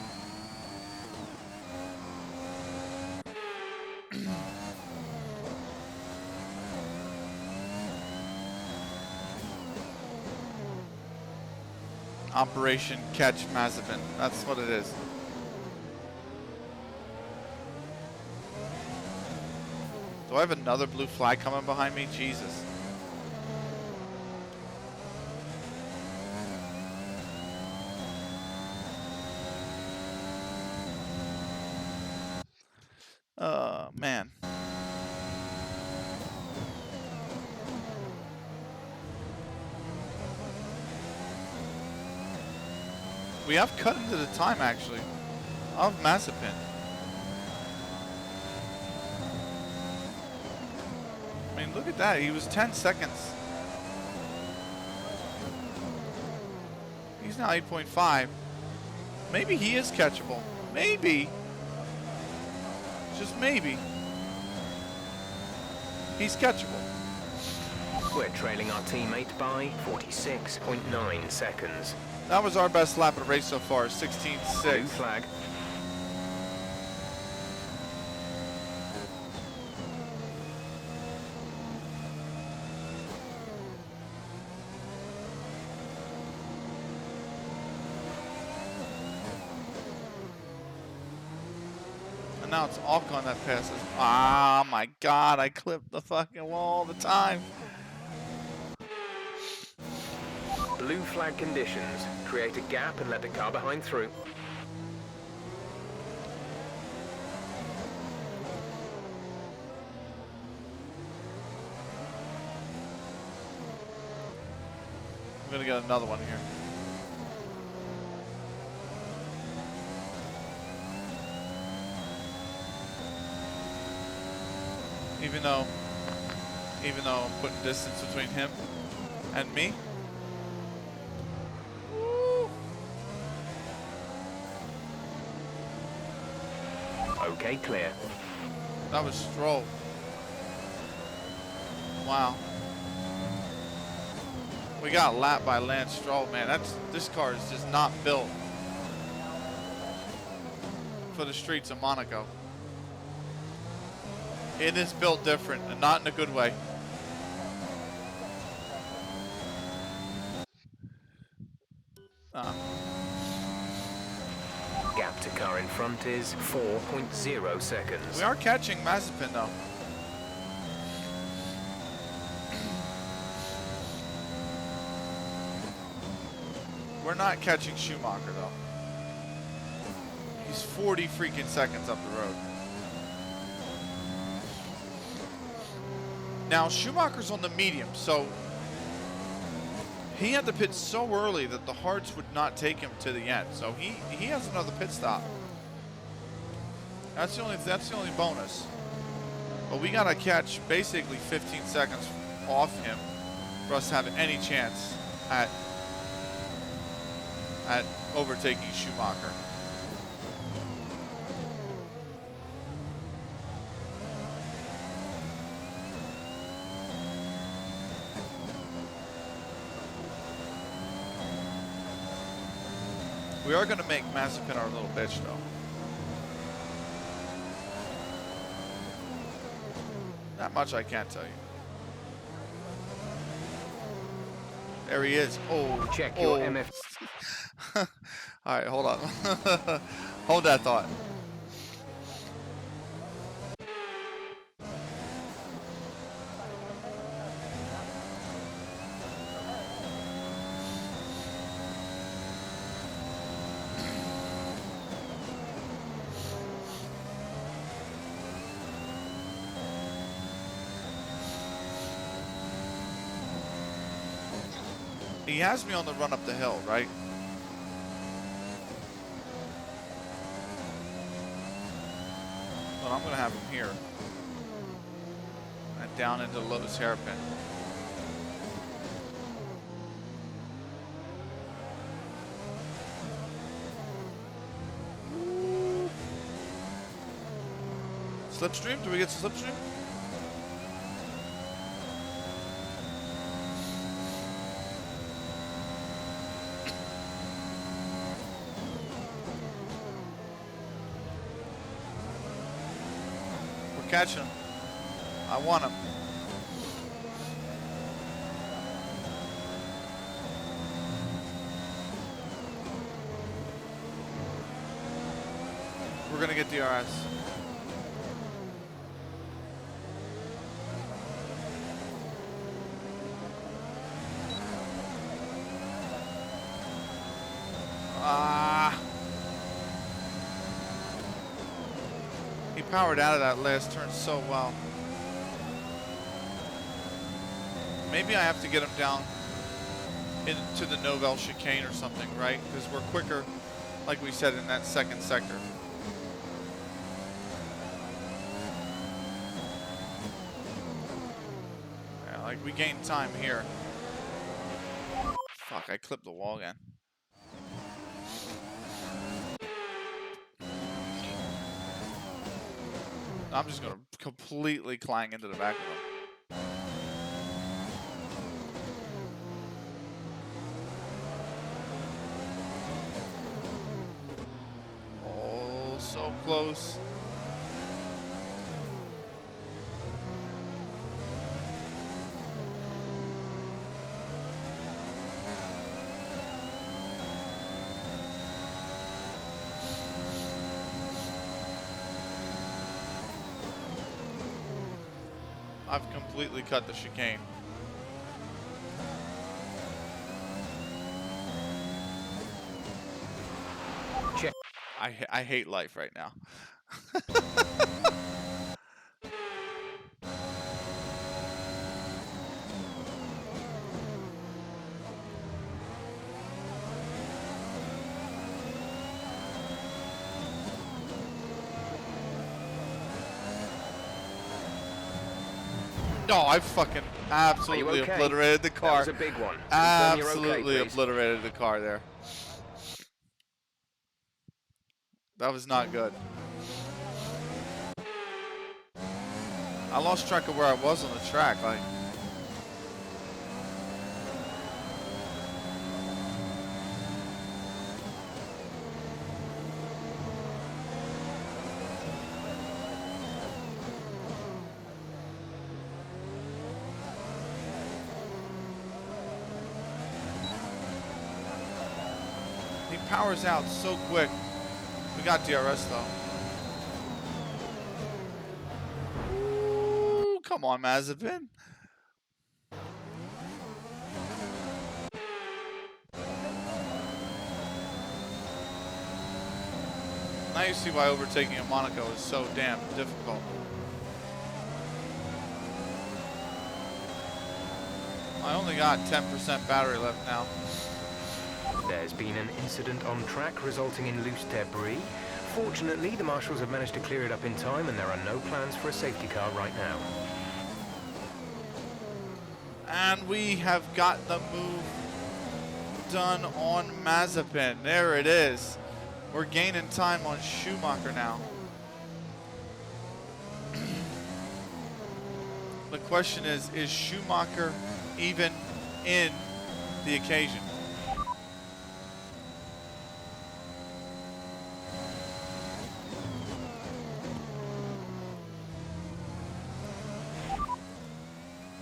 [SPEAKER 1] Operation Catch Mazepin. That's what it is. Do I have another blue flag coming behind me? Jesus. We have cut into the time, actually, of Mazepin. I mean, look at that. He was 10 seconds. He's now 8.5. Maybe he is catchable. Maybe. Just maybe. He's catchable.
[SPEAKER 2] We're trailing our teammate by 46.9 seconds.
[SPEAKER 1] That was our best lap of the race so far,
[SPEAKER 2] Blue
[SPEAKER 1] 16.6.
[SPEAKER 2] flag.
[SPEAKER 1] And now it's Ocon that passes. Ah, my God, I clipped the fucking wall all the time.
[SPEAKER 2] Blue flag conditions. Create a gap and let the car behind through.
[SPEAKER 1] I'm gonna get another one here. Even though I'm putting distance between him and me. Woo.
[SPEAKER 2] Okay, clear.
[SPEAKER 1] That was Stroll. Wow. We got lapped by Lance Stroll, man. This car is just not built for the streets of Monaco. It is built different, and not in a good way.
[SPEAKER 2] Gap to car in front is 4.0 seconds.
[SPEAKER 1] We are catching Mazepin, though. We're not catching Schumacher, though. He's 40 freaking seconds up the road. Now, Schumacher's on the medium, so he had to pit so early that the hards would not take him to the end. So he has another pit stop. That's the only bonus. But we gotta catch basically 15 seconds off him for us to have any chance at overtaking Schumacher. We are going to make Mazepin our little bitch, though. That much I can't tell you. There he is. Oh,
[SPEAKER 2] Check your MF.
[SPEAKER 1] All right, hold on. Hold that thought. He has me on the run up the hill, right? But I'm going to have him here. And down into Lowe's hairpin. Slipstream? Do we get to slipstream? Catch him. I want him. We're gonna get DRS. He powered out of that last turn so well. Maybe I have to get him down into the Novell chicane or something, right? Because we're quicker, like we said, in that second sector. Yeah, like we gain time here. Fuck, I clipped the wall again. I'm just gonna completely clang into the back of them. Oh, so close. I've completely cut the chicane.
[SPEAKER 2] Check.
[SPEAKER 1] I hate life right now. No, I fucking absolutely
[SPEAKER 2] okay?
[SPEAKER 1] obliterated the car.
[SPEAKER 2] That was a big one. Confirm you're okay,
[SPEAKER 1] Absolutely
[SPEAKER 2] please.
[SPEAKER 1] obliterated the car there. That was not good. I lost track of where I was on the track. Like, he powers out so quick. We got DRS though. Ooh, come on, Mazepin. Now you see why overtaking in Monaco is so damn difficult. I only got 10% battery left now.
[SPEAKER 2] There's been an incident on track resulting in loose debris. Fortunately, the marshals have managed to clear it up in time and there are no plans for a safety car right now.
[SPEAKER 1] And we have got the move done on Mazepin. There it is. We're gaining time on Schumacher now. The question is Schumacher even in the occasion?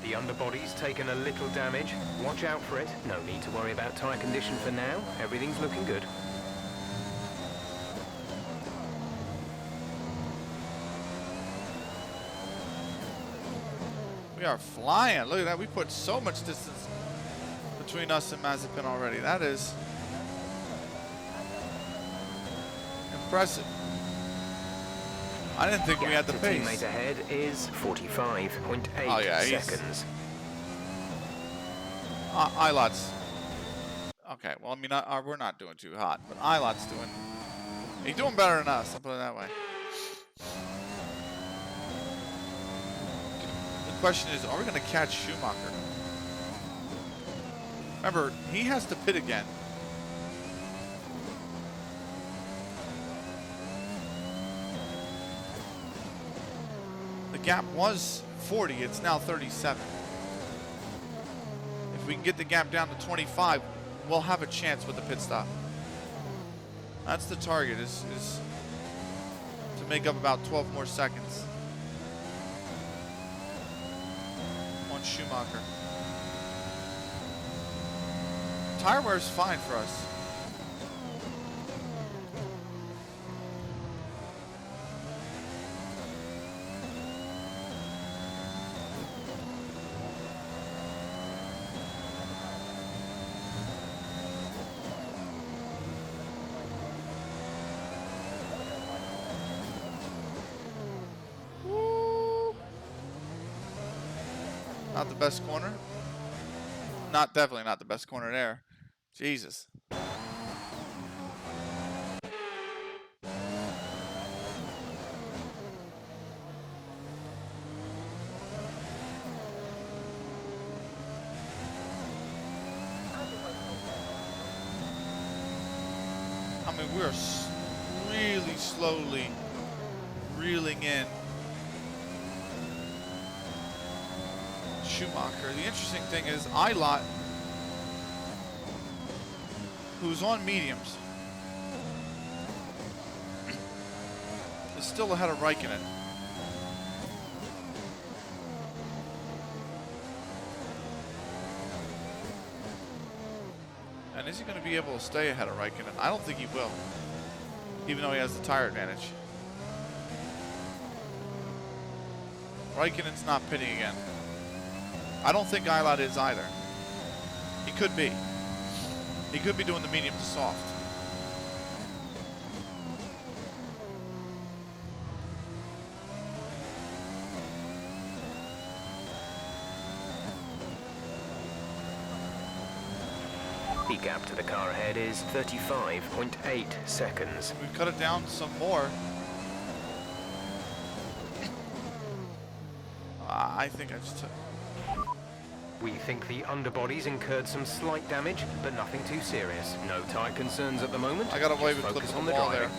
[SPEAKER 2] The underbody's taken a little damage. Watch out for it. No need to worry about tyre condition for now. Everything's looking good.
[SPEAKER 1] We are flying. Look at that. We put so much distance between us and Mazepin already. That is impressive. I didn't think we had the pace.
[SPEAKER 2] Teammate ahead is 45.8 seconds.
[SPEAKER 1] Ilot's. Okay, well, I mean, we're not doing too hot, but Ilot's doing. He's doing better than us, I'll put it that way. The question is, are we going to catch Schumacher? Remember, he has to pit again. The gap was 40, it's now 37. If we can get the gap down to 25, we'll have a chance with the pit stop. That's the target, is to make up about 12 more seconds on Schumacher. Tire wear is fine for us. Not the best corner. definitely not the best corner there. Jesus. I mean, we're really slowly reeling in Schumacher. The interesting thing is Ilott, who's on mediums, is still ahead of Raikkonen. And is he going to be able to stay ahead of Raikkonen? I don't think he will, even though he has the tire advantage. Raikkonen's not pitting again. I don't think Ilott is either. He could be. He could be doing the medium to soft.
[SPEAKER 2] The gap to the car ahead is 35.8 seconds.
[SPEAKER 1] We've cut it down some more. I think I just took...
[SPEAKER 2] We think the underbodies incurred some slight damage, but nothing too serious. No tyre concerns at the moment.
[SPEAKER 1] I got away
[SPEAKER 2] Just
[SPEAKER 1] with
[SPEAKER 2] focus
[SPEAKER 1] clipping
[SPEAKER 2] on
[SPEAKER 1] the
[SPEAKER 2] the
[SPEAKER 1] wall
[SPEAKER 2] driving.
[SPEAKER 1] there.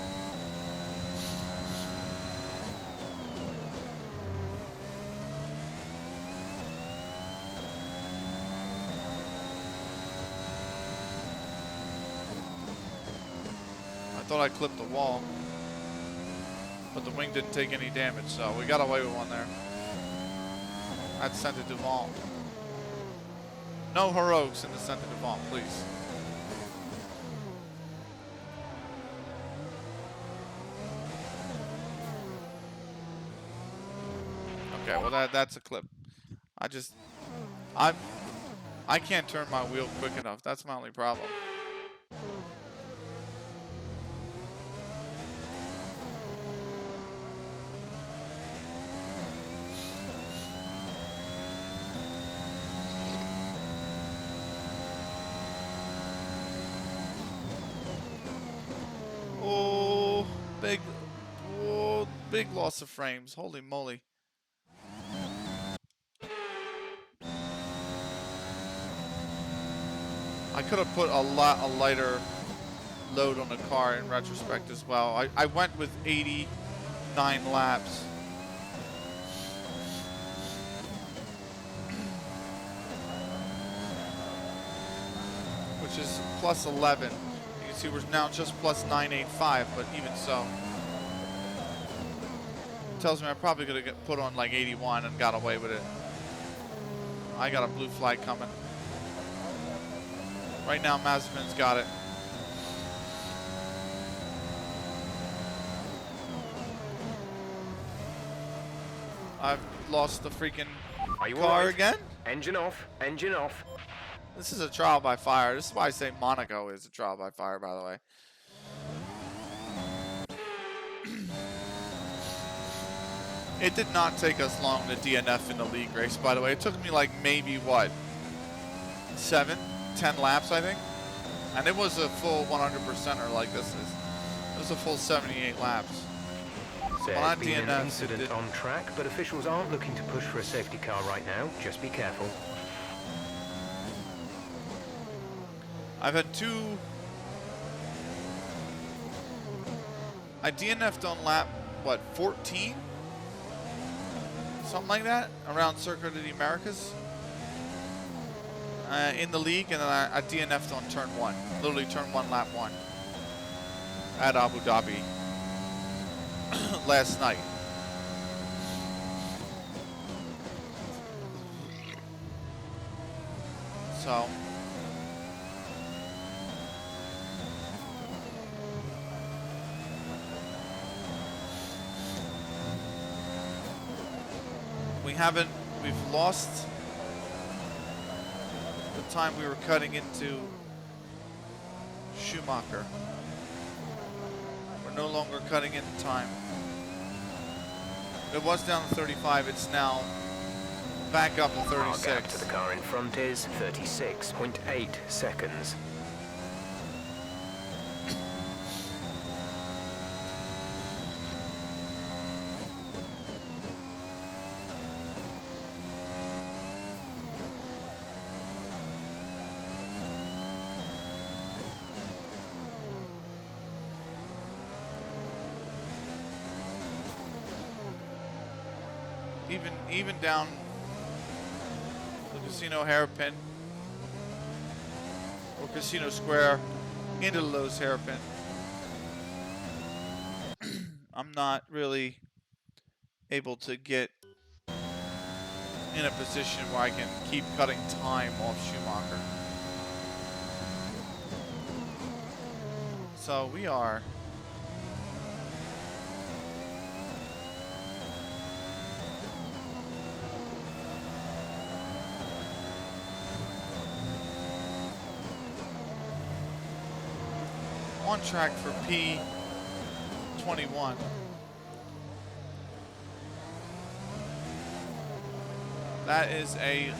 [SPEAKER 1] I thought I clipped the wall, but the wing didn't take any damage, so we got away with one there. That's Centre Devant. No heroics in the Centre Devant, please. Okay, well that's a clip. I can't turn my wheel quick enough. That's my only problem. Big loss of frames. Holy moly. I could have put a lighter load on the car in retrospect as well. I went with 89 laps. Which is plus 11. You can see we're now just plus 985, but even so. Tells me I probably could have put on like 81 and got away with it. I got a blue flag coming. Right now, Mazepin's got it. I've lost the freaking car again.
[SPEAKER 2] Engine off, engine off.
[SPEAKER 1] This is a trial by fire. This is why I say Monaco is a trial by fire, by the way. It did not take us long to DNF in the league race, by the way. It took me like maybe, what, 7, 10 laps, I think? And it was a full 100%er like this is. It was a full 78 laps.
[SPEAKER 2] There's been an incident on track, but officials aren't looking to push for a safety car right now. Just be careful.
[SPEAKER 1] I've had I DNF'd on lap, what, 14? Something like that, around Circuit of the Americas. In the league, and then I DNF'd on turn 1. Literally turn 1, lap 1. At Abu Dhabi. Last night. So. We've lost the time we were cutting into Schumacher. We're no longer cutting into time. It was down to 35, it's now back up to
[SPEAKER 2] Our gap to
[SPEAKER 1] 36.
[SPEAKER 2] the car in front is 36.8 seconds.
[SPEAKER 1] Even down the Casino Hairpin or Casino Square into the Lowe's Hairpin. I'm not really able to get in a position where I can keep cutting time off Schumacher. So we are on track for P21. That is a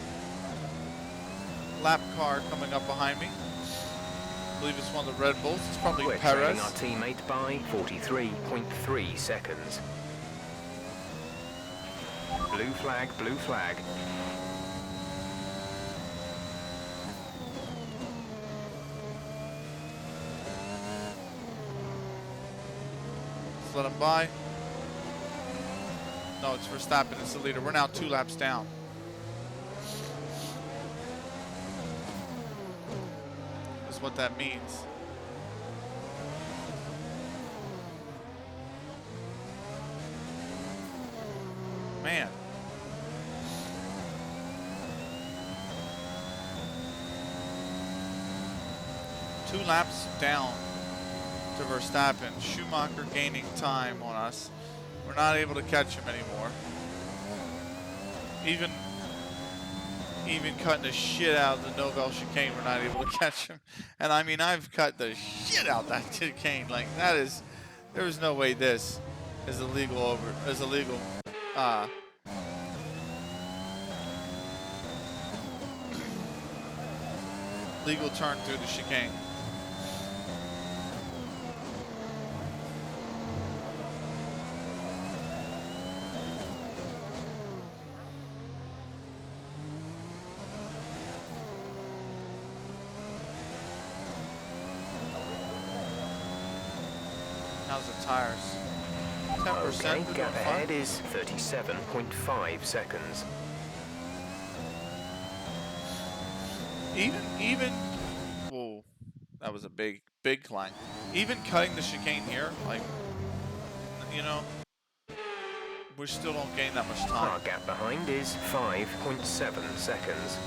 [SPEAKER 1] lap car coming up behind me. I believe it's one of the Red Bulls. It's probably
[SPEAKER 2] We're
[SPEAKER 1] Perez.
[SPEAKER 2] trailing our teammate by 43.3 seconds. Blue flag, blue flag.
[SPEAKER 1] Let's let him by. No, it's Verstappen. It's the leader. We're now 2 laps down. Is what that means. Man. Two laps down to Verstappen. Schumacher gaining time on us. We're not able to catch him anymore. Even cutting the shit out of the Novell chicane, we're not able to catch him. And I mean, I've cut the shit out that chicane. Like that is, there is no way this is a legal legal turn through the chicane. How's the tires? 10%.
[SPEAKER 2] Okay, gap ahead is 37.5 seconds.
[SPEAKER 1] Even, whoa, that was a big climb. Even cutting the chicane here, like, you know, we still don't gain that much time.
[SPEAKER 2] Our gap behind is 5.7 seconds.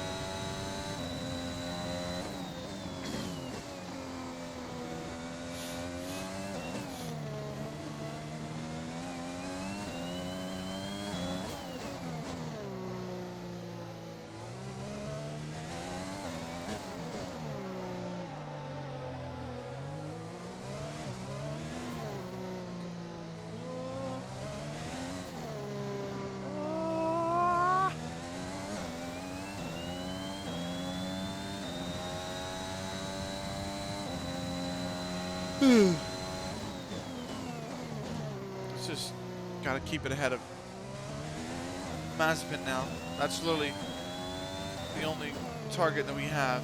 [SPEAKER 1] It's just gotta keep it ahead of Mazepin now. That's literally the only target that we have.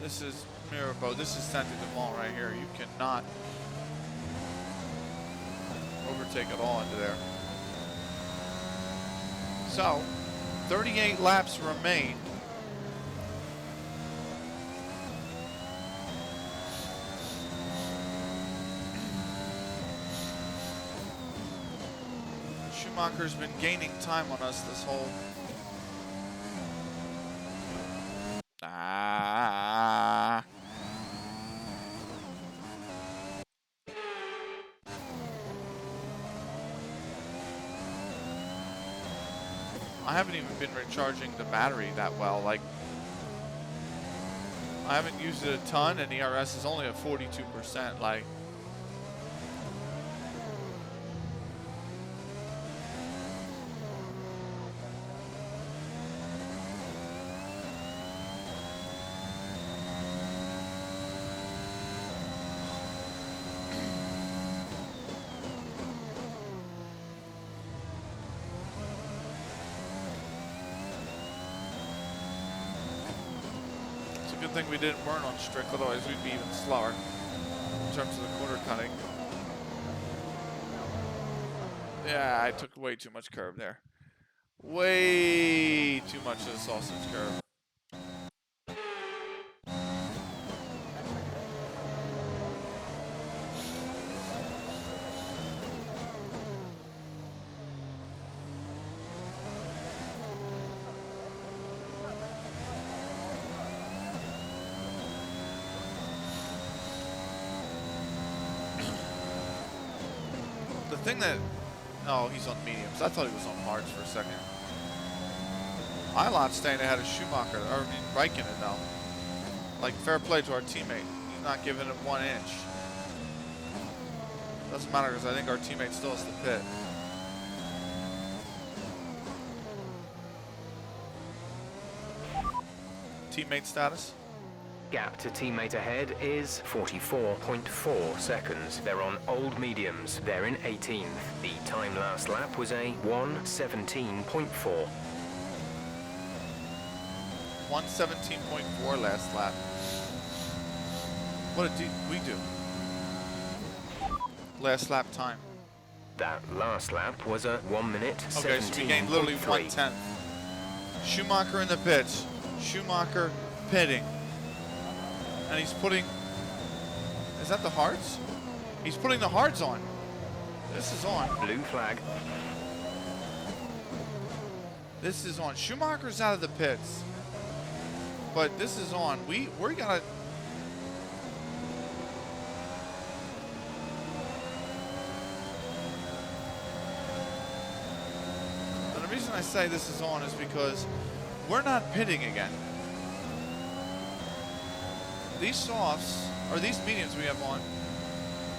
[SPEAKER 1] This is Mirabeau. This is Saint Devant right here. You cannot overtake it all into there. So, 38 laps remain. Schumacher's been gaining time on us this whole... I haven't even been recharging the battery that well. Like, I haven't used it a ton, and ERS is only at 42%. Like, good thing we didn't burn on strict, otherwise we'd be even slower in terms of the corner cutting. Yeah, I took way too much curve there. Way too much of the sausage curve. The thing that... Oh, he's on mediums. I thought he was on hards for a second. Eilot's staying ahead of Schumacher, or Raikkonen though. Like, fair play to our teammate. He's not giving him 1 inch. Doesn't matter because I think our teammate still has the pit. Teammate status?
[SPEAKER 2] Gap to teammate ahead is 44.4 seconds. They're on old mediums. They're in 18th. The time last lap was a 1:17.4.
[SPEAKER 1] 1:17.4 last lap. What did we do? Last lap time.
[SPEAKER 2] That last lap was a 1 minute 17.3.
[SPEAKER 1] Okay, so we gained literally 1/10. Schumacher in the pits. Schumacher pitting. And he's putting... Is that the hards? He's putting the hards on. This is on.
[SPEAKER 2] Blue flag.
[SPEAKER 1] This is on. Schumacher's out of the pits. But this is on. We're gonna... And the reason I say this is on is because we're not pitting again. These softs, or these mediums we have on,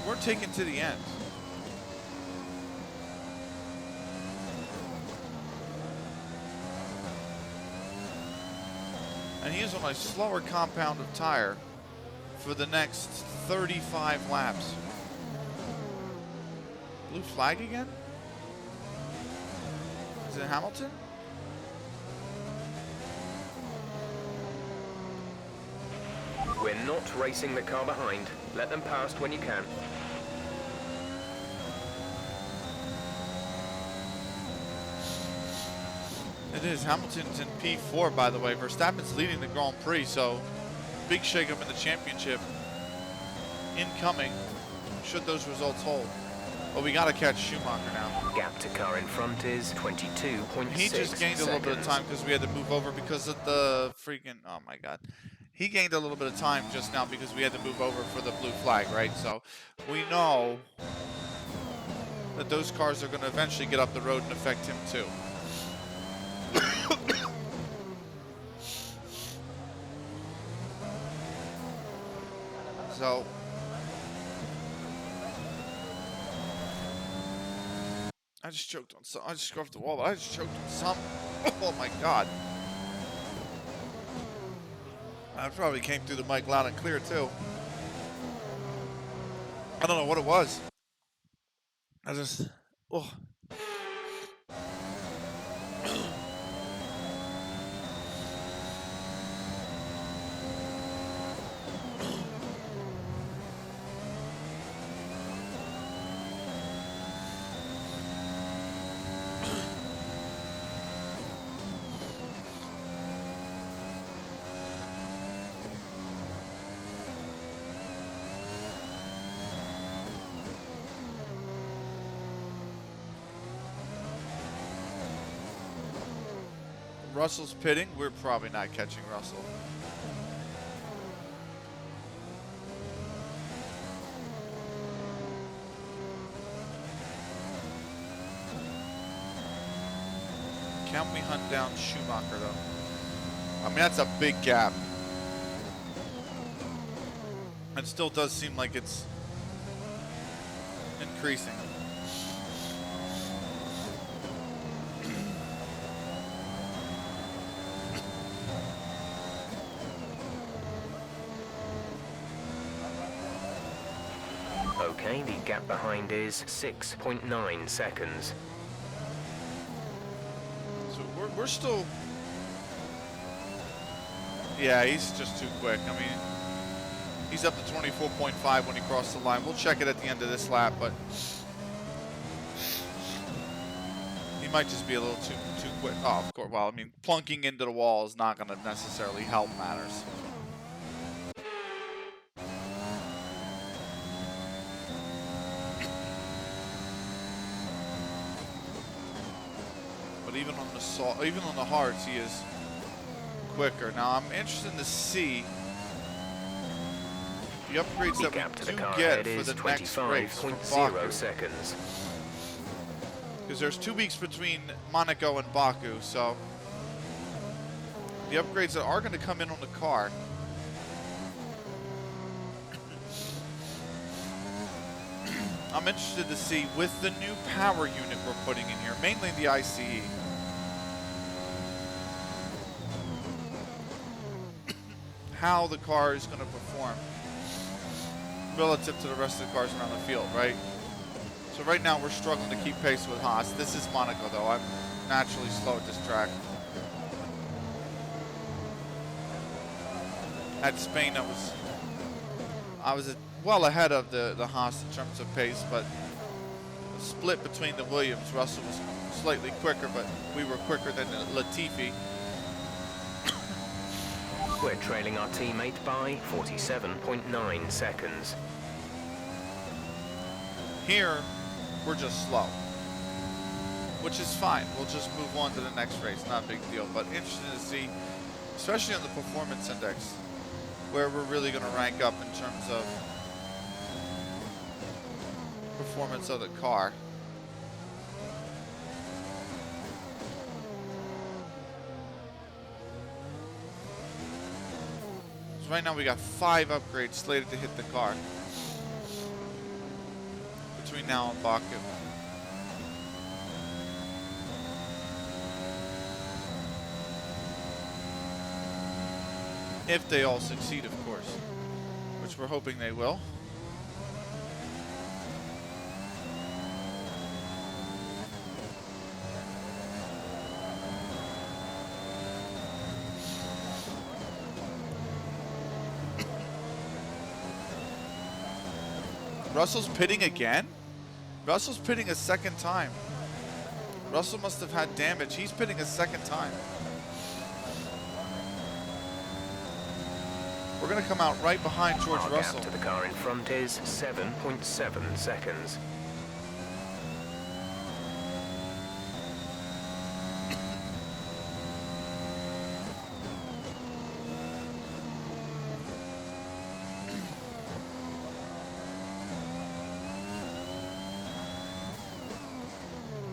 [SPEAKER 1] we're taking to the end. And he is on a slower compound of tire for the next 35 laps. Blue flag again? Is it Hamilton?
[SPEAKER 2] We're not racing the car behind. Let them past when you can.
[SPEAKER 1] It is. Hamilton's in P4, by the way. Verstappen's leading the Grand Prix, so big shakeup in the championship incoming should those results hold. But we got to catch Schumacher now.
[SPEAKER 2] Gap to car in front is 22.6.
[SPEAKER 1] He just gained a little bit of time because we had to move over because of the freaking... Oh, my God. He gained a little bit of time just now because we had to move over for the blue flag, right? So we know that those cars are going to eventually get up the road and affect him too. So I just choked on some. I just go off the wall, but I just choked on some. Oh my God. I probably came through the mic loud and clear too. I don't know what it was. I just, oh. Russell's pitting. We're probably not catching Russell. Can we hunt down Schumacher though? I mean, that's a big gap. It still does seem like it's increasing.
[SPEAKER 2] Okay, the gap behind is 6.9 seconds.
[SPEAKER 1] So we're still... Yeah, he's just too quick. I mean, he's up to 24.5 when he crossed the line. We'll check it at the end of this lap, but he might just be a little too quick. Oh, of course. Well, I mean, plunking into the wall is not going to necessarily help matters. But even on the hards, he is quicker. Now, I'm interested to see the upgrades that we do get for the next race from Baku.
[SPEAKER 2] Seconds.
[SPEAKER 1] Because there's 2 weeks between Monaco and Baku, so the upgrades that are going to come in on the car. I'm interested to see, with the new power unit we're putting in here, mainly the ICE, how the car is going to perform relative to the rest of the cars around the field, right? So right now we're struggling to keep pace with Haas. This is Monaco though. I'm naturally slow at this track. At Spain I was well ahead of the Haas in terms of pace, but the split between the Williams, Russell was slightly quicker, but we were quicker than Latifi.
[SPEAKER 2] We're trailing our teammate by 47.9 seconds.
[SPEAKER 1] Here, we're just slow, which is fine. We'll just move on to the next race. Not a big deal, but interesting to see, especially on the performance index, where we're really going to rank up in terms of performance of the car. So right now we got 5 upgrades slated to hit the car between now and Baku. If they all succeed, of course, which we're hoping they will. Russell's pitting again? Russell's pitting a second time. Russell must have had damage. He's pitting a second time. We're going to come out right behind George
[SPEAKER 2] Our
[SPEAKER 1] Russell.
[SPEAKER 2] gap to the car in front is 7.7 seconds.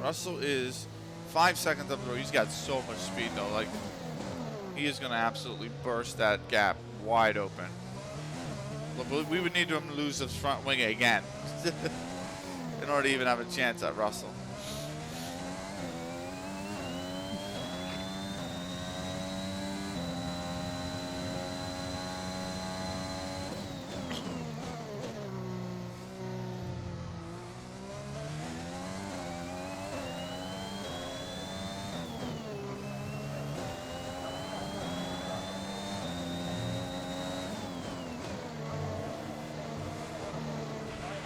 [SPEAKER 1] Russell is 5 seconds up the road. He's got so much speed though. Like, he is going to absolutely burst that gap wide open. Look, we would need him to lose his front wing again in order to even have a chance at Russell.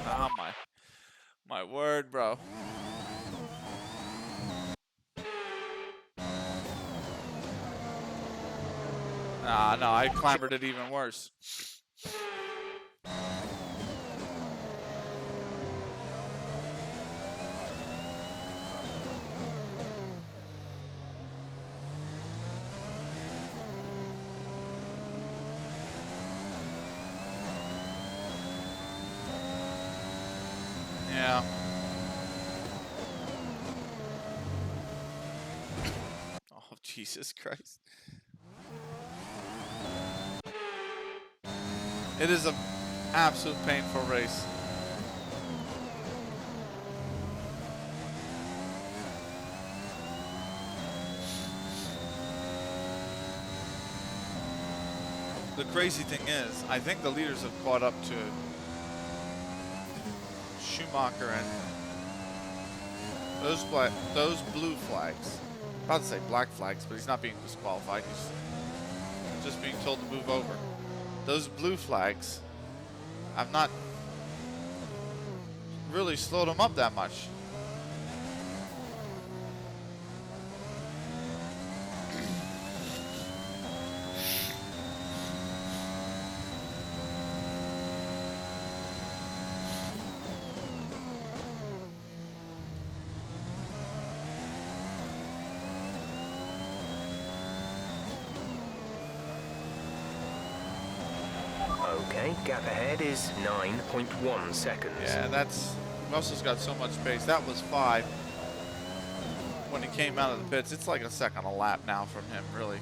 [SPEAKER 1] Oh my word, bro. Ah, no, I clambered it even worse. Yeah. Oh, Jesus Christ. It is a Absolute painful race. The crazy thing is, I think the leaders have caught up to Schumacher and those blue flags. I'm about to say black flags, but he's not being disqualified. He's just being told to move over. Those blue flags have not really slowed him up that much.
[SPEAKER 2] Okay, gap ahead is 9.1 seconds.
[SPEAKER 1] Yeah, that's... Russell's got so much pace. That was 5 when he came out of the pits. It's like a second a lap now from him, really.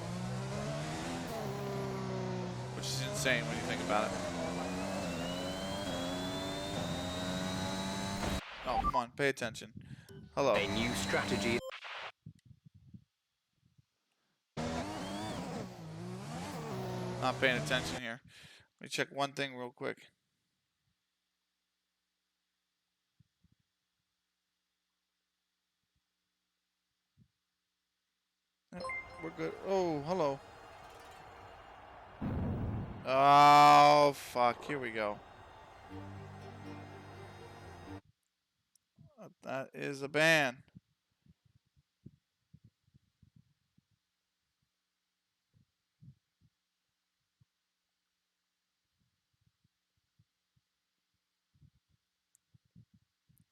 [SPEAKER 1] Which is insane when you think about it. Oh, come on, pay attention. Hello.
[SPEAKER 2] A new strategy.
[SPEAKER 1] Not paying attention here. Let me check one thing real quick. Yep, we're good. Oh, hello. Oh, fuck. Here we go. That is a ban.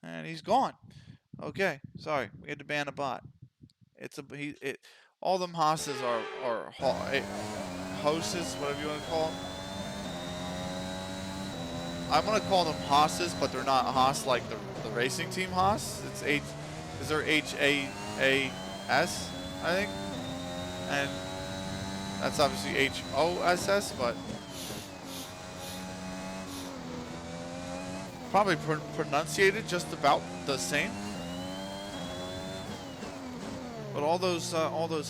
[SPEAKER 1] And he's gone. Okay, sorry. We had to ban a bot. It's a all them hosses are hosses, whatever you want to call them. I want to call them hosses, but they're not Haas like the racing team Haas. It's is there H-A-A-S, I think, and that's obviously H-O-S-S, but probably pronunciated just about the same. But all those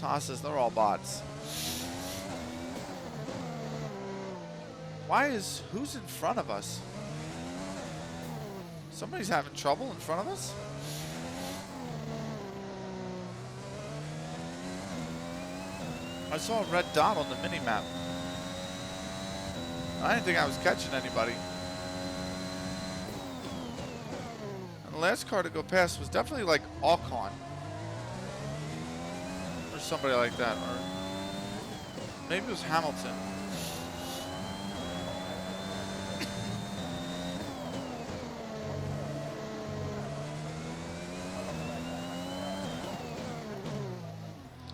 [SPEAKER 1] Haas's, they're all bots. Who's in front of us? Somebody's having trouble in front of us? I saw a red dot on the mini-map. I didn't think I was catching anybody. And the last car to go past was definitely like Ocon. Or somebody like that. Or maybe it was Hamilton.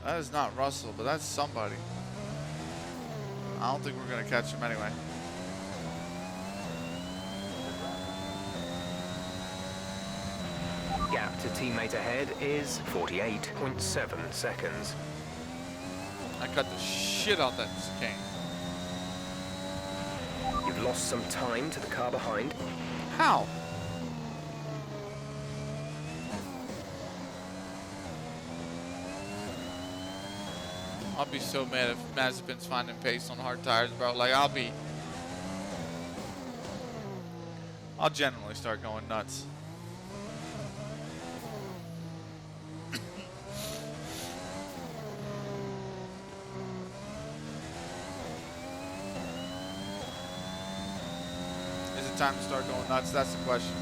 [SPEAKER 1] That is not Russell, but that's somebody. I don't think we're going to catch him anyway.
[SPEAKER 2] Gap to teammate ahead is 48.7 seconds.
[SPEAKER 1] I cut the shit out that chicane.
[SPEAKER 2] You've lost some time to the car behind.
[SPEAKER 1] How? I'll be so mad if Mazepin's finding pace on hard tires, bro. Like, I'll generally start going nuts. Is it time to start going nuts? That's the question.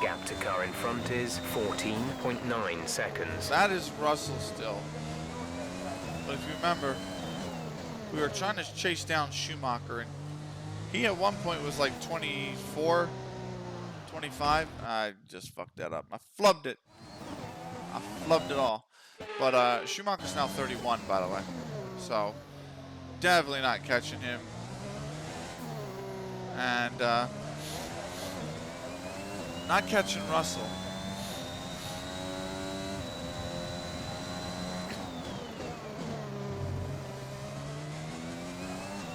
[SPEAKER 2] Gap to car in front is 14.9 seconds.
[SPEAKER 1] That is Russell still. But if you remember, we were trying to chase down Schumacher, and he at one point was like 24, 25. I just fucked that up. I flubbed it. I flubbed it all. But Schumacher's now 31, by the way. So, definitely not catching him. And Not catching Russell.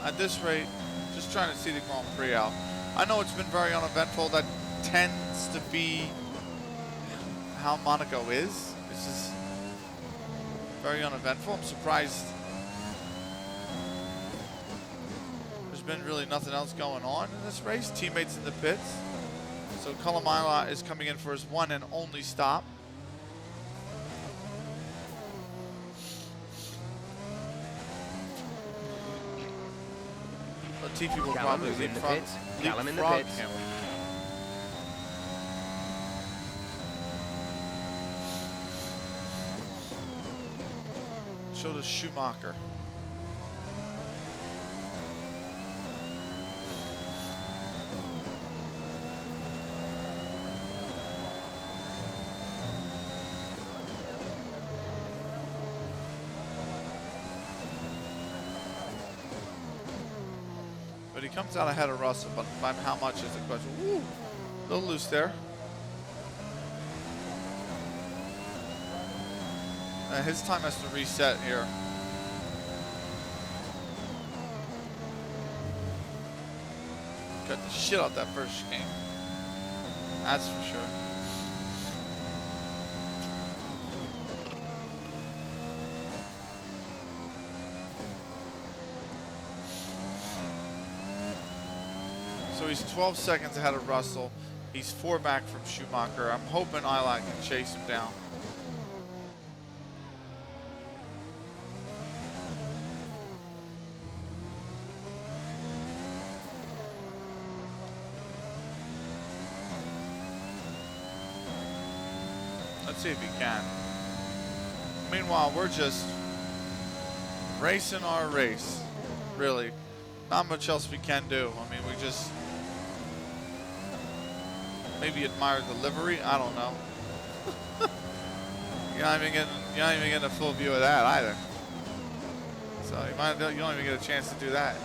[SPEAKER 1] At this rate, just trying to see the Grand Prix out. I know it's been very uneventful. That tends to be how Monaco is. It's just very uneventful. I'm surprised there's been really nothing else going on in this race. Teammates in the pits. So Kalamaila is coming in for his one and only stop. Latifi will
[SPEAKER 2] Callum
[SPEAKER 1] probably
[SPEAKER 2] is in the
[SPEAKER 1] leapfrog
[SPEAKER 2] pits. Callum in the
[SPEAKER 1] him.
[SPEAKER 2] pits.
[SPEAKER 1] So does Schumacher. But he comes out ahead of Russell, but by how much is the question? Woo! A little loose there. His time has to reset here. Cut the shit out that first game. That's for sure. So he's 12 seconds ahead of Russell. He's 4 back from Schumacher. I'm hoping Ilak can chase him down. Let's see if he can. Meanwhile, we're just racing our race. Really. Not much else we can do. I mean, we just maybe admire the livery. I don't know. You're not even getting a full view of that either. So you don't even get a chance to do that.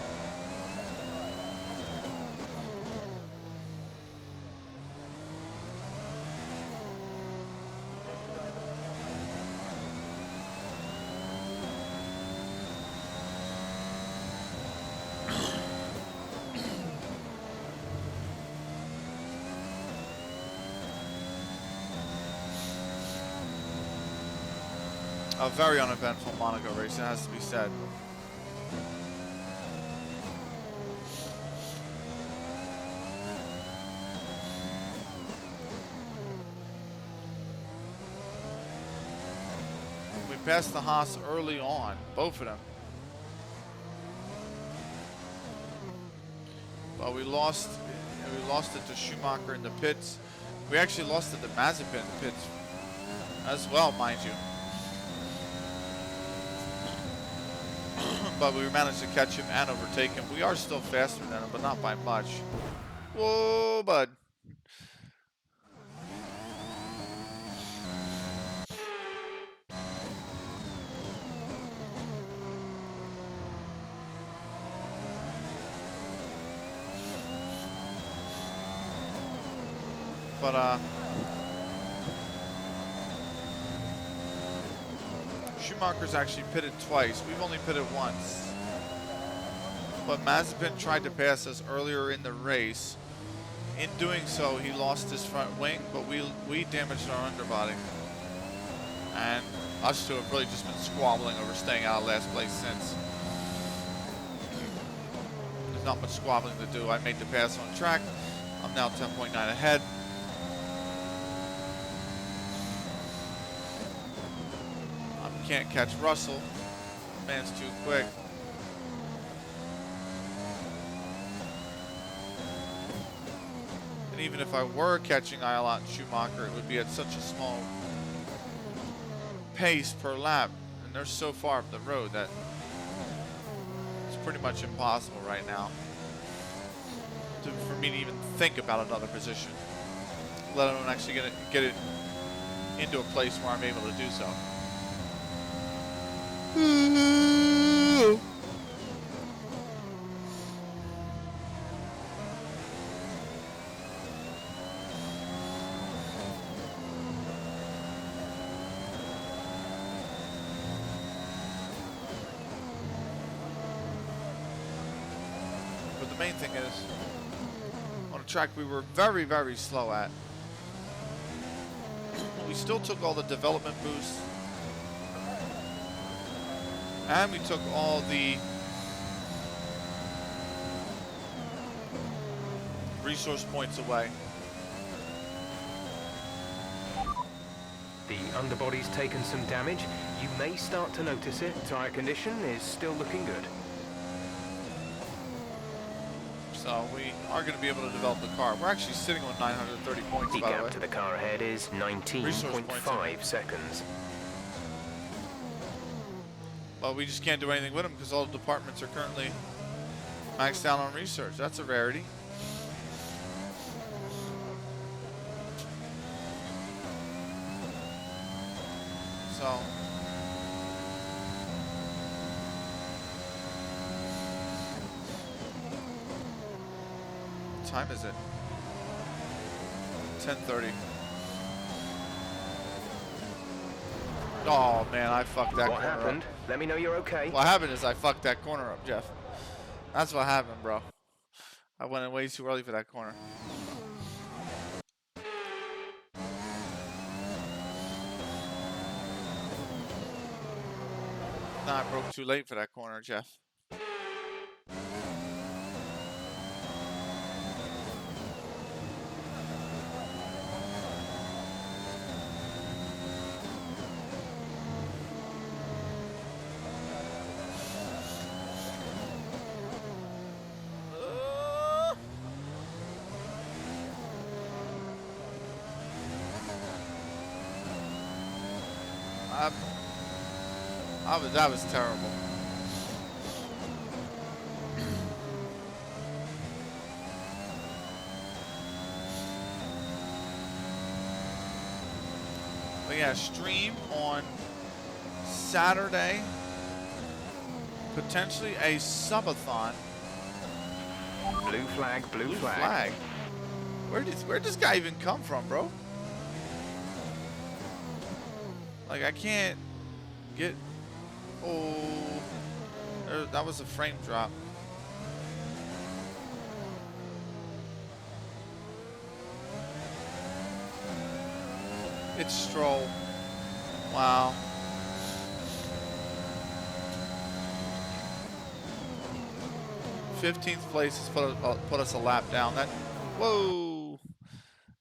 [SPEAKER 1] A very uneventful Monaco race, it has to be said. We passed the Haas early on, both of them. But we lost it to Schumacher in the pits. We actually lost it to Mazepin in the pits as well, mind you. But we managed to catch him and overtake him. We are still faster than him, but not by much. Whoa, bud. But, Schumacher's actually pitted twice. We've only pitted once. But Mazepin tried to pass us earlier in the race. In doing so, he lost his front wing, but we damaged our underbody. And us two have really just been squabbling over staying out of last place since. There's not much squabbling to do. I made the pass on track. I'm now 10.9 ahead. Can't catch Russell. Man's too quick. And even if I were catching Ayala and Schumacher, it would be at such a small pace per lap. And they're so far up the road that it's pretty much impossible right now for me to even think about another position, let alone actually get it into a place where I'm able to do so. main thing is, on a track we were very, very slow at, we still took all the development boosts, and we took all the resource points away.
[SPEAKER 2] The underbody's taken some damage. You may start to notice it. Tire condition is still looking good.
[SPEAKER 1] So we are going to be able to develop the car. We're actually sitting on 930 points,
[SPEAKER 2] The
[SPEAKER 1] by the
[SPEAKER 2] gap
[SPEAKER 1] way.
[SPEAKER 2] to the car ahead is 19.5 seconds.
[SPEAKER 1] But we just can't do anything with them because all the departments are currently maxed out on research. That's a rarity. So what time is it? 10:30. Oh man, I fucked that
[SPEAKER 2] What
[SPEAKER 1] corner
[SPEAKER 2] happened?
[SPEAKER 1] up.
[SPEAKER 2] Let me know you're okay.
[SPEAKER 1] What happened is I fucked that corner up, Jeff. That's what happened, bro. I went in way too early for that corner. Nah, I broke too late for that corner, Jeff. That was terrible. But yeah, stream on Saturday. Potentially a subathon.
[SPEAKER 2] Blue flag, blue
[SPEAKER 1] Blue
[SPEAKER 2] flag.
[SPEAKER 1] flag. Where does this guy even come from, bro? Like I can't get. Oh, that was a frame drop. It's Stroll. Wow. '15th place has put us a lap down. That, whoa,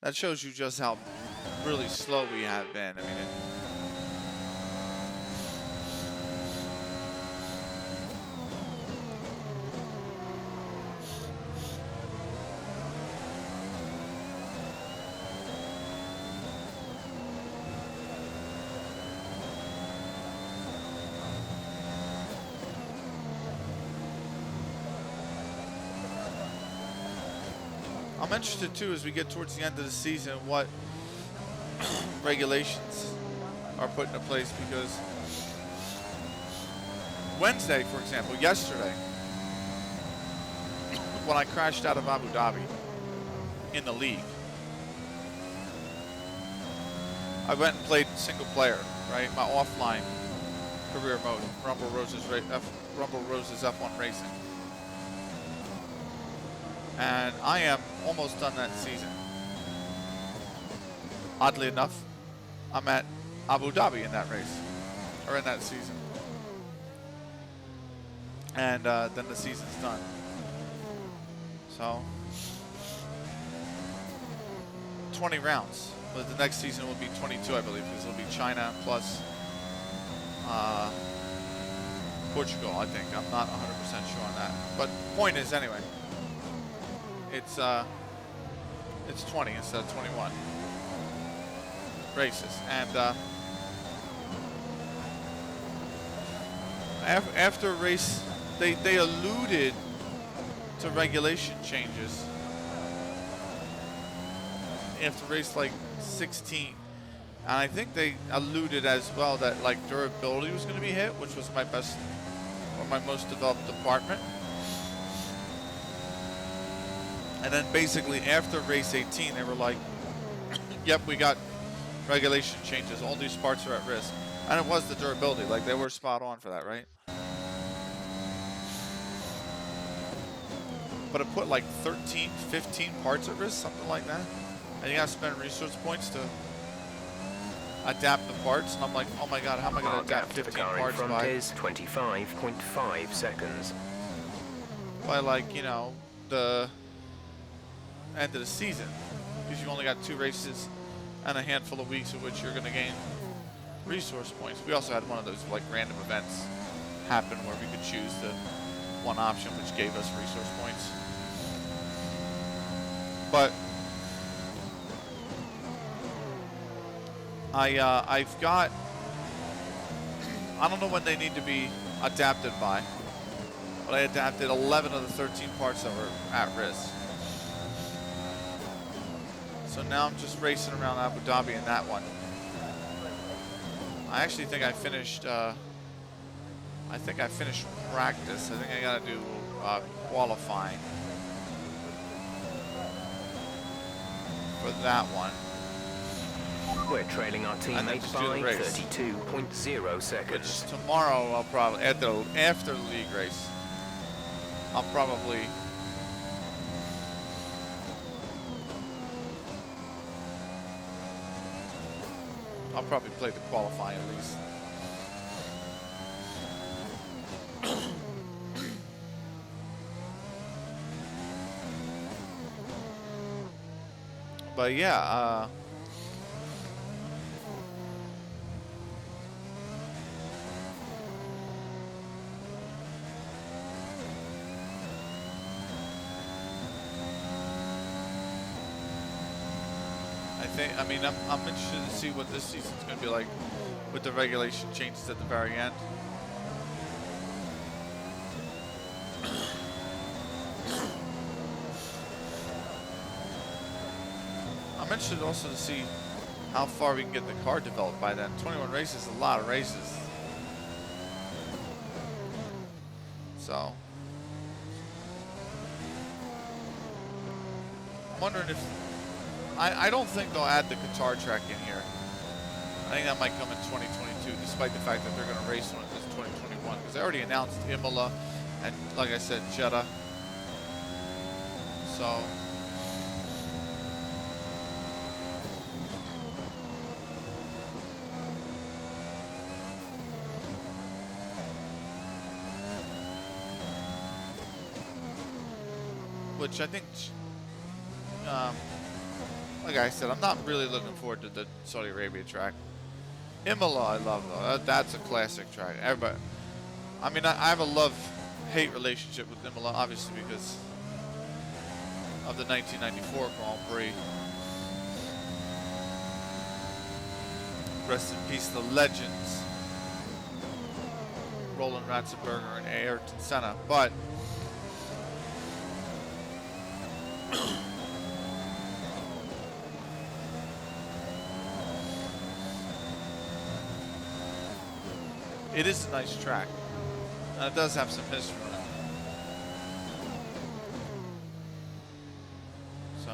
[SPEAKER 1] that shows you just how really slow we have been. I mean. I'm interested too as we get towards the end of the season what regulations are put into place, because Wednesday, for example, yesterday, when I crashed out of Abu Dhabi in the league, I went and played single player, right? My offline career mode, Rumble Roses F1 Racing. And I am almost done that season. Oddly enough, I'm at Abu Dhabi in that race, or in that season. And then the season's done. So, 20 rounds. But the next season will be 22, I believe, because it'll be China plus Portugal, I think. I'm not 100% sure on that. But point is, anyway, it's 20 instead of 21 races. And after a race, they alluded to regulation changes after race like 16, and I think they alluded as well that like durability was going to be hit, which was my best or my most developed department. And then basically after race 18, they were like, yep, we got regulation changes, all these parts are at risk. And it was the durability, like they were spot on for that, right? but it put like 13, 15 parts at risk, something like that. And you gotta spend resource points to adapt the parts. And I'm like, oh my god, how am I gonna
[SPEAKER 2] Our
[SPEAKER 1] adapt
[SPEAKER 2] gap to the
[SPEAKER 1] 15
[SPEAKER 2] car in
[SPEAKER 1] parts
[SPEAKER 2] front
[SPEAKER 1] by?
[SPEAKER 2] is 25.5 seconds.
[SPEAKER 1] By like, you know, the end of the season, because you only got 2 races and a handful of weeks in which you're going to gain resource points. We also had one of those like random events happen where we could choose the one option which gave us resource points. But I've got, I don't know when they need to be adapted by, but I adapted 11 of the 13 parts that were at risk. So now I'm just racing around Abu Dhabi in that one. I actually think I finished, practice. I think I gotta do qualifying for that one.
[SPEAKER 2] We're trailing our
[SPEAKER 1] And then
[SPEAKER 2] teammates
[SPEAKER 1] just do the
[SPEAKER 2] by
[SPEAKER 1] race.
[SPEAKER 2] 32.0 seconds.
[SPEAKER 1] Which tomorrow I'll probably, after the league race, I'll probably play the qualifying at least. But yeah, I mean, I'm interested to see what this season's going to be like with the regulation changes at the very end. I'm interested also to see how far we can get the car developed by then. 21 races is a lot of races. So, I'm wondering if, I don't think they'll add the Qatar track in here. I think that might come in 2022, despite the fact that they're going to race on it this 2021, because they already announced Imola and, like I said, Jeddah. So, which I think, like I said, I'm not really looking forward to the Saudi Arabia track. Imola, I love though. That's a classic track. Everybody, I mean, I have a love-hate relationship with Imola, obviously because of the 1994 Grand Prix. Rest in peace, the legends, Roland Ratzenberger and Ayrton Senna. But it is a nice track. It does have some history in it. So,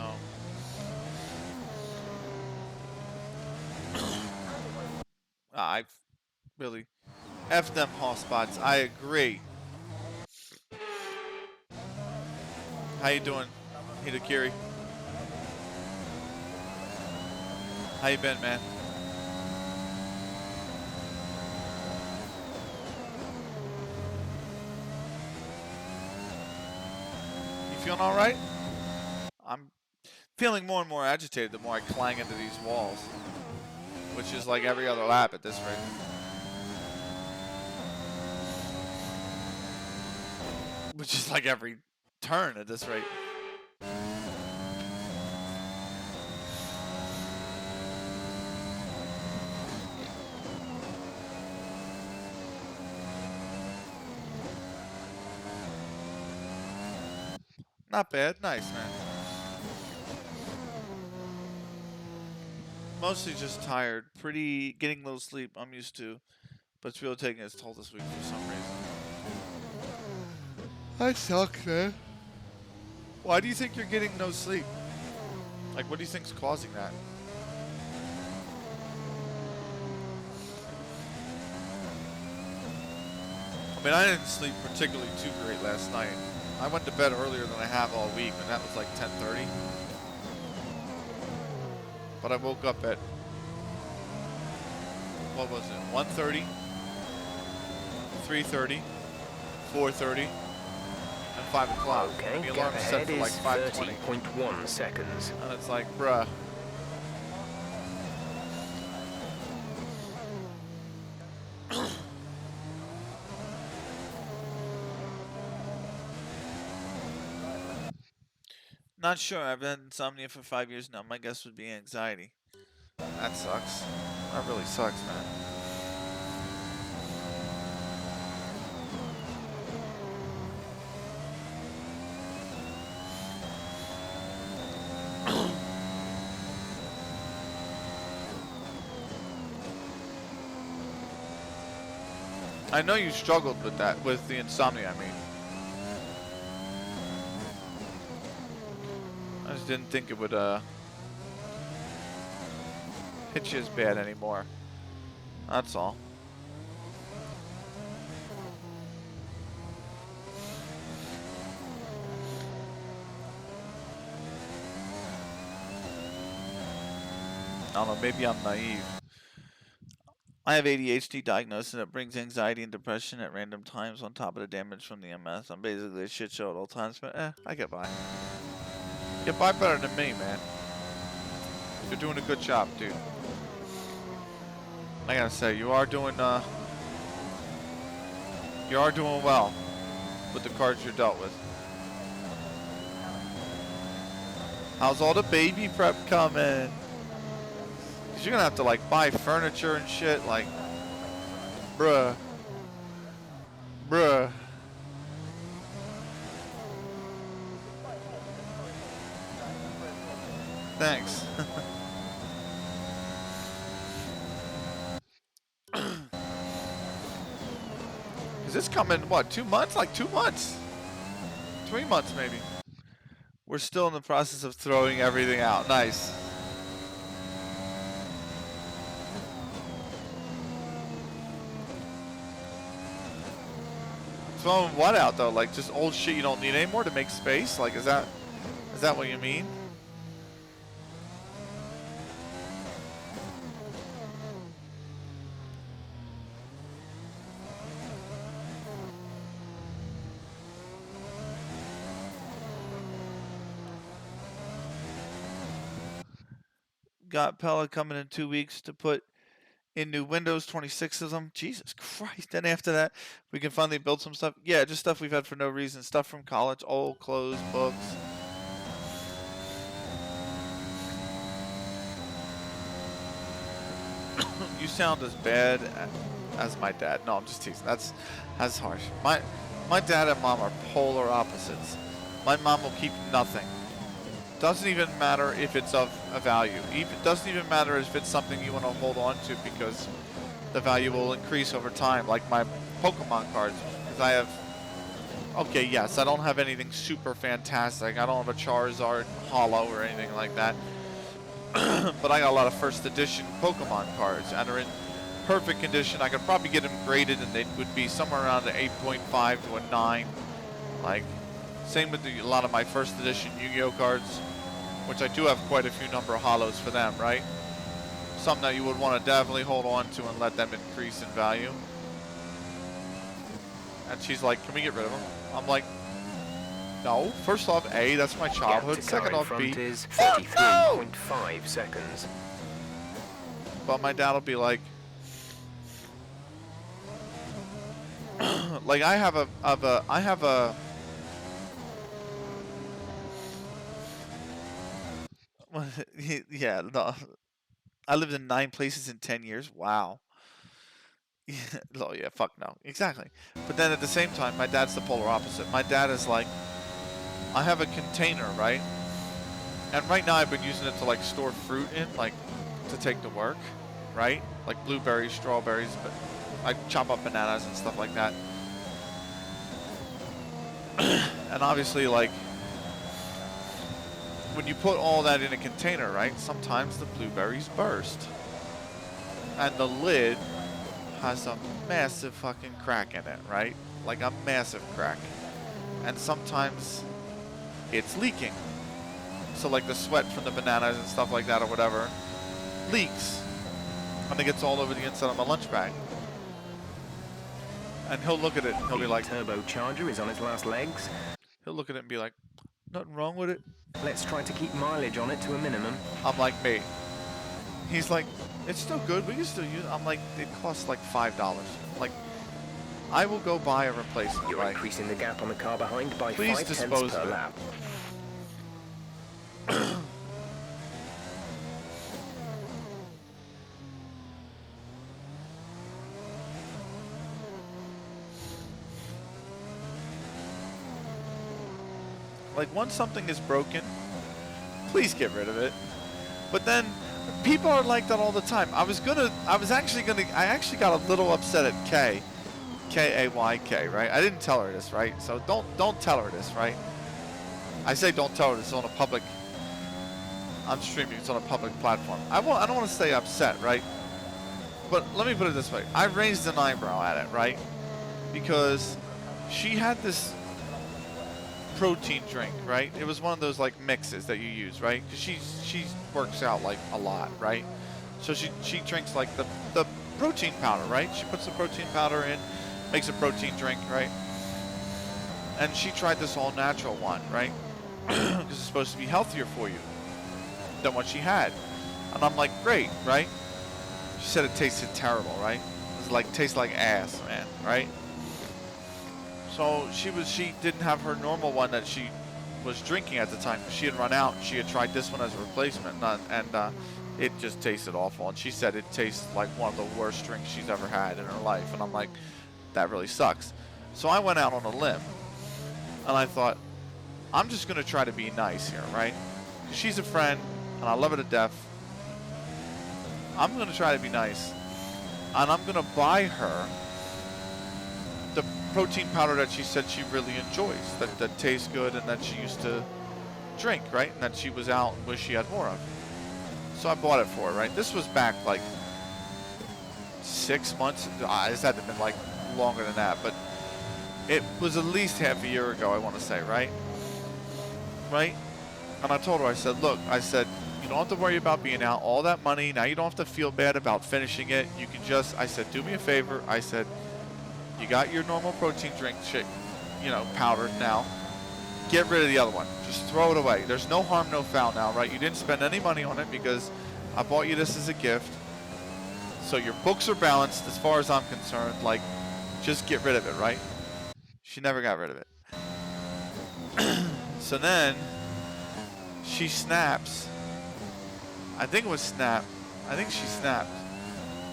[SPEAKER 1] I've really F them hall spots. I agree. How you doing, Hidakiri? How you been, man? Feeling all right? I'm feeling more and more agitated the more I clang into these walls, which is like every other lap at this rate. Which is like every turn at this rate. Not bad. Nice, man. Mostly just tired. Getting little sleep I'm used to. But it's really taking its toll this week for some reason. I suck, man. Why do you think you're getting no sleep? Like, what do you think's causing that? I mean, I didn't sleep particularly too great last night. I went to bed earlier than I have all week, and that was like 10:30. But I woke up at, what was it, 1:30, 3:30, 4:30, and 5 o'clock.
[SPEAKER 2] Okay,
[SPEAKER 1] And the
[SPEAKER 2] gap
[SPEAKER 1] alarm is set
[SPEAKER 2] ahead
[SPEAKER 1] for like
[SPEAKER 2] is
[SPEAKER 1] 5:20.
[SPEAKER 2] 30.1 seconds.
[SPEAKER 1] And it's like, bruh. Not sure. I've had insomnia for 5 years now. My guess would be anxiety. That sucks. That really sucks, man. I know you struggled with that, with the insomnia, I mean. I just didn't think it would, hit you as bad anymore. That's all. I don't know, maybe I'm naive. I have ADHD diagnosis and it brings anxiety and depression at random times on top of the damage from the MS. I'm basically a shit show at all times, but I get by. Get by better than me, man. You're doing a good job, dude. I gotta say, you are doing well with the cards you're dealt with. How's all the baby prep coming? Cause you're gonna have to like buy furniture and shit, like, bruh. Thanks. Is this coming, what, 2 months? Like 2 months? 3 months, maybe. We're still in the process of throwing everything out. Nice. Throwing what out, though? Like, just old shit you don't need anymore to make space? Like, is that what you mean? Got Pella coming in 2 weeks to put in new windows, 26 of them. Jesus Christ. Then after that, we can finally build some stuff. Yeah, just stuff we've had for no reason. Stuff from college, old clothes, books. You sound as bad as my dad. No, I'm just teasing. That's harsh. My dad and mom are polar opposites. My mom will keep nothing. Doesn't even matter if it's of a value. It doesn't even matter if it's something you want to hold on to because the value will increase over time. Like my Pokemon cards, because I have. Okay, yes, I don't have anything super fantastic. I don't have a Charizard Holo or anything like that. But I got a lot of first edition Pokemon cards and are in perfect condition. I could probably get them graded and they would be somewhere around an 8.5 to a 9. Like, same with a lot of my first edition Yu-Gi-Oh cards, which I do have quite a few number of holos for them, right? Something that you would want to definitely hold on to and let them increase in value. And she's like, can we get rid of them? I'm like, no. First off, A, that's my childhood. Second off, B,
[SPEAKER 2] is 33.5 seconds.
[SPEAKER 1] But my dad will be like, like I have a yeah, no. I lived in 9 places in 10 years. Wow. Yeah, oh yeah, fuck no. Exactly. But then at the same time, my dad's the polar opposite. My dad is like, I have a container, right? And right now I've been using it to like store fruit in, like to take to work, right? Like blueberries, strawberries, but I chop up bananas and stuff like that. And obviously, like, when you put all that in a container, right, sometimes the blueberries burst. And the lid has a massive fucking crack in it, right? Like a massive crack. and sometimes it's leaking. So like the sweat from the bananas and stuff like that or whatever leaks, and it gets all over the inside of my lunch bag. And he'll look at it and he'll be like,
[SPEAKER 2] turbocharger is on its last legs.
[SPEAKER 1] he'll look at it and be like, nothing wrong with it.
[SPEAKER 2] Let's try to keep mileage on it to a minimum.
[SPEAKER 1] I'm like, mate. He's like, it's still good, we can still use it. I'm like, it costs like $5. Like, I will go buy a replacement.
[SPEAKER 2] You're
[SPEAKER 1] right?
[SPEAKER 2] increasing the gap on the car behind by
[SPEAKER 1] Please
[SPEAKER 2] 5
[SPEAKER 1] dispose
[SPEAKER 2] tenths per
[SPEAKER 1] of it.
[SPEAKER 2] lap.
[SPEAKER 1] Like, once something is broken, please get rid of it. But then, people are like that all the time. I actually got a little upset at K-A-Y-K, right? I didn't tell her this, right? So don't tell her this, right? I say don't tell her this on a public, I'm streaming, it's on a public platform. I don't want to stay upset, right? But let me put it this way. I raised an eyebrow at it, right? Because she had this protein drink, right? It was one of those like mixes that you use, right? Because she works out like a lot, right? So she drinks like the protein powder, right? She puts the protein powder in, makes a protein drink, right? And she tried this all natural one, right? Because it's supposed to be healthier for you than what she had. And I'm like, great, right? She said it tasted terrible, right? It was like, tastes like ass, man, right? So she didn't have her normal one that she was drinking at the time. She had run out. She had tried this one as a replacement, and it just tasted awful. And she said it tastes like one of the worst drinks she's ever had in her life. And I'm like, that really sucks. So I went out on a limb, and I thought, I'm just going to try to be nice here, right? 'Cause she's a friend, and I love her to death. I'm going to try to be nice, and I'm going to buy her the protein powder that she said she really enjoys, that tastes good and that she used to drink, right? And that she was out and wished she had more of. So I bought it for her, right? This was back like 6 months. This had to have been like longer than that, but it was at least half a year ago, I want to say, right? Right? And I told her, I said, look, I said, you don't have to worry about being out all that money. Now you don't have to feel bad about finishing it. You can just, I said, do me a favor. I said, you got your normal protein drink shit, powder now. Get rid of the other one. Just throw it away. There's no harm, no foul now, right? You didn't spend any money on it because I bought you this as a gift. So your books are balanced as far as I'm concerned. Like, just get rid of it, right? She never got rid of it. So then she snaps. I think it was Snap. I think she snapped.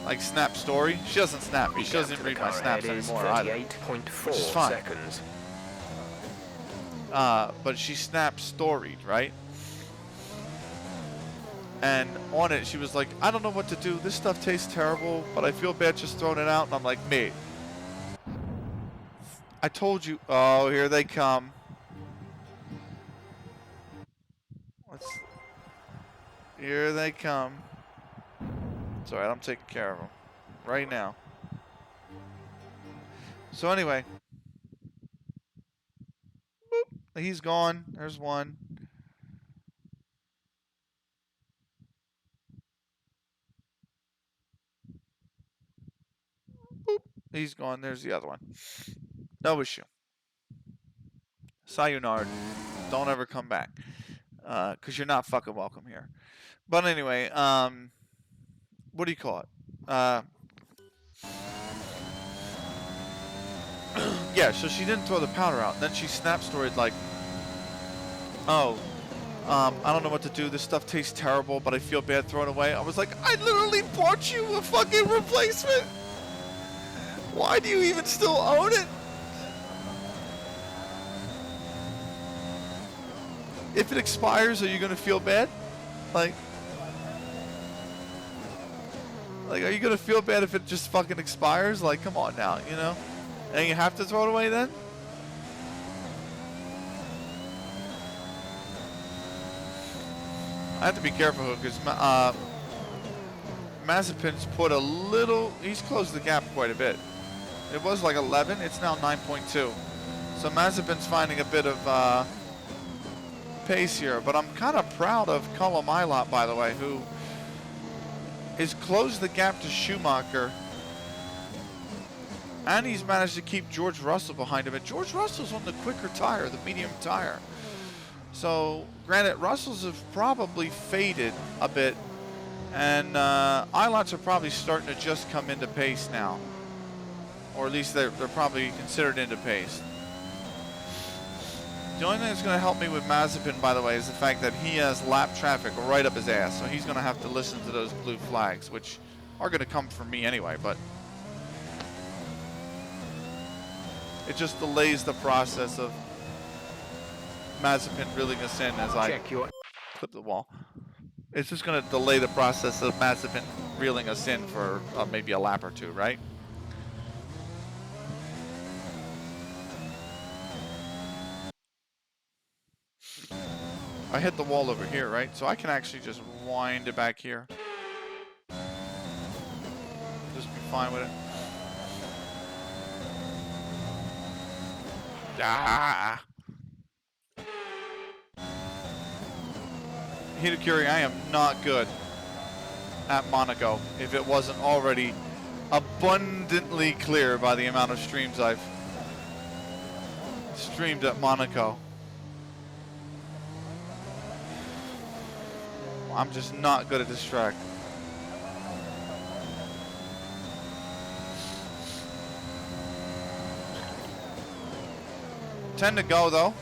[SPEAKER 1] Like Snap Story. She doesn't snap me. She doesn't read my snaps anymore either.
[SPEAKER 2] 38.4
[SPEAKER 1] Which is fine.
[SPEAKER 2] seconds.
[SPEAKER 1] But she Snap Storied, right? And on it, she was like, I don't know what to do. This stuff tastes terrible, but I feel bad just throwing it out. And I'm like, mate, I told you. Oh, here they come. Here they come. It's alright, I'm taking care of them. Right now. So anyway. Boop. He's gone. There's one. Boop. He's gone. There's the other one. No issue. Sayonara. Don't ever come back. Because you're not fucking welcome here. But anyway, what do you call it? Yeah, so she didn't throw the powder out. And then she Snap Storied like, oh, I don't know what to do. This stuff tastes terrible, but I feel bad throwing it away. I was like, I literally bought you a fucking replacement. Why do you even still own it? If it expires, are you going to feel bad? Like, are you going to feel bad if it just fucking expires? Like, come on now, And you have to throw it away then? I have to be careful because Mazepin's put a little, he's closed the gap quite a bit. It was like 11, it's now 9.2. So Mazepin's finding a bit of pace here, but I'm kind of proud of Colomilot, by the way, who has closed the gap to Schumacher, and he's managed to keep George Russell behind him. And George Russell's on the quicker tire, the medium tire. So, granted, Russells have probably faded a bit, and Ilots are probably starting to just come into pace now, or at least they're probably considered into pace. The only thing that's going to help me with Mazepin, by the way, is the fact that he has lap traffic right up his ass. So he's going to have to listen to those blue flags, which are going to come from me anyway, but it just delays the process of Mazepin reeling us in as I clip the wall. It's just going to delay the process of Mazepin reeling us in for maybe a lap or two, right? I hit the wall over here, right? So I can actually just wind it back here. Just be fine with it. Ah! Hidakuri, I am not good at Monaco, if it wasn't already abundantly clear by the amount of streams I've streamed at Monaco. I'm just not good at this track. Ten to go though.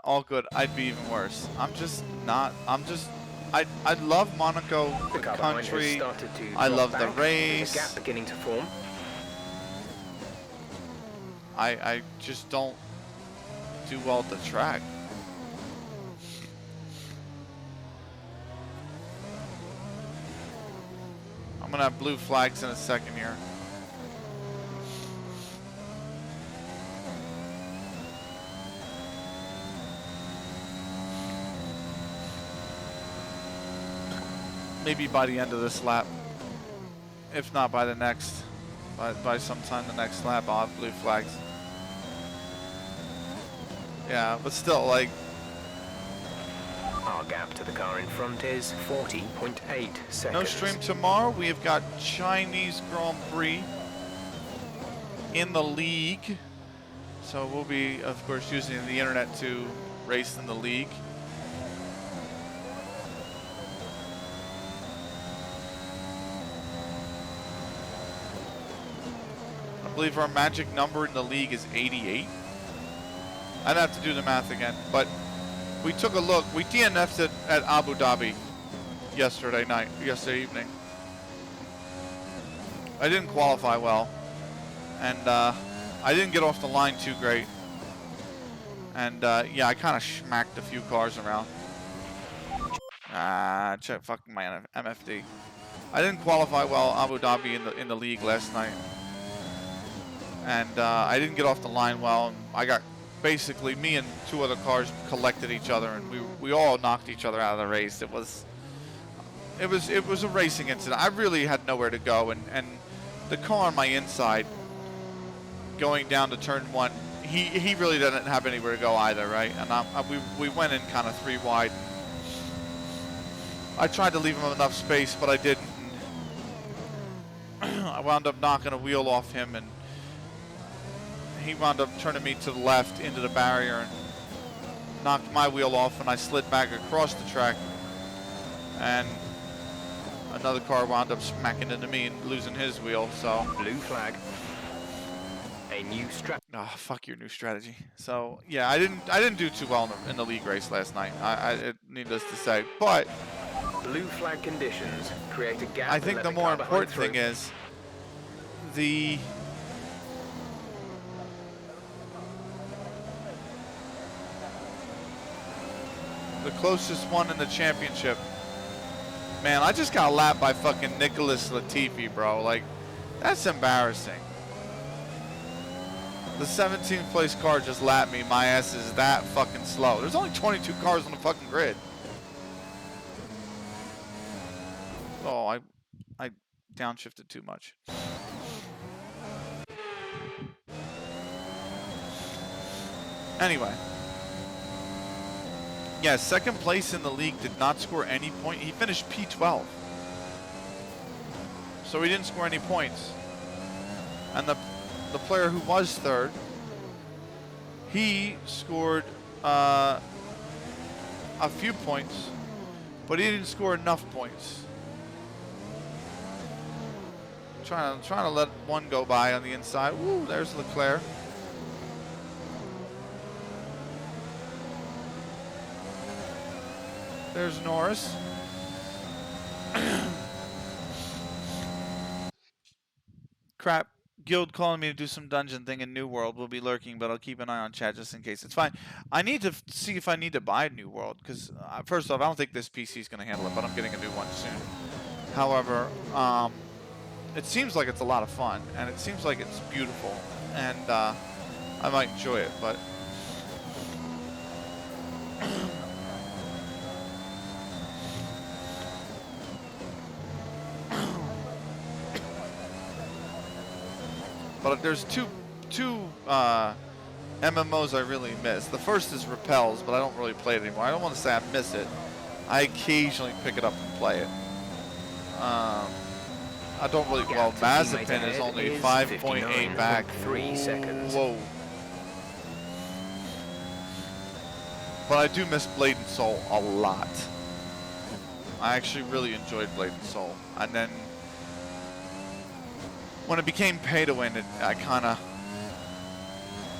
[SPEAKER 1] All good. I'd be even worse. I'm just not. I love Monaco, the country. I love the race.
[SPEAKER 2] Gap beginning to form.
[SPEAKER 1] I just don't do well at the track. I'm gonna have blue flags in a second here. Maybe by the end of this lap, if not by the next, by sometime the next lap, I'll have blue flags. Yeah, but still, like,
[SPEAKER 2] our gap to the car in front is 40.8 seconds.
[SPEAKER 1] No stream tomorrow. We have got Chinese Grand Prix in the league, so we'll be, of course, using the internet to race in the league. I believe our magic number in the league is 88. I'd have to do the math again, but we took a look. We DNF'd it at Abu Dhabi yesterday evening. I didn't qualify well, and I didn't get off the line too great. And yeah, I kind of smacked a few cars around. Check fucking my MFD. I didn't qualify well Abu Dhabi in the league last night, and I didn't get off the line well. And I got basically, me and two other cars collected each other, and we all knocked each other out of the race. It was a racing incident. I really had nowhere to go, and the car on my inside going down to turn one, he really didn't have anywhere to go either, right? And we went in kind of three wide. I tried to leave him enough space, but I didn't. I wound up knocking a wheel off him, and he wound up turning me to the left into the barrier and knocked my wheel off, and I slid back across the track, and another car wound up smacking into me and losing his wheel. So
[SPEAKER 2] blue flag. A new strategy.
[SPEAKER 1] Oh, fuck your new strategy. So yeah, I didn't do too well in the league race last night. Needless to say, but
[SPEAKER 2] blue flag conditions create a gap.
[SPEAKER 1] I think the more important thing is the closest one in the championship. Man, I just got lapped by fucking Nicholas Latifi, bro. Like, that's embarrassing. The 17th place car just lapped me. My ass is that fucking slow. There's only 22 cars on the fucking grid. Oh, I downshifted too much. Anyway. Yeah, second place in the league, did not score any point. He finished P12. So he didn't score any points. And the player who was third, he scored a few points, but he didn't score enough points. Trying to let one go by on the inside. Woo, there's Leclerc. There's Norris. Crap. Guild calling me to do some dungeon thing in New World. Will be lurking, but I'll keep an eye on chat just in case. It's fine. I need to see if I need to buy a New World, because first off, I don't think this PC is going to handle it, but I'm getting a new one soon. However, it seems like it's a lot of fun, and it seems like it's beautiful, and I might enjoy it, but... But there's two MMOs I really miss. The first is Repels, but I don't really play it anymore. I don't want to say I miss it. I occasionally pick it up and play it. I don't really. Well, Mazepin is only 5.8 back.
[SPEAKER 2] 3 seconds.
[SPEAKER 1] Whoa. But I do miss Blade and Soul a lot. I actually really enjoyed Blade and Soul, and then. When it became pay to win, I kind of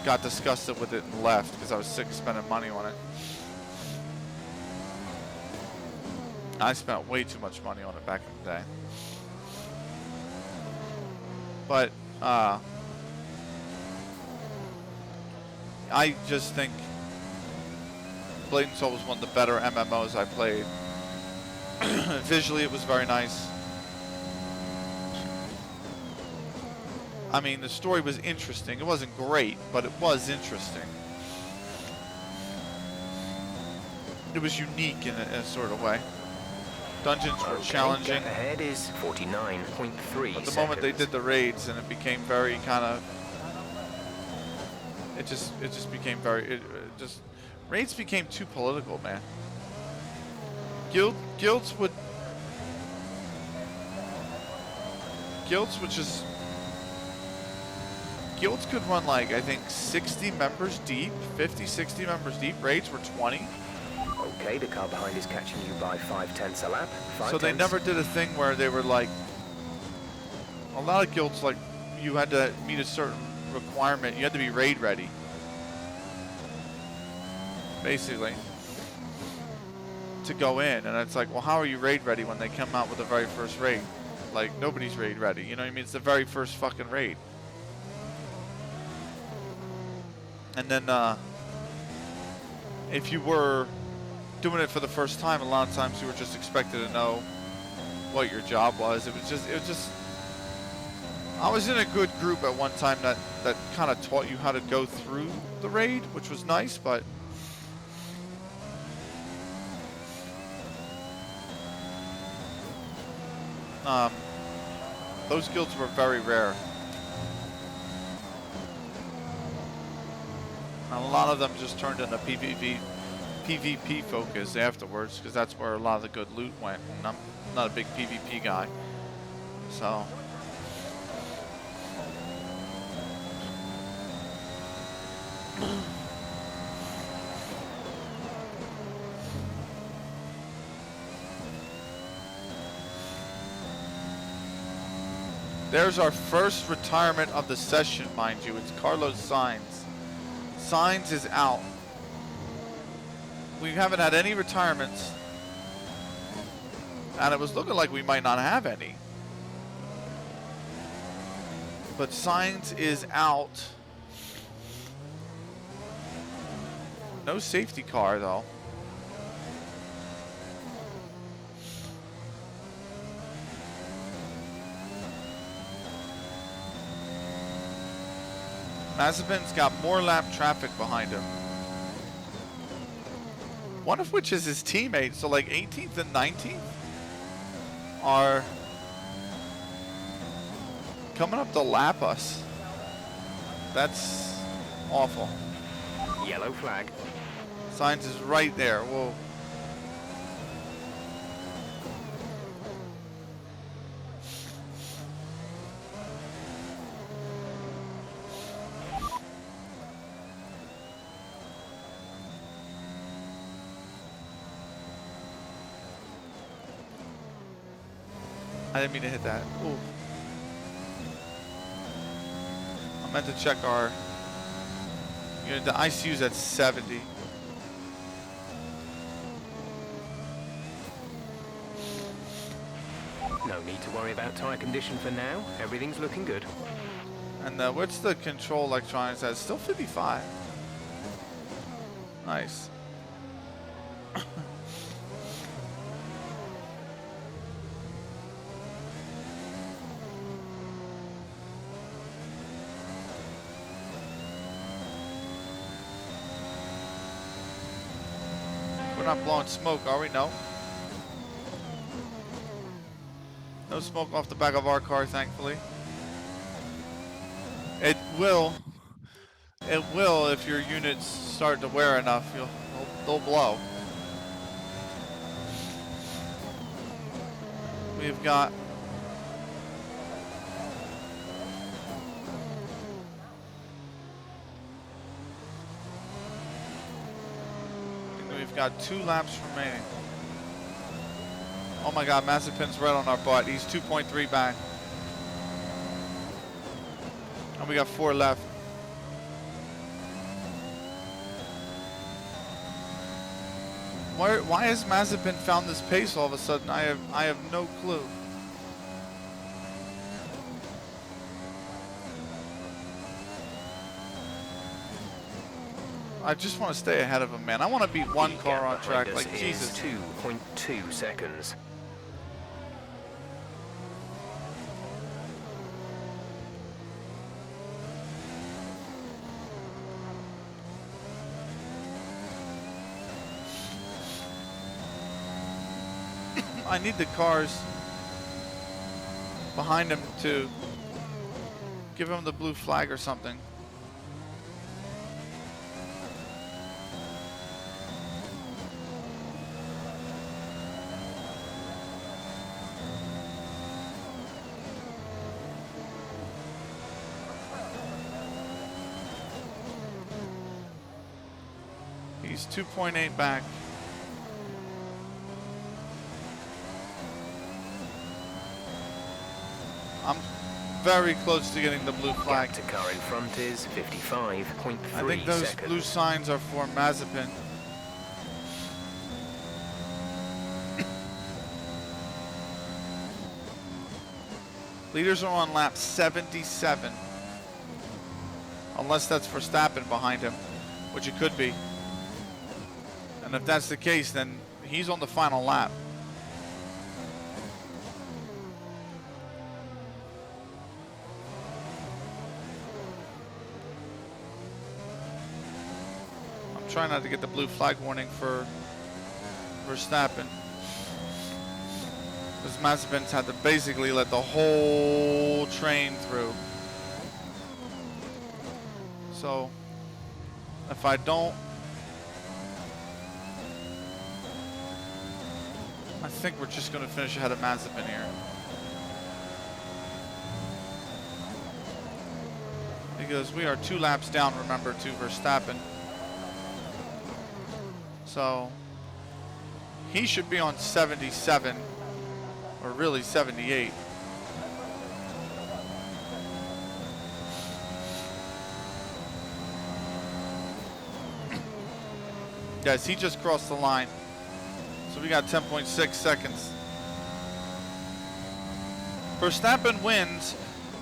[SPEAKER 1] got disgusted with it and left because I was sick of spending money on it. I spent way too much money on it back in the day. But I just think Blade and Soul was one of the better MMOs I played. Visually, it was very nice. I mean, the story was interesting. It wasn't great, but it was interesting. It was unique in a sort of way. Dungeons were challenging.
[SPEAKER 2] Gap ahead is 49.3
[SPEAKER 1] But the moment they did the raids, and it became very kind of... It just became very... Raids became too political, man. Guilds would just... Guilds could run like, I think, 60 members deep, 50, 60 members deep. Raids were 20.
[SPEAKER 2] Okay, the car behind is catching you by 5/10 a lap.
[SPEAKER 1] So they never did a thing where they were like, a lot of guilds, like, you had to meet a certain requirement. You had to be raid ready, basically, to go in. And it's like, well, how are you raid ready when they come out with the very first raid? Like, nobody's raid ready. You know what I mean? It's the very first fucking raid. And then, if you were doing it for the first time, a lot of times you were just expected to know what your job was. It was just, I was in a good group at one time that kind of taught you how to go through the raid, which was nice, but those guilds were very rare. And a lot of them just turned into PvP focus afterwards, because that's where a lot of the good loot went. And I'm not a big PvP guy, so. There's our first retirement of the session, mind you. It's Carlos Sainz. Sainz is out. We haven't had any retirements, and it was looking like we might not have any. But Sainz is out. No safety car, though. Mazepin's got more lap traffic behind him. One of which is his teammate, so like 18th and 19th. are coming up to lap us. That's awful.
[SPEAKER 2] Yellow flag.
[SPEAKER 1] Signs is right there. Whoa. I didn't mean to hit that. Ooh. I meant to check our... You know, the ICU's at 70.
[SPEAKER 2] No need to worry about tyre condition for now. Everything's looking good.
[SPEAKER 1] And what's the control electronics at? Still 55. Nice. We're not blowing smoke, are we? No. No smoke off the back of our car, thankfully. It will if your units start to wear enough. They'll blow. We've got got 2 laps remaining. Oh my god, Mazepin's right on our butt. He's 2.3 back. And we got 4 left. Why has Mazepin found this pace all of a sudden? I have no clue. I just want to stay ahead of him, man. I want to beat one car on track, like Jesus.
[SPEAKER 2] 2.2 seconds.
[SPEAKER 1] I need the cars behind him to give him the blue flag or something. He's 2.8 back. I'm very close to getting the blue flag.
[SPEAKER 2] Gap to car in front is 55.3
[SPEAKER 1] I think those
[SPEAKER 2] seconds.
[SPEAKER 1] blue signs are for Mazepin. Leaders are on lap 77. Unless that's Verstappen behind him, which it could be. And if that's the case, then he's on the final lap. I'm trying not to get the blue flag warning for Verstappen. Because Mazepin's had to basically let the whole train through. So, if I don't... I think we're just going to finish ahead of Mazepin here. Because we are 2 laps down, remember, to Verstappen. So, he should be on 77, or really 78. Guys, he just crossed the line. So we got 10.6 seconds. Verstappen wins.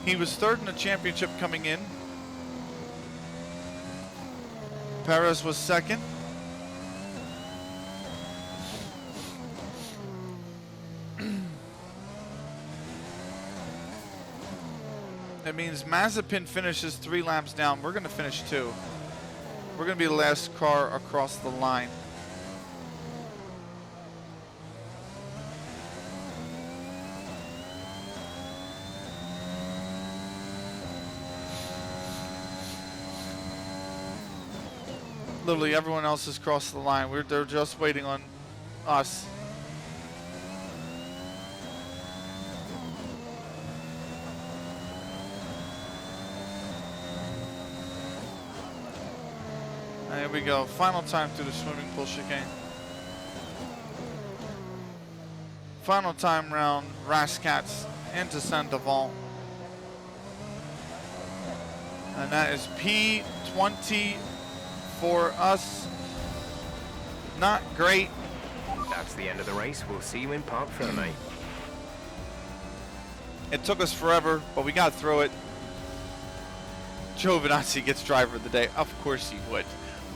[SPEAKER 1] He was 3rd in the championship coming in. Perez was 2nd. It means Mazepin finishes 3 laps down. We're going to finish 2. We're going to be the last car across the line. Literally everyone else has crossed the line. They're just waiting on us. And here we go. Final time through the swimming pool chicane. Final time round, Rascats into Saint-Devant. And that is P20 for us. Not great.
[SPEAKER 2] That's the end of the race. We'll see you in Parc Fermé.
[SPEAKER 1] It took us forever, but we got through it. Giovinazzi gets driver of the day. Of course he would.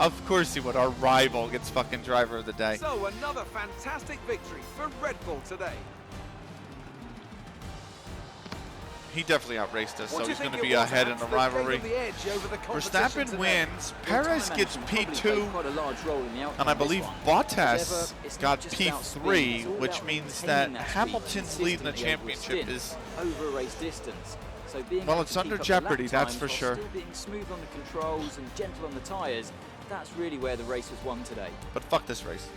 [SPEAKER 1] Of course he would. Our rival gets fucking driver of the day.
[SPEAKER 3] So another fantastic victory for Red Bull today.
[SPEAKER 1] He definitely outraced us,
[SPEAKER 3] What
[SPEAKER 1] so
[SPEAKER 3] do you
[SPEAKER 1] he's going to
[SPEAKER 3] think
[SPEAKER 1] be
[SPEAKER 3] it was,
[SPEAKER 1] ahead in
[SPEAKER 3] Ant,
[SPEAKER 1] the
[SPEAKER 3] that
[SPEAKER 1] rivalry.
[SPEAKER 3] gave them the edge over the competition
[SPEAKER 1] Verstappen
[SPEAKER 3] today?
[SPEAKER 1] wins.
[SPEAKER 5] Your
[SPEAKER 1] Perez
[SPEAKER 5] time
[SPEAKER 1] gets
[SPEAKER 5] management probably played
[SPEAKER 1] P2.
[SPEAKER 5] quite a large role in the outcome
[SPEAKER 1] And I
[SPEAKER 5] of this
[SPEAKER 1] believe
[SPEAKER 5] one.
[SPEAKER 1] Bottas
[SPEAKER 5] However, it's
[SPEAKER 1] got
[SPEAKER 5] not just about speed,
[SPEAKER 1] P3,
[SPEAKER 5] it's all
[SPEAKER 1] which
[SPEAKER 5] about
[SPEAKER 1] means that
[SPEAKER 5] maintaining that speed
[SPEAKER 1] Hamilton's leading the
[SPEAKER 5] consistently over a
[SPEAKER 1] championship
[SPEAKER 5] stint,
[SPEAKER 1] is...
[SPEAKER 5] over a race distance. So being
[SPEAKER 1] Well,
[SPEAKER 5] able
[SPEAKER 1] it's
[SPEAKER 5] to
[SPEAKER 1] under
[SPEAKER 5] keep up the lap
[SPEAKER 1] jeopardy, that's
[SPEAKER 5] times
[SPEAKER 1] for
[SPEAKER 5] while
[SPEAKER 1] sure.
[SPEAKER 5] Still being smooth on the controls and gentle on the tyres, that's really where the race was won today.
[SPEAKER 1] But fuck this race.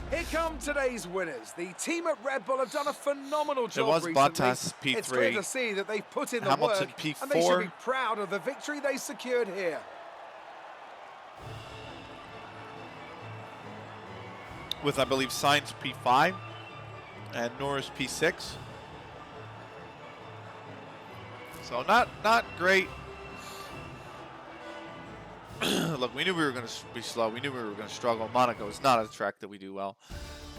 [SPEAKER 3] Here come today's winners. The team at Red Bull have done a phenomenal job
[SPEAKER 1] was
[SPEAKER 3] recently.
[SPEAKER 1] Bottas P3.
[SPEAKER 3] It's clear to see that they've put in the
[SPEAKER 1] Hamilton
[SPEAKER 3] work,
[SPEAKER 1] P4.
[SPEAKER 3] and they should be proud of the victory they secured here.
[SPEAKER 1] With, I believe, Sainz P5 and Norris P6. So not great. Look, we knew we were going to be slow. We knew we were going to struggle. Monaco is not a track that we do well.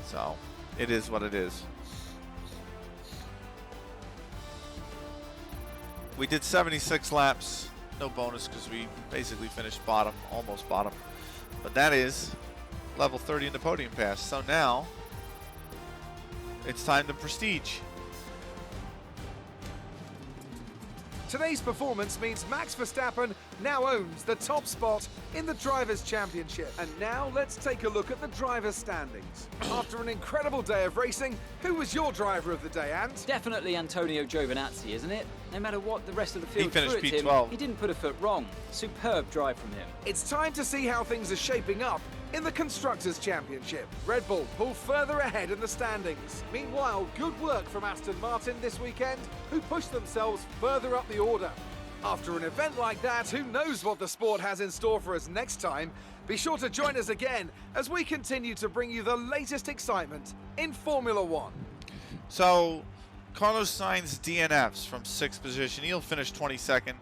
[SPEAKER 1] So it is what it is. We did 76 laps. No bonus because we basically finished bottom, almost bottom. But that is level 30 in the podium pass. So now it's time to prestige.
[SPEAKER 3] Today's performance means Max Verstappen now owns the top spot in the Drivers' Championship. And now let's take a look at the drivers' standings. After an incredible day of racing, who was your driver of the day, Ant?
[SPEAKER 5] Definitely Antonio Giovinazzi, isn't it? No matter what the rest of the field
[SPEAKER 1] finished
[SPEAKER 5] threw at him,
[SPEAKER 1] P12.
[SPEAKER 5] he didn't put a foot wrong. Superb drive from him.
[SPEAKER 3] It's time to see how things are shaping up in the Constructors' Championship. Red Bull pull further ahead in the standings. Meanwhile, good work from Aston Martin this weekend, who pushed themselves further up the order. After an event like that, who knows what the sport has in store for us next time? Be sure to join us again as we continue to bring you the latest excitement in Formula One.
[SPEAKER 1] So Carlos Sainz DNFs from 6th position. He'll finish 22nd.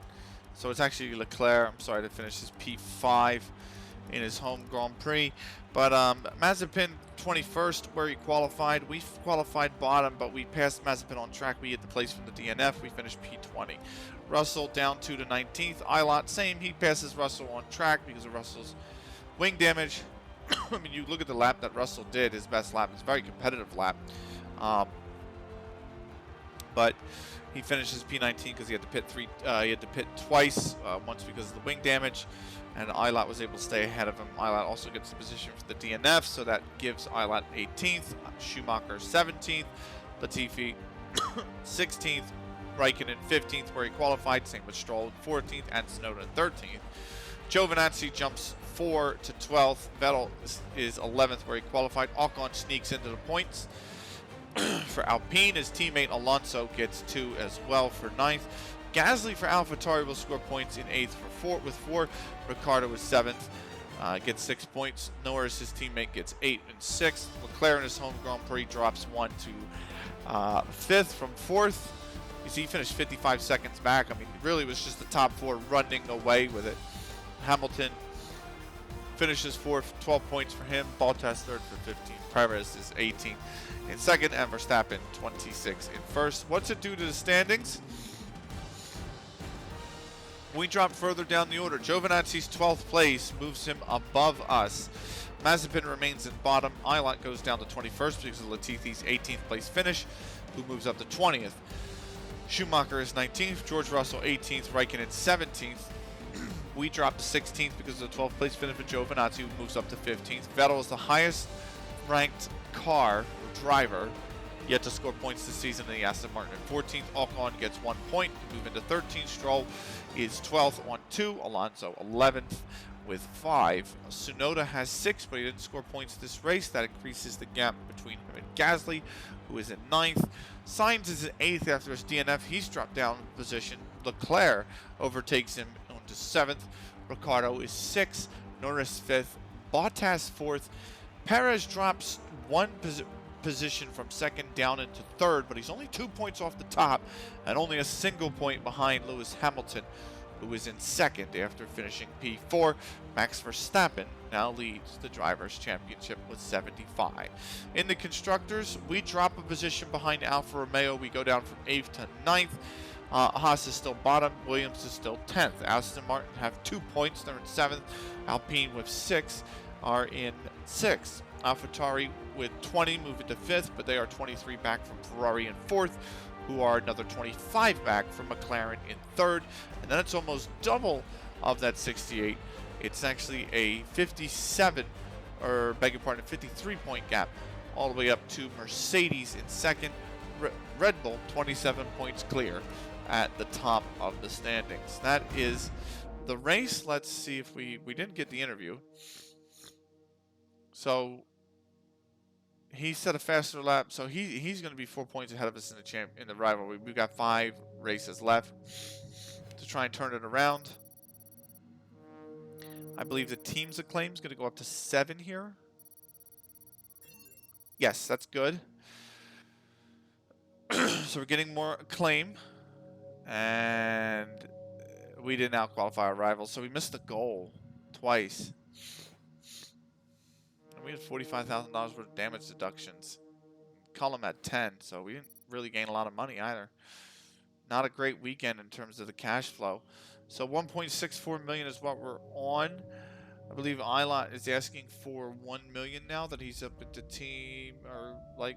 [SPEAKER 1] So it's actually Leclerc. I'm sorry, to finish his P5 in his home Grand Prix. But Mazepin 21st, where he qualified. We qualified bottom, but we passed Mazepin on track. We hit the place from the DNF. We finished P20. Russell down 2 to 19th. Ilott, same. He passes Russell on track because of Russell's wing damage. I mean, you look at the lap that Russell did, his best lap. It's a very competitive lap. But he finishes P19 because he had to pit twice, once because of the wing damage, and Ilott was able to stay ahead of him. Ilott also gets the position for the DNF, so that gives Ilott 18th, Schumacher 17th, Latifi 16th, Raikkonen 15th, where he qualified, same with Stroll 14th, and Snowden 13th. Giovinazzi jumps 4 to 12th, Vettel is 11th, where he qualified. Ocon sneaks into the points. For Alpine, his teammate Alonso gets 2 as well for 9th. Gasly for AlphaTauri will score points in 8th with 4. Ricciardo is 7th, gets 6 points. Norris, his teammate, gets 8 and 6th. Leclerc in his home Grand Prix drops 1 to 5th from 4th. You see, he finished 55 seconds back. I mean, it really was just the top 4 running away with it. Hamilton finishes 4th, 12 points for him. Bottas 3rd for 15. Perez is 18th in 2nd, and Verstappen 26 in 1st. What's it do to the standings? We drop further down the order. Giovinazzi's 12th place moves him above us. Mazepin remains in bottom. Ilott goes down to 21st because of Latifi's 18th place finish, who moves up to 20th. Schumacher is 19th. George Russell 18th. Raikkonen 17th. We drop to 16th because of the 12th place finish for Giovinazzi, who moves up to 15th. Vettel is the highest ranked car or driver yet to score points this season in the Aston Martin. At 14th, Ocon gets 1 point to move into 13th. Stroll is 12th on 2. Alonso 11th. with 5. Tsunoda has 6, but he didn't score points this race. That increases the gap between him and Gasly, who is in 9th. Sainz is in 8th after his DNF. He's dropped down a position. Leclerc overtakes him onto 7th. Ricciardo is 6th. Norris 5th. Bottas 4th. Perez drops one position from 2nd down into 3rd, but he's only 2 points off the top and only a single point behind Lewis Hamilton, who is in 2nd after finishing P4. Max Verstappen now leads the Drivers' Championship with 75. In the Constructors, we drop a position behind Alfa Romeo. We go down from 8th to 9th. Haas is still bottom. Williams is still 10th. Aston Martin have 2 points. They're in 7th. Alpine with 6 are in 6th. AlphaTauri with 20 move into 5th, but they are 23 back from Ferrari in 4th, who are another 25 back from McLaren in 3rd. And then it's almost double of that 68. It's actually a 57, or beg your pardon, 53 point gap all the way up to Mercedes in 2nd. Red Bull 27 points clear at the top of the standings. That is the race. Let's see if we didn't get the interview. So he set a faster lap, so he's going to be 4 points ahead of us in the rivalry. We've got 5 races left to try and turn it around. I believe the team's acclaim is going to go up to 7 here. Yes, that's good. So we're getting more acclaim, and we didn't out-qualify our rivals, so we missed the goal twice. And we had $45,000 worth of damage deductions. Cullum at 10, so we didn't really gain a lot of money either. Not a great weekend in terms of the cash flow. So 1.64 million is what we're on. I believe Ilot is asking for 1 million now that he's up at the team, or like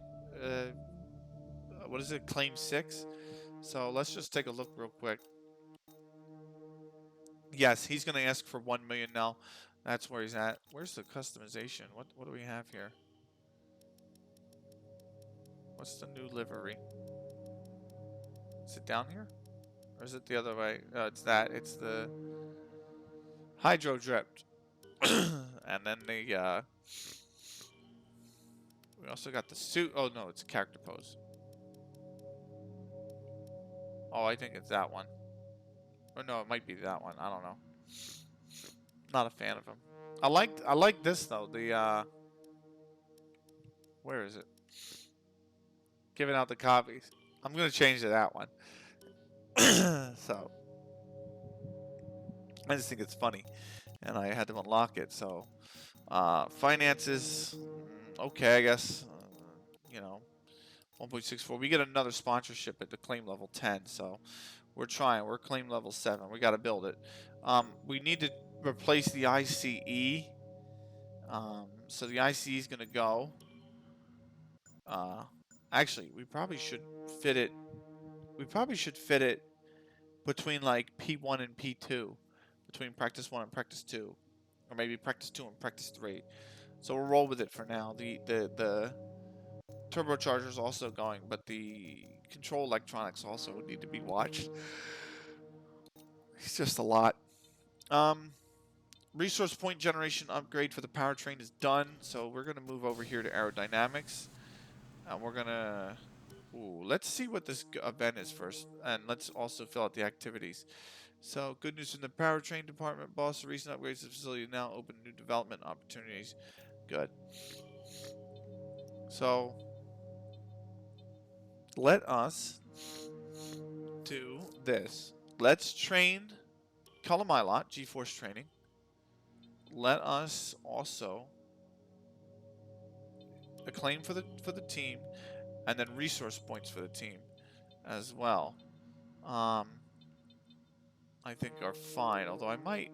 [SPEAKER 1] what is it, claim 6. So let's just take a look real quick. Yes, he's going to ask for 1 million now. That's where he's at. Where's the customization? What do we have here? What's the new livery? Is it down here? Or is it the other way? No, it's that. It's the Hydro Dripped. And then the we also got the suit. Oh no, it's character pose. Oh, I think it's that one. Or no, it might be that one. I don't know. Not a fan of him. I like this though. The where is it? Giving out the copies. I'm gonna change to that one. So I just think it's funny, and I had to unlock it. So finances, okay, I guess. You know, 1.64. We get another sponsorship at the claim level 10. So we're trying. We're claim level 7. We got to build it. We need to replace the ICE. So the ICE is gonna go. Actually, we probably should fit it. We probably should fit it between like P1 and P2, between practice 1 and practice 2, or maybe practice 2 and practice 3. So we'll roll with it for now. The turbocharger is also going, but the control electronics also need to be watched. It's just a lot. Resource point generation upgrade for the powertrain is done, so we're gonna move over here to aerodynamics, and we're gonna. Ooh, let's see what this event is first, and let's also fill out the activities. So, good news from the powertrain department. Boss, the recent upgrades to the facility now open new development opportunities. Good. So, let us do this. Let's train Cullum Ilott, G-Force training. Let us also acclaim for the team. And then resource points for the team as well. I think are fine. Although I might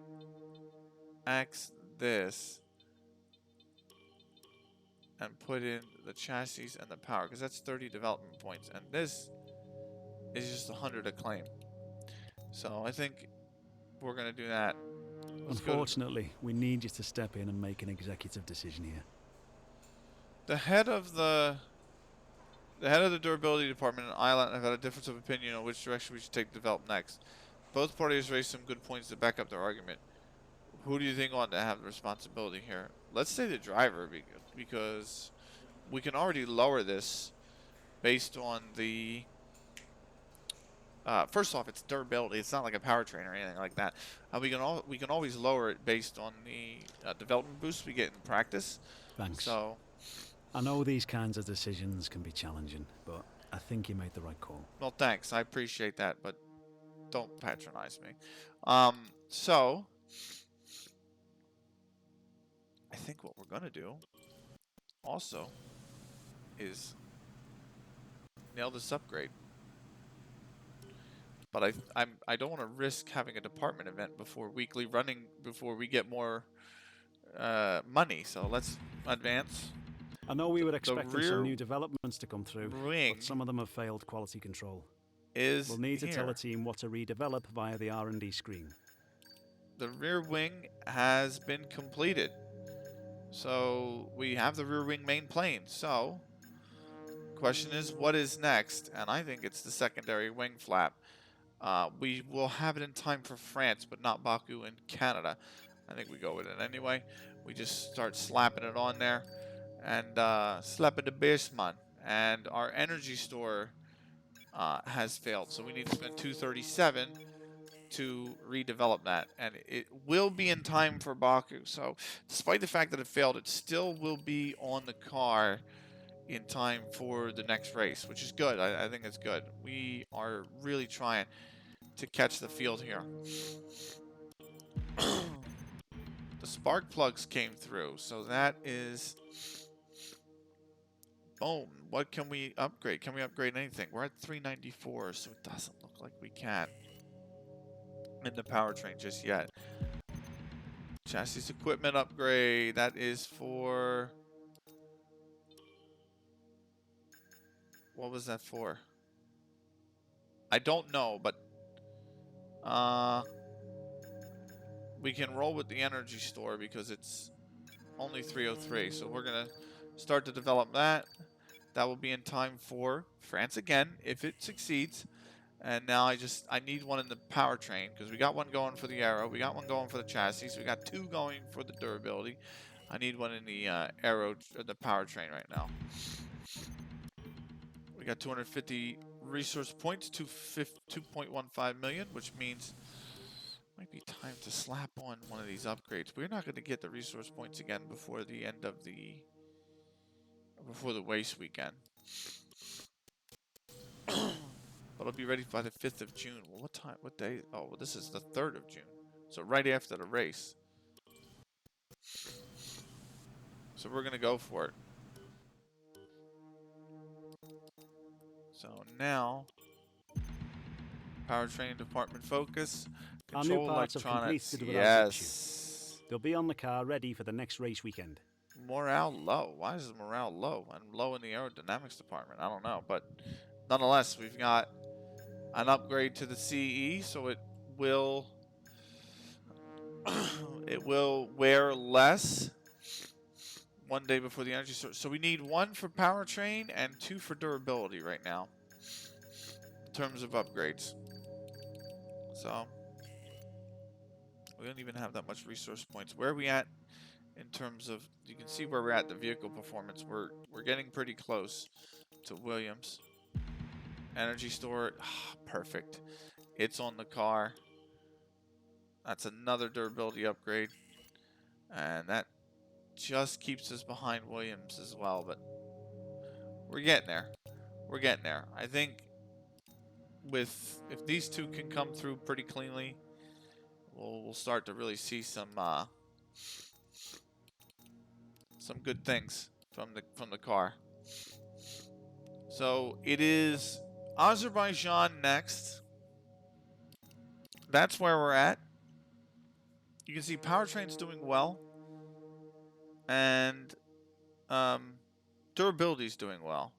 [SPEAKER 1] X this and put in the chassis and the power, because that's 30 development points. And this is just 100 acclaim. So I think we're going to do that.
[SPEAKER 6] Unfortunately, we need you to step in and make an executive decision here.
[SPEAKER 1] The head of the durability department and Island have had a difference of opinion on which direction we should take develop next. Both parties raised some good points to back up their argument. Who do you think ought to have the responsibility here? Let's say the driver, because we can already lower this based on the... first off, it's durability. It's not like a powertrain or anything like that. We can always lower it based on the development boost we get in practice.
[SPEAKER 6] Thanks.
[SPEAKER 1] So
[SPEAKER 6] I know these kinds of decisions can be challenging, but I think you made the right call.
[SPEAKER 1] well, thanks. I appreciate that, but don't patronize me. So I think what we're gonna do also is nail this upgrade. But I don't want to risk having a department event before weekly running before we get more money. So let's advance.
[SPEAKER 6] I know we were expecting
[SPEAKER 1] rear
[SPEAKER 6] some new developments to come through,
[SPEAKER 1] wing
[SPEAKER 6] but some of them have failed quality control.
[SPEAKER 1] is
[SPEAKER 6] We'll need to tell
[SPEAKER 1] here.
[SPEAKER 6] a team what to redevelop via the R&D screen.
[SPEAKER 1] The rear wing has been completed. So we have the rear wing main plane. So question is, what is next? And I think it's the secondary wing flap. We will have it in time for France, but not Baku in Canada. I think we go with it anyway. We just start slapping it on there and slap it the base, man. And our energy store has failed, so we need to spend 237 to redevelop that, and it will be in time for Baku. So despite the fact that it failed, it still will be on the car in time for the next race, which is good. I think it's good. We are really trying to catch the field here. The spark plugs came through, so that is boom. What can we upgrade? Can we upgrade anything? We're at 394, so it doesn't look like we can in the powertrain just yet. Chassis equipment upgrade, that is for... What was that for? I don't know, but we can roll with the energy store because it's only 303. So we're gonna start to develop that. That will be in time for France again if it succeeds. And now I need one in the powertrain because we got one going for the aero, we got one going for the chassis, we got two going for the durability. I need one in the aero, the powertrain right now. We got 250 resource points, 2.15 million, which means it might be time to slap on one of these upgrades. We're not going to get the resource points again before the end of before the race weekend. But it'll be ready by the 5th of June. Well, what time? What day? Oh, well, this is the 3rd of June. So right after the race. So we're going to go for it. So now, powertrain department focus,
[SPEAKER 6] Our
[SPEAKER 1] control
[SPEAKER 6] new parts have
[SPEAKER 1] electronics.
[SPEAKER 6] completed without
[SPEAKER 1] Yes.
[SPEAKER 6] They'll be on the car ready for the next race weekend.
[SPEAKER 1] Morale low. Why is the morale low? And low in the aerodynamics department. I don't know, but nonetheless, we've got an upgrade to the CE, so it will it will wear less one day before the energy source. So we need one for powertrain and two for durability right now in terms of upgrades. So we don't even have that much resource points. Where are we at in terms of, you can see where we're at the vehicle performance. We're getting pretty close to Williams. Energy store, perfect. It's on the car. That's another durability upgrade. And that just keeps us behind Williams as well, but we're getting there. We're getting there. I think if these two can come through pretty cleanly, we'll start to really see some good things from the car. So it is Azerbaijan next. That's where we're at. You can see powertrain's doing well, and durability's doing well,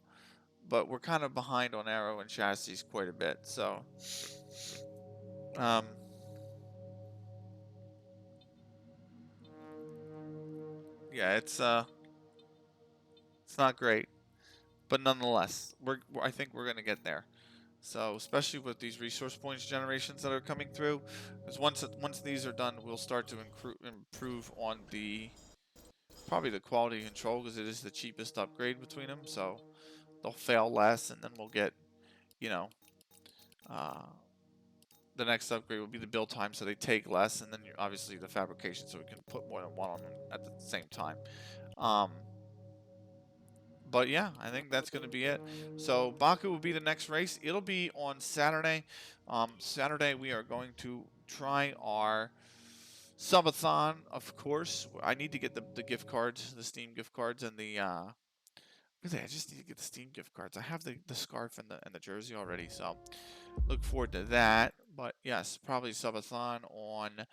[SPEAKER 1] but we're kind of behind on aero and chassis quite a bit. So yeah, it's not great, but nonetheless, I think we're gonna get there. So especially with these resource points generations that are coming through, because once these are done, we'll start to improve on probably the quality control, because it is the cheapest upgrade between them. So they'll fail less, and then we'll get, you know, the next upgrade will be the build time, so they take less, and then obviously the fabrication, so we can put more than one on them at the same time. But yeah, I think that's going to be it. So Baku will be the next race. It'll be on Saturday. Saturday we are going to try our subathon, of course. I need to get the gift cards, the Steam gift cards, and the really, I just need to get the Steam gift cards. I have the scarf and the jersey already, so look forward to that. But yes, probably subathon on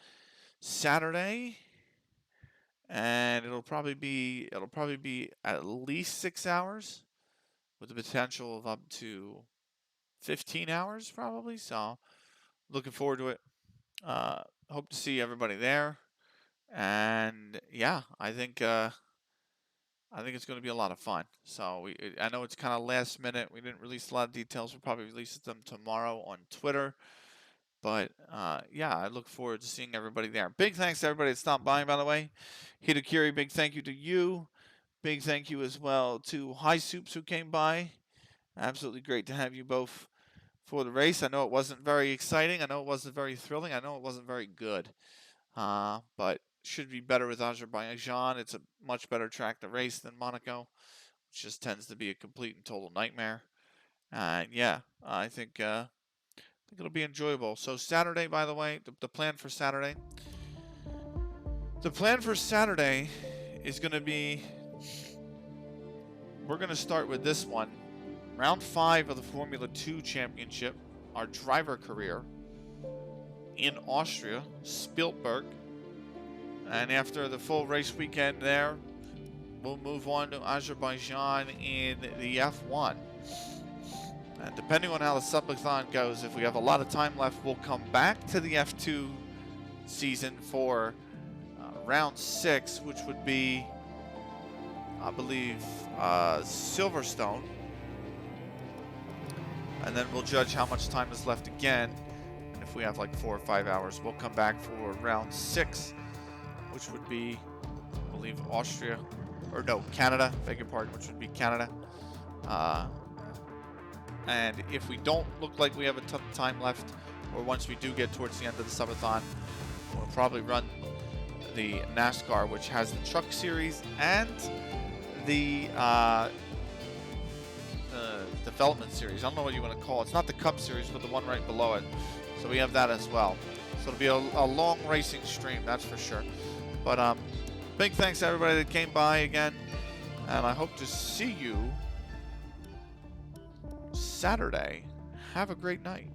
[SPEAKER 1] Saturday, and it'll probably be at least 6 hours, with the potential of up to 15 hours probably. So looking forward to it. Hope to see everybody there, and yeah, I think it's going to be a lot of fun. So I know it's kind of last minute. We didn't release a lot of details. We'll probably release them tomorrow on Twitter. But yeah, I look forward to seeing everybody there. Big thanks to everybody that stopped by, by the way. Hidokiri, big thank you to you. Big thank you as well to High Soups who came by. Absolutely great to have you both for the race. I know it wasn't very exciting. I know it wasn't very thrilling. I know it wasn't very good. But should be better with Azerbaijan. It's a much better track to race than Monaco, which just tends to be a complete and total nightmare. Yeah, I think it'll be enjoyable. So Saturday, by the way, the plan for Saturday. The plan for Saturday is going to be, we're going to start with this one. Round 5 of the Formula 2 Championship, our driver career in Austria, Spielberg. And after the full race weekend there, we'll move on to Azerbaijan in the F1. And depending on how the subathon goes, if we have a lot of time left, we'll come back to the F2 season for round 6, which would be, I believe, Silverstone. And then we'll judge how much time is left again. And if we have like 4 or 5 hours, we'll come back for round 6, which would be, I believe, Austria, or no, Canada, beg your pardon, which would be Canada. And if we don't look like we have a ton of time left, or once we do get towards the end of the subathon, we'll probably run the NASCAR, which has the Truck Series and the Development Series. I don't know what you want to call it. It's not the Cup Series, but the one right below it. So we have that as well. So it'll be a long racing stream, that's for sure. But big thanks to everybody that came by again, and I hope to see you Saturday. Have a great night.